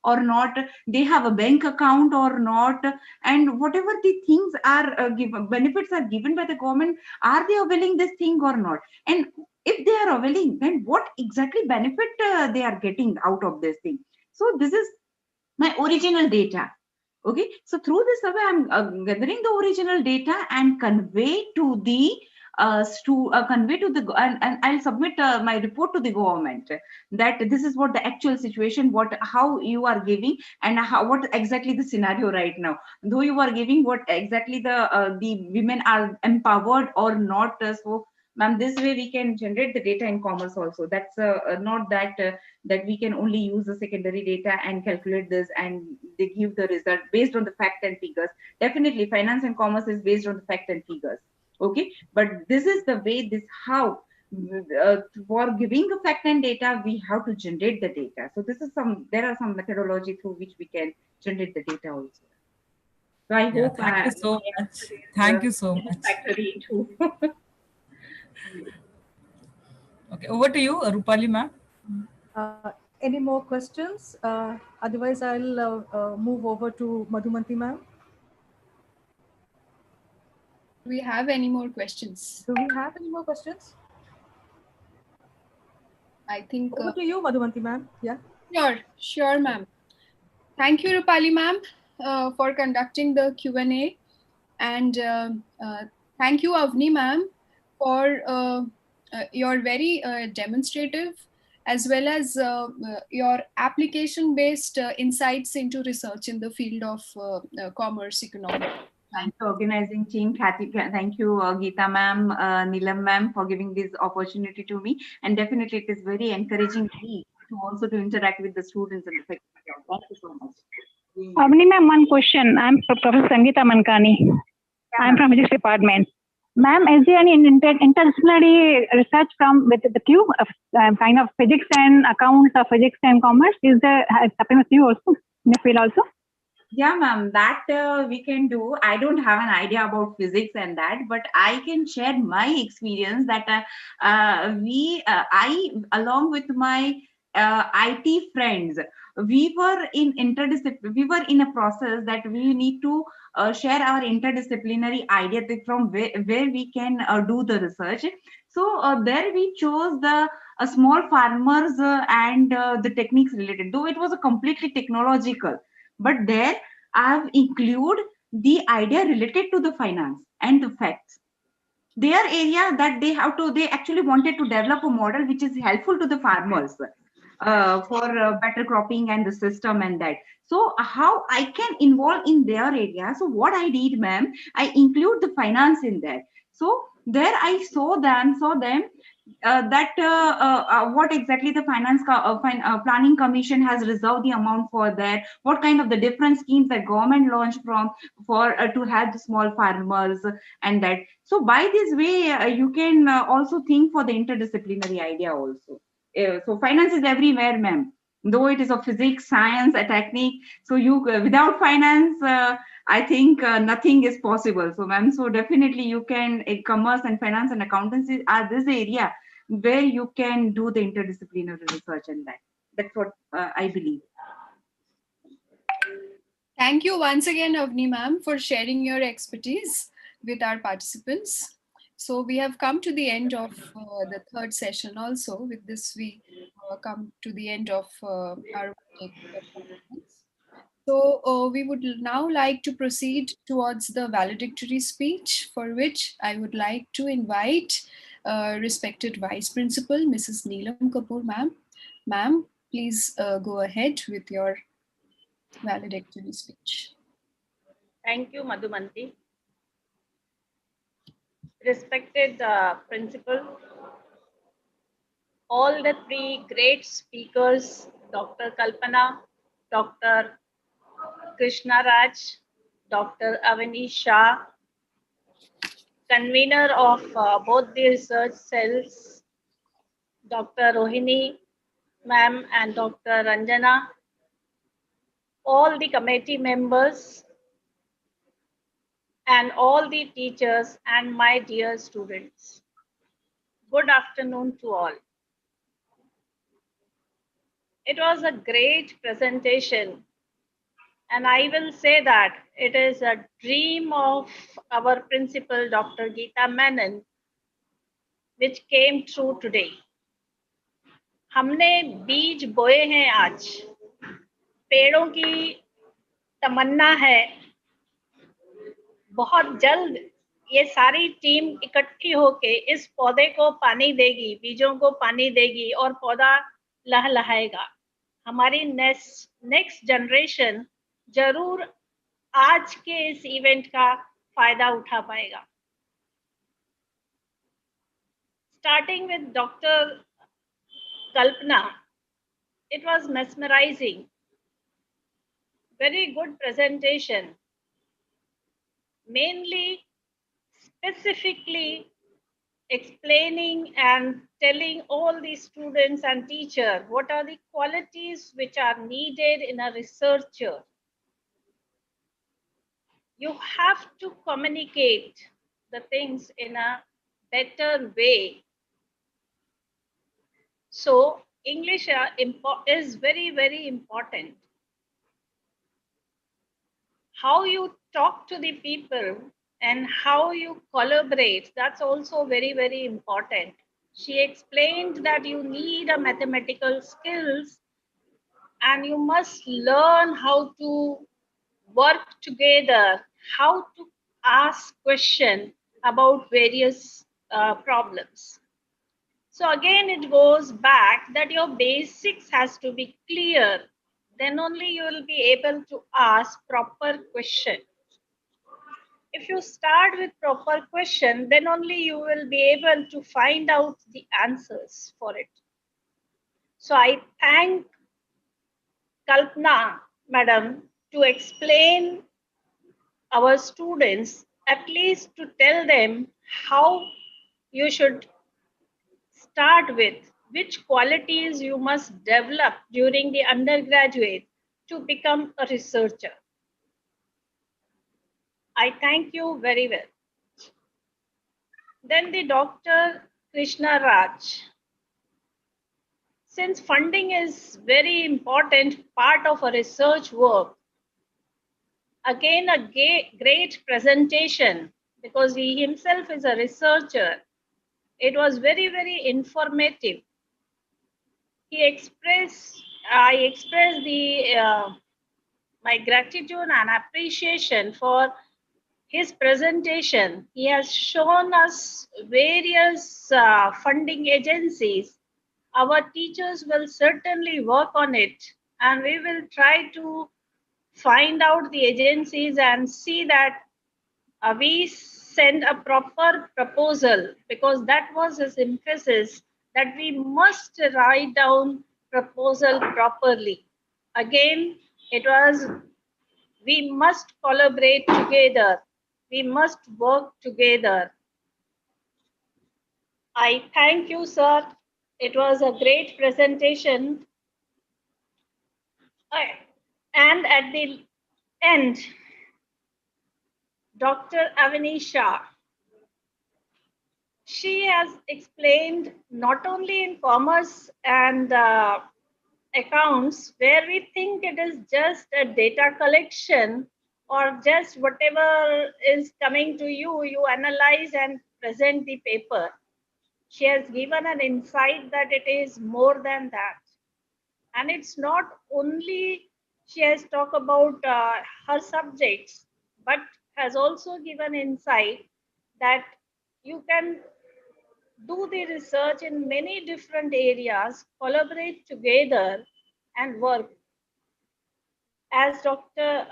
or not, they have a bank account or not, and whatever the things are given, benefits are given by the government, are they availing this thing or not? And if they are availing, then what exactly benefit they are getting out of this thing? So this is my original data. Okay, so through this survey I'm gathering the original data and convey to the convey to the and I'll submit my report to the government that this is what the actual situation, what how you are giving and how what exactly the scenario right now, though you are giving what exactly the women are empowered or not. So ma'am, this way we can generate the data in commerce also. That's not that that we can only use the secondary data and calculate this and they give the result based on the fact and figures. Definitely finance and commerce is based on the fact and figures. Okay, but this is the way, this how for giving the fact and data we have to generate the data. So this is there are some methodology through which we can generate the data also. So I hope thank you so much. Thank you so much. Factory too. Okay, over to you, Rupali ma'am. Any more questions? Otherwise, I'll move over to Madhumanti ma'am. Do we have any more questions? Do we have any more questions? I think. Over to you, Madhumanti ma'am. Yeah. Sure, ma'am. Thank you, Rupali ma'am, for conducting the Q&A. And thank you, Avni ma'am, for your very demonstrative as well as your application-based insights into research in the field of commerce economics. Thank you, organizing team. Thank you, Geeta ma'am, Neelam ma'am, for giving this opportunity to me. And definitely, it is very encouraging me to also to interact with the students and the faculty. Thank you so much. Avni ma'am, one question. I'm Professor Sangeeta Mankani. I'm from physics department. Ma'am, is there any interdisciplinary research from with you, kind of physics and accounts or physics and commerce? Is there happening with you also in the field also? Yeah, ma'am, that we can do. I don't have an idea about physics and that, but I can share my experience that I, along with my IT friends, we were we were in a process that we need to share our interdisciplinary idea from where we can do the research. So there we chose the small farmers and the techniques related, though it was a completely technological, but there I have include the idea related to the finance and the facts. Their area that they actually wanted to develop a model which is helpful to the farmers for better cropping and the system and that. So how I can involve in their area. So what I did, ma'am, I include the finance in there. So there I saw them that what exactly the planning commission has reserved the amount for that, what kind of the different schemes that government launched from for to help the small farmers and that. So by this way you can also think for the interdisciplinary idea also. So finance is everywhere, ma'am, though it is of physics, science, a technique. So you without finance I think nothing is possible. So ma'am, so definitely you can commerce and finance and accountancy are this area where you can do the interdisciplinary research and that. That's what I believe. Thank you once again, Avni ma'am, for sharing your expertise with our participants. So we have come to the end of the third session also. With this, we come to the end of our conference. So we would now like to proceed towards the valedictory speech, for which I would like to invite respected Vice Principal, Mrs. Neelam Kapoor, ma'am. Ma'am, please go ahead with your valedictory speech. Thank you, Madhumanti. Respected principal, all the three great speakers, Dr. Kalpana, Dr. Krishna Raj, Dr. Avani Shah, convener of both the research cells, Dr. Rohini ma'am and Dr. Ranjana, all the committee members, and all the teachers and my dear students. Good afternoon to all. It was a great presentation, and I will say that it is a dream of our principal, Dr. Geeta Menon, which came true today. हमने बीज बोए हैं आज, पेड़ों की तमन्ना है बहुत जल्द ये सारी टीम इकट्ठी होके इस पौधे को पानी देगी, बीजों को पानी देगी और पौधा लहलहाएगा। हमारी नेक्स्ट जनरेशन जरूर आज के इस इवेंट का फायदा उठा पाएगा। Starting with Dr. Kalpana, it was mesmerizing. Very good presentation. Mainly, specifically explaining and telling all the students and teachers what are the qualities which are needed in a researcher. You have to communicate the things in a better way. So English is very, very important. How you talk to the people and how you collaborate, that's also very, very important. She explained that you need a mathematical skills and you must learn how to work together, how to ask questions about various problems. So again, it goes back that your basics has to be clear. Then only you will be able to ask proper question. If you start with proper question, then only you will be able to find out the answers for it. So I thank Kalpana, madam, to explain our students, at least to tell them how you should start with, which qualities you must develop during the undergraduate to become a researcher. I thank you very well. Then the Dr. Krishna Raj. Since funding is very important part of a research work, again a great presentation because he himself is a researcher. It was very, very informative. I expressed my gratitude and appreciation for his presentation. He has shown us various funding agencies. Our teachers will certainly work on it, and we will try to find out the agencies and see that we send a proper proposal, because that was his emphasis, that we must write down proposal properly. Again, it was, we must collaborate together. We must work together. I thank you, sir. It was a great presentation. And at the end, Dr. Avani Shah. She has explained not only in commerce and accounts, where we think it is just a data collection or just whatever is coming to you, you analyze and present the paper. She has given an insight that it is more than that. And it's not only she has talked about her subjects, but has also given insight that you can do the research in many different areas, collaborate together and work. As Dr.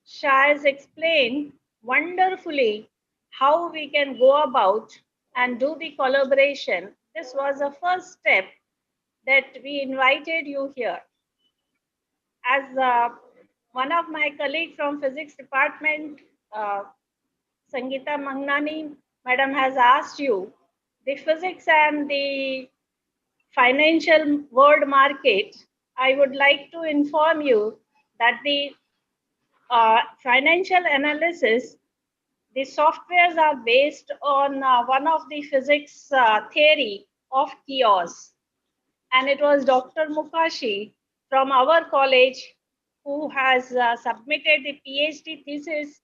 Shah has explained wonderfully how we can go about and do the collaboration. This was the first step that we invited you here. As one of my colleagues from physics department, Sangeeta Mangnani, madam has asked you, the physics and the financial world market, I would like to inform you that the financial analysis, the softwares are based on one of the physics theory of chaos. And it was Dr. Mukashi from our college who has submitted the PhD thesis,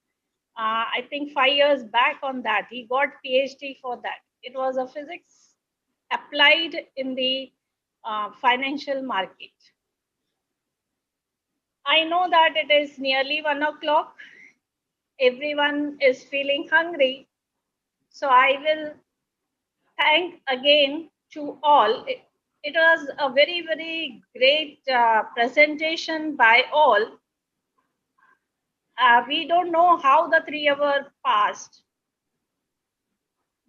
I think 5 years back on that. He got PhD for that. It was a physics applied in the financial market. I know that it is nearly 1 o'clock. Everyone is feeling hungry. So I will thank again to all. It was a very, very great presentation by all. We don't know how the 3 hours passed.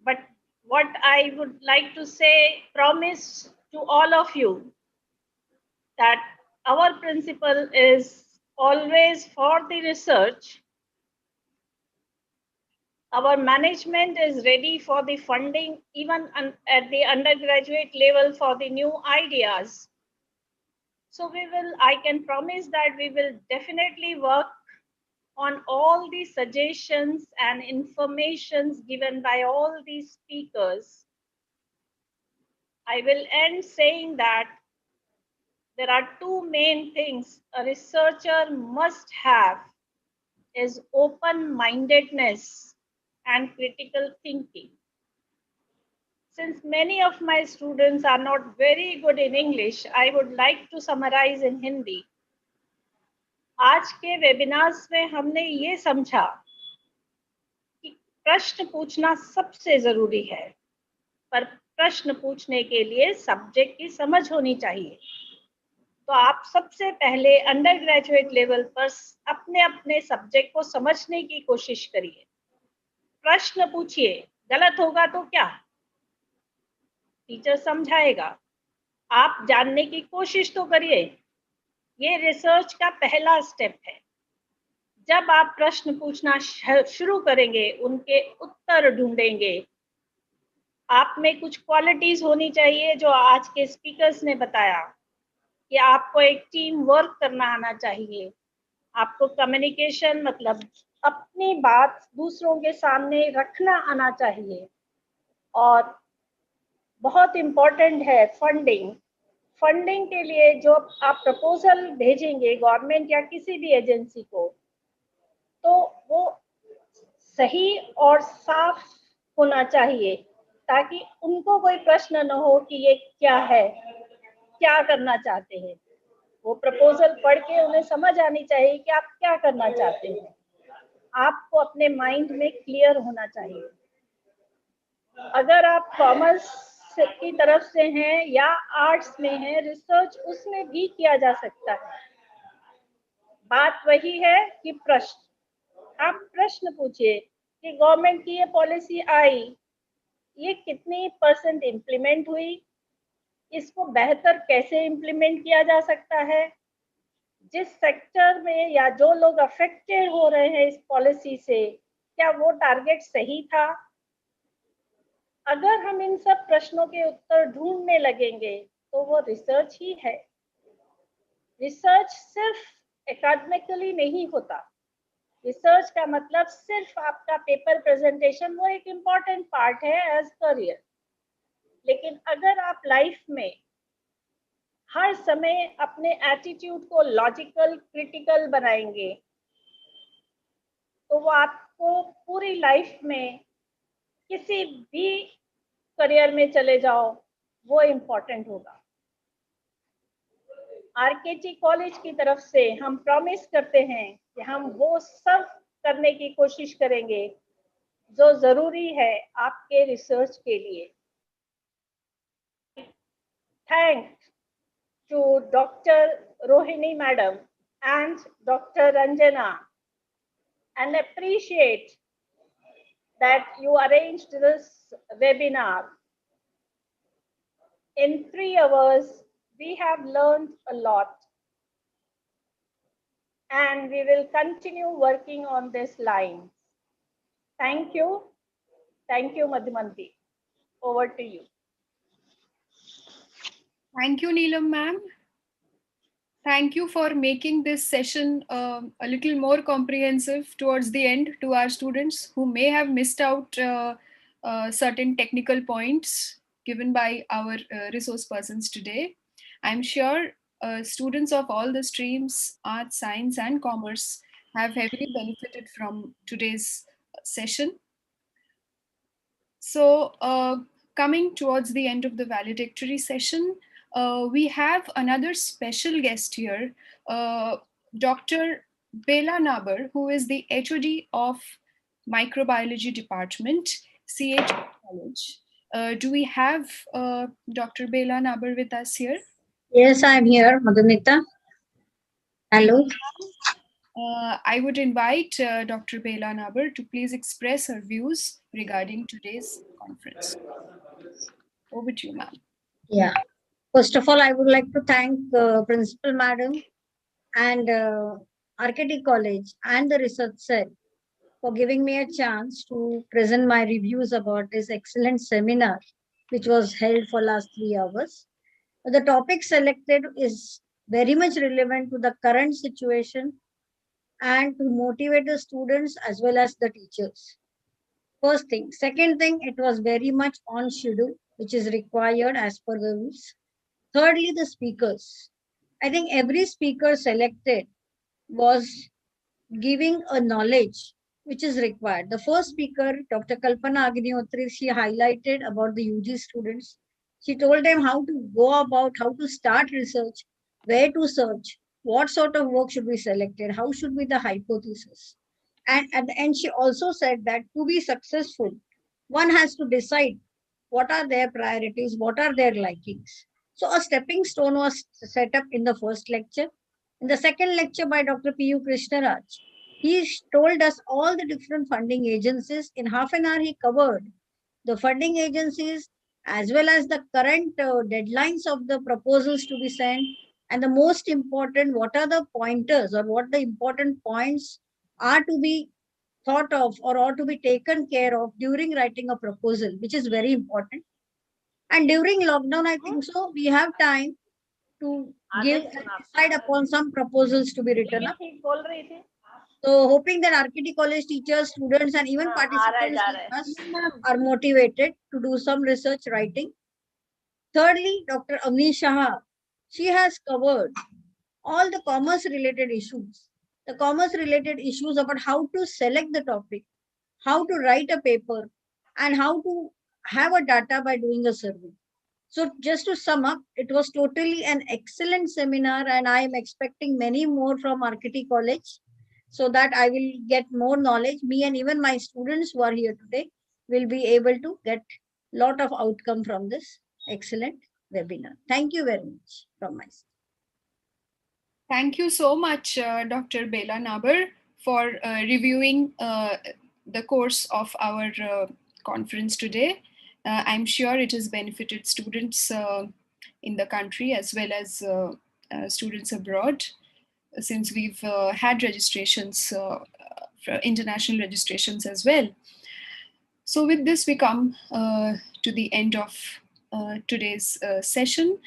But what I would like to say, promise to all of you that our principle is always for the research. Our management is ready for the funding, even at the undergraduate level, for the new ideas. So I can promise that we will definitely work on all the suggestions and informations given by all these speakers. I will end saying that there are two main things a researcher must have is open-mindedness and critical thinking. Since many of my students are not very good in English, I would like to summarize in Hindi. आज के webinars में हमने ये समझा कि प्रश्न पूछना सबसे जरूरी है, पर प्रश्न पूछने के लिए सब्जेक्ट की समझ होनी चाहिए। तो आप सबसे पहले अंडर ग्रेजुएट लेवल पर अपने अपने सब्जेक्ट को समझने की कोशिश करिए। प्रश्न पूछिए, गलत होगा तो क्या, टीचर समझाएगा, आप जानने की कोशिश तो करिए। ये रिसर्च का पहला स्टेप है। जब आप प्रश्न पूछना शुरू करेंगे, उनके उत्तर ढूंढेंगे, आप में कुछ क्वालिटीज होनी चाहिए जो आज के स्पीकर्स ने बताया कि आपको एक टीम वर्क करना आना चाहिए, आपको कम्युनिकेशन मतलब अपनी बात दूसरों के सामने रखना आना चाहिए, और बहुत इम्पोर्टेंट है फंडिंग। फंडिंग के लिए जो आप प्रपोजल भेजेंगे गवर्नमेंट या किसी भी एजेंसी को, तो वो सही और साफ होना चाहिए, ताकि उनको कोई प्रश्न न हो कि ये क्या है, क्या करना चाहते हैं। वो प्रपोजल पढ़ के उन्हें समझ आनी चाहिए कि आप क्या करना चाहते हैं। आपको अपने माइंड में क्लियर होना चाहिए। अगर आप कॉमर्स की तरफ से हैं या आर्ट्स में हैं, रिसर्च उसमें भी किया जा सकता है। बात वही है कि प्रश्न, आप प्रश्न पूछिए कि गवर्नमेंट की ये पॉलिसी आई, ये कितनी % इम्प्लीमेंट हुई, इसको बेहतर कैसे इम्प्लीमेंट किया जा सकता है, जिस सेक्टर में या जो लोग अफेक्टेड हो रहे हैं इस पॉलिसी से, क्या वो टारगेट सही था। अगर हम इन सब प्रश्नों के उत्तर ढूंढने लगेंगे तो वो रिसर्च ही है। रिसर्च सिर्फ एकेडमिकली नहीं होता। रिसर्च का मतलब सिर्फ आपका पेपर प्रेजेंटेशन, वो एक इम्पॉर्टेंट पार्ट है एज करियर, लेकिन अगर आप लाइफ में हर समय अपने एटीट्यूड को लॉजिकल क्रिटिकल बनाएंगे, तो वो आपको पूरी लाइफ में किसी भी करियर में चले जाओ, वो इम्पोर्टेंट होगा। आरकेटी कॉलेज की तरफ से हम प्रॉमिस करते हैं कि हम वो सब करने की कोशिश करेंगे जो जरूरी है आपके रिसर्च के लिए। Thanks to Dr. Rohini Madam and Dr. Ranjana, and appreciate that you arranged this webinar. In 3 hours, we have learned a lot, and we will continue working on this line. Thank you. Thank you, Madhumanti. Over to you. Thank you, Neelam ma'am. Thank you for making this session a little more comprehensive towards the end to our students who may have missed out certain technical points given by our resource persons today. I'm sure students of all the streams, arts, science, and commerce have heavily benefited from today's session. So coming towards the end of the valedictory session, we have another special guest here, Dr. Bela Nabar, who is the HOD of Microbiology Department, CH College. Do we have Dr. Bela Nabar with us here? Yes, I'm here, Madhumita. Hello. I would invite Dr. Bela Nabar to please express her views regarding today's conference. Over to you, ma'am. Yeah. First of all, I would like to thank Principal Madam and R.K.T. College and the research cell for giving me a chance to present my reviews about this excellent seminar, which was held for last 3 hours. The topic selected is very much relevant to the current situation and to motivate the students as well as the teachers. First thing. Second thing, it was very much on schedule, which is required as per the rules. Thirdly, the speakers. I think every speaker selected was giving a knowledge which is required. The first speaker, Dr. Kalpana Agnihotri, she highlighted about the UG students. She told them how to go about, how to start research, where to search, what sort of work should be selected, how should be the hypothesis. And at the end, she also said that to be successful, one has to decide what are their priorities, what are their likings. So a stepping stone was set up in the first lecture. In the second lecture by Dr. P.U. Krishnaraj, he told us all the different funding agencies. In half an hour, he covered the funding agencies as well as the current deadlines of the proposals to be sent. And the most important, what are the pointers or what the important points are to be thought of or ought to be taken care of during writing a proposal, which is very important. And during lockdown, I think so, we have time to give and decide upon some proposals to be written up. So hoping that RKT college teachers, students, and even participants like us are motivated to do some research writing. Thirdly, Dr. Avni Shah, she has covered all the commerce related issues. The commerce related issues about how to select the topic, how to write a paper, and how to have a data by doing a survey. So just to sum up, it was totally an excellent seminar, and I am expecting many more from RKT College so that I will get more knowledge. Me and even my students who are here today will be able to get lot of outcome from this excellent webinar. Thank you very much from my side. Thank you so much, Dr. Bela Nabar, for reviewing the course of our conference today. I'm sure it has benefited students in the country as well as students abroad, since we've had registrations, international registrations as well. So with this, we come to the end of today's session.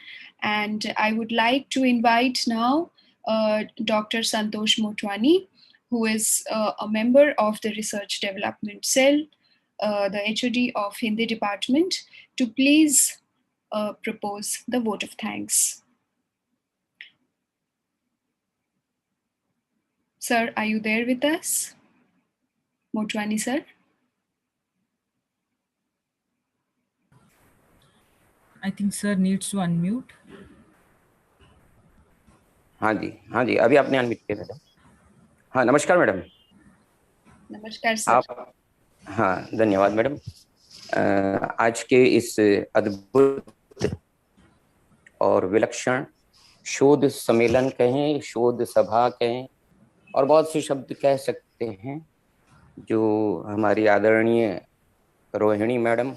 And I would like to invite now Dr. Santosh Motwani, who is a member of the Research Development Cell, the HOD of Hindi Department, to please propose the vote of thanks. Sir, are you there with us? Motwani sir? I think sir needs to unmute. हाँ जी अभी आपने unmute किया madam. हाँ नमस्कार madam. नमस्कार sir. आप हाँ धन्यवाद मैडम. आज के इस अद्भुत और विलक्षण शोध सम्मेलन कहें, शोध सभा कहें, और बहुत से शब्द कह सकते हैं, जो हमारी आदरणीय रोहिणी मैडम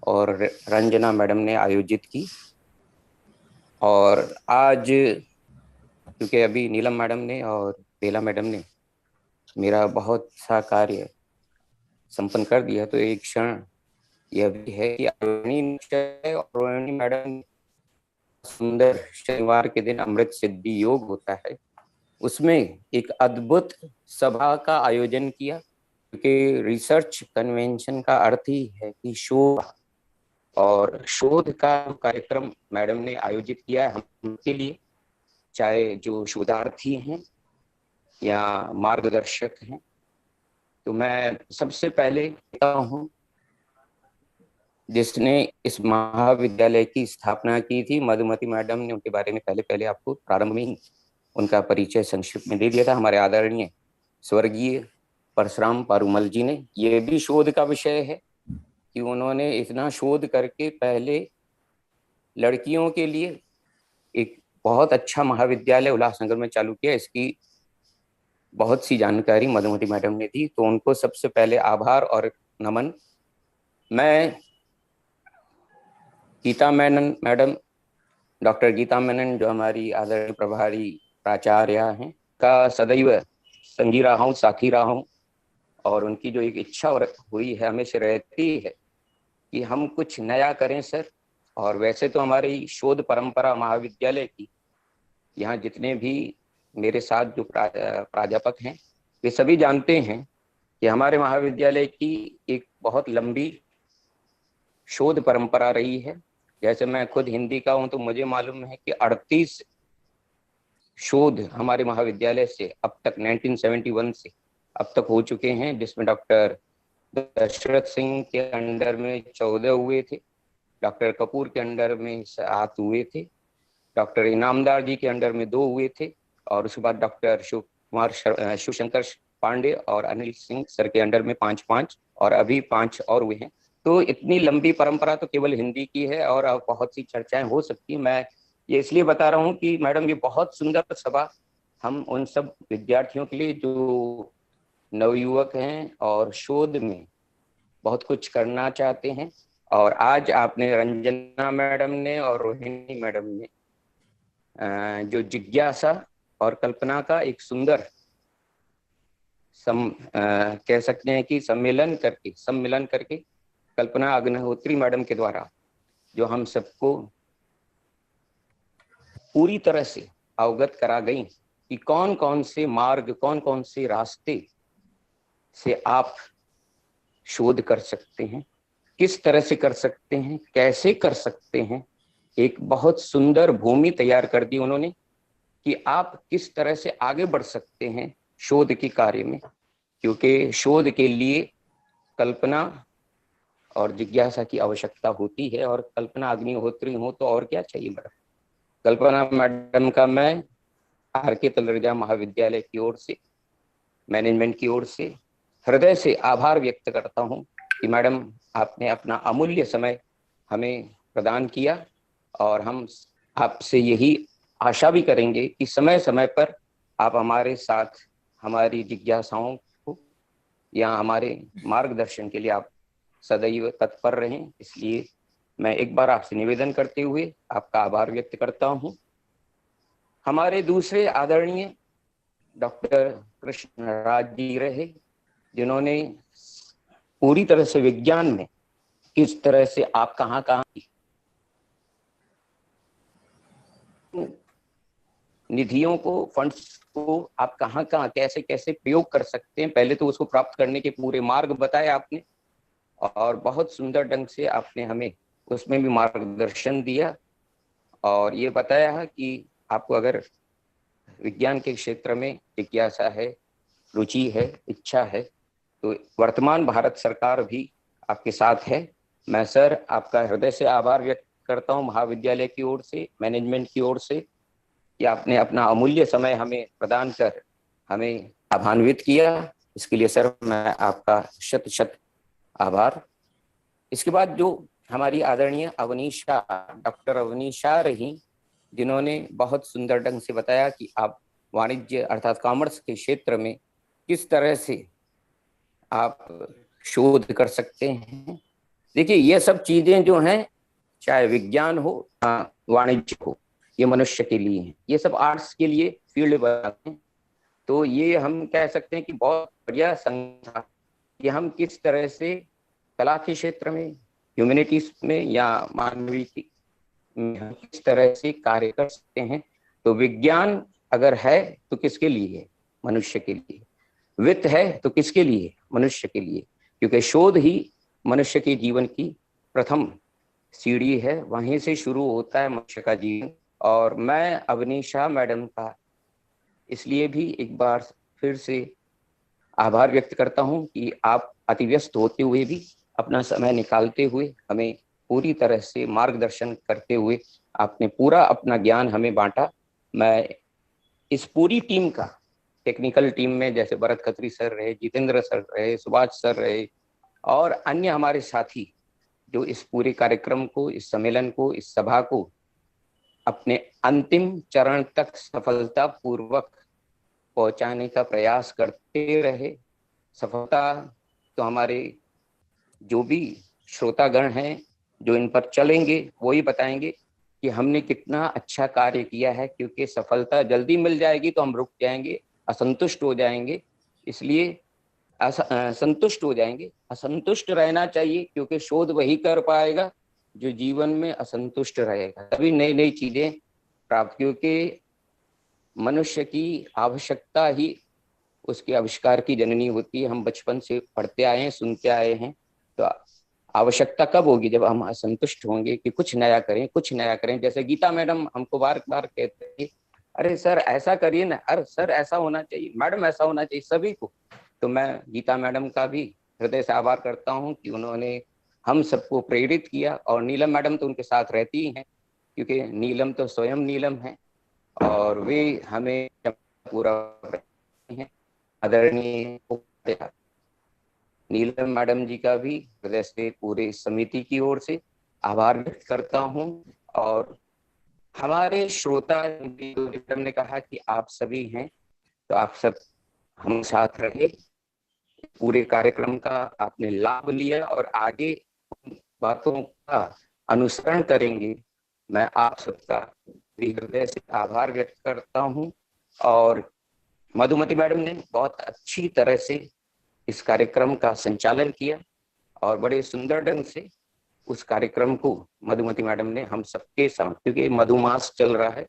और रंजना मैडम ने आयोजित की. और आज क्योंकि अभी नीलम मैडम ने और बेला मैडम ने मेरा बहुत सा कार्य संपन्न कर दिया, तो एक क्षण यह भी है कि रोहिणी मैडम सुंदर शनिवार के दिन अमृत सिद्धि योग होता है, उसमें एक अद्भुत सभा का आयोजन किया. क्योंकि रिसर्च कन्वेंशन का अर्थ ही है कि शोध, और शोध का कार्यक्रम मैडम ने आयोजित किया है हमके लिए, चाहे जो शोधार्थी हैं या मार्गदर्शक हैं. तो मैं सबसे पहले कहता हूँ जिसने इस महाविद्यालय की स्थापना की थी, मधुमती मैडम ने, उनके बारे में पहले आपको प्रारंभ में ही उनका परिचय संक्षिप्त में दे दिया था. हमारे आदरणीय स्वर्गीय परशुराम पारूमल जी ने, ये भी शोध का विषय है कि उन्होंने इतना शोध करके पहले लड़कियों के लिए एक बहुत अच्छा महाविद्यालय उल्लासनगर में चालू किया. इसकी बहुत सी जानकारी मधुमती मैडम ने दी, तो उनको सबसे पहले आभार और नमन. मैं गीता मेनन मैडम, डॉक्टर गीता मेनन, जो हमारी आदरणीय प्रभारी प्राचार्य हैं, का सदैव संगी रहा हूँ, साथी रहा हूँ. और उनकी जो एक इच्छा हुई है, हमेशा रहती है कि हम कुछ नया करें सर. और वैसे तो हमारी शोध परंपरा महाविद्यालय की, यहाँ जितने भी मेरे साथ जो प्राध्यापक हैं, वे सभी जानते हैं कि हमारे महाविद्यालय की एक बहुत लंबी शोध परंपरा रही है. जैसे मैं खुद हिंदी का हूँ, तो मुझे मालूम है कि 38 शोध हमारे महाविद्यालय से अब तक 1971 से अब तक हो चुके हैं, जिसमें डॉक्टर दशरथ सिंह के अंडर में 14 हुए थे, डॉक्टर कपूर के अंडर में 7 हुए थे, डॉक्टर इनामदार जी के अंडर में 2 हुए थे, और उसके बाद डॉक्टर शिवशंकर पांडे और अनिल सिंह सर के अंडर में 5-5, और अभी 5 और हुए हैं। तो इतनी लंबी परंपरा तो केवल हिंदी की है, और अब बहुत सी चर्चाएं हो सकती हैं। मैं ये इसलिए बता रहा हूँ कि मैडम ये बहुत सुंदर सभा हम उन सब विद्यार्थियों के लिए जो नवयुवक हैं और शोध में बहुत कुछ करना चाहते हैं, और आज आपने रंजना मैडम ने और रोहिणी मैडम ने जो जिज्ञासा और कल्पना का एक सुंदर कह सकते हैं कि सम्मिलन करके कल्पना अग्निहोत्री मैडम के द्वारा जो हम सबको पूरी तरह से अवगत करा गई कि कौन कौन से मार्ग, कौन कौन से रास्ते से आप शोध कर सकते हैं, किस तरह से कर सकते हैं, कैसे कर सकते हैं। एक बहुत सुंदर भूमि तैयार कर दी उन्होंने कि आप किस तरह से आगे बढ़ सकते हैं शोध के कार्य में, क्योंकि शोध के लिए कल्पना और जिज्ञासा की आवश्यकता होती है, और कल्पना अग्निहोत्री हो तो और क्या चाहिए मैडम। कल्पना मैडम का मैं R.K. तलरेजा महाविद्यालय की ओर से, मैनेजमेंट की ओर से हृदय से आभार व्यक्त करता हूं कि मैडम आपने अपना अमूल्य समय हमें प्रदान किया, और हम आपसे यही आशा भी करेंगे कि समय समय पर आप हमारे साथ हमारी जिज्ञासाओं को या हमारे मार्गदर्शन के लिए आप सदैव तत्पर रहें। इसलिए मैं एक बार आपसे निवेदन करते हुए आपका आभार व्यक्त करता हूं। हमारे दूसरे आदरणीय डॉक्टर कृष्णराज जी रहे, जिन्होंने पूरी तरह से विज्ञान में किस तरह से आप कहाँ निधियों को, फंड्स को आप कहाँ कैसे कैसे प्रयोग कर सकते हैं, पहले तो उसको प्राप्त करने के पूरे मार्ग बताए आपने, और बहुत सुंदर ढंग से आपने हमें उसमें भी मार्गदर्शन दिया, और ये बताया है कि आपको अगर विज्ञान के क्षेत्र में जिज्ञासा है, रुचि है, इच्छा है, तो वर्तमान भारत सरकार भी आपके साथ है। मैं सर आपका हृदय से आभार व्यक्त करता हूँ महाविद्यालय की ओर से, मैनेजमेंट की ओर से, कि आपने अपना अमूल्य समय हमें प्रदान कर हमें लाभान्वित किया। इसके लिए सर मैं आपका शत शत आभार। इसके बाद जो हमारी आदरणीय अवनीशा, डॉक्टर अवनीशा रही, जिन्होंने बहुत सुंदर ढंग से बताया कि आप वाणिज्य अर्थात कॉमर्स के क्षेत्र में किस तरह से आप शोध कर सकते हैं। देखिए ये सब चीजें जो हैं, चाहे विज्ञान हो वाणिज्य हो, ये मनुष्य के लिए हैं, ये सब आर्ट्स के लिए फील्ड बनाते हैं। तो ये हम कह सकते हैं कि बहुत बढ़िया संख्या कि हम किस तरह से कला के क्षेत्र में, ह्यूमैनिटीज में या मानवीय में हम किस तरह से कार्य कर सकते हैं। तो विज्ञान अगर है तो किसके लिए है? मनुष्य के लिए। वित्त है तो किसके लिए? मनुष्य के लिए, क्योंकि शोध ही मनुष्य के जीवन की प्रथम सीढ़ी है, वहीं से शुरू होता है मनुष्य का जीवन। और मैं अवनीशा मैडम का इसलिए भी एक बार फिर से आभार व्यक्त करता हूं कि आप अति व्यस्त होते हुए भी अपना समय निकालते हुए हमें पूरी तरह से मार्गदर्शन करते हुए आपने पूरा अपना ज्ञान हमें बांटा। मैं इस पूरी टीम का, टेक्निकल टीम में जैसे भरत खत्री सर रहे, जितेंद्र सर रहे, सुभाष सर रहे, और अन्य हमारे साथी जो इस पूरे कार्यक्रम को, इस सम्मेलन को, इस सभा को अपने अंतिम चरण तक सफलता पूर्वक पहुंचाने का प्रयास करते रहे। सफलता तो हमारे जो भी श्रोतागण हैं जो इन पर चलेंगे वो ही बताएंगे कि हमने कितना अच्छा कार्य किया है, क्योंकि सफलता जल्दी मिल जाएगी तो हम रुक जाएंगे, असंतुष्ट हो जाएंगे। इसलिए संतुष्ट हो जाएंगे, असंतुष्ट रहना चाहिए, क्योंकि शोध वही कर पाएगा जो जीवन में असंतुष्ट रहेगा, तभी नई नई चीजें प्राप्त, क्योंकि मनुष्य की आवश्यकता ही उसके आविष्कार की जननी होती है। हम बचपन से पढ़ते आए हैं, सुनते आए हैं, तो आवश्यकता कब होगी? जब हम असंतुष्ट होंगे कि कुछ नया करें, कुछ नया करें। जैसे गीता मैडम हमको बार बार कहते हैं, अरे सर ऐसा करिए ना, अरे सर ऐसा होना चाहिए, मैडम ऐसा होना चाहिए, सभी को। तो मैं गीता मैडम का भी हृदय से आभार करता हूं कि उन्होंने हम सबको प्रेरित किया, और नीलम मैडम तो उनके साथ रहती ही हैं, क्योंकि नीलम तो स्वयं नीलम है और वे हमें पूरा हैं। आदरणीय नीलम मैडम जी का भी हृदय से पूरे समिति की ओर से आभार व्यक्त करता हूं। और हमारे श्रोता मैडम ने कहा कि आप सभी हैं, तो आप सब हम साथ रहे, पूरे कार्यक्रम का आपने लाभ लिया और आगे बातों का अनुसरण करेंगे। मैं आप सबका भी हृदय से आभार व्यक्त करता हूं। और मधुमती मैडम ने बहुत अच्छी तरह से इस कार्यक्रम का संचालन किया और बड़े सुंदर ढंग से उस कार्यक्रम को मधुमती मैडम ने हम सबके साथ, क्योंकि मधुमास चल रहा है,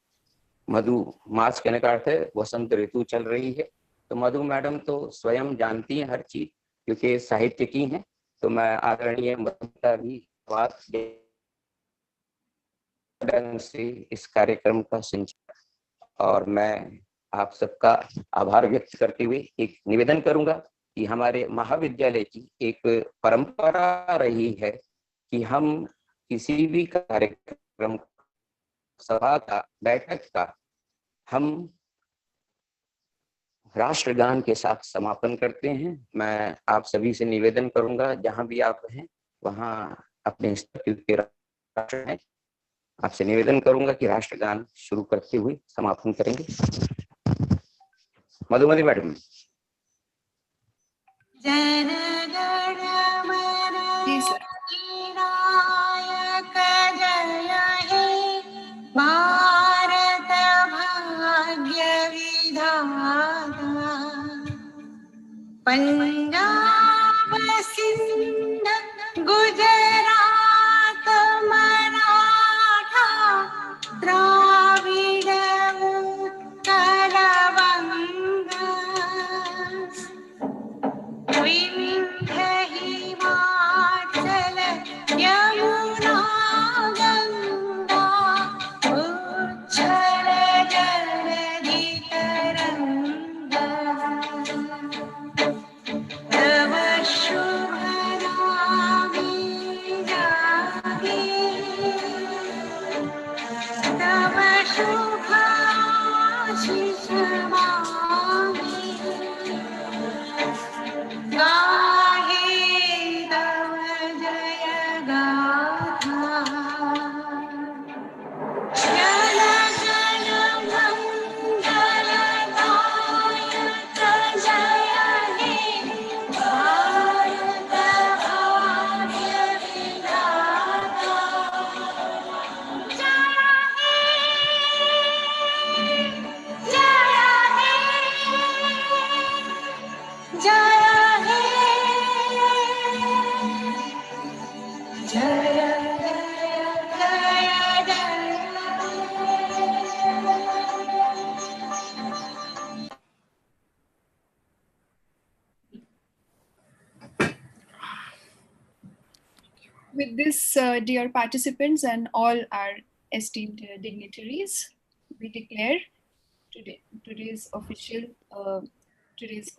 मधुमास कहने का अर्थ है वसंत ऋतु चल रही है, तो मधु मैडम तो स्वयं जानती हैं हर चीज, क्योंकि साहित्य की हैं। तो मैं आदरणीय मधु का भी बात ढंग से इस कार्यक्रम का संचालन, और मैं आप सबका आभार व्यक्त करते हुए एक निवेदन करूंगा कि हमारे महाविद्यालय की एक परंपरा रही है कि हम किसी भी कार्यक्रम, सभा का, बैठक का हम राष्ट्रगान के साथ समापन करते हैं। मैं आप सभी से निवेदन करूंगा, जहां भी आप हैं वहां अपने स्तर के राष्ट्र हैं, आपसे निवेदन करूंगा कि राष्ट्रगान शुरू करते हुए समापन करेंगे। मधुमती मैडम। जी सर। भारत भाग्य विधाता, पंजाब सिंध गुजरात मराठा, द्राविड़ उत्कल बंग, विंध्य हिमाचल यमुना गंगा, उच्छल जलधि तरंगा, तव शुभ नामे जागे, तव शुभ आशीष मांगे, गाहे तव जय गाथा, जन गण मंगल दायक जय हे, भारत भाग्य विधाता, जय हे, जय हे, जय जय जय जय। With this, dear participants and all our esteemed dignitaries, we declare today's official today's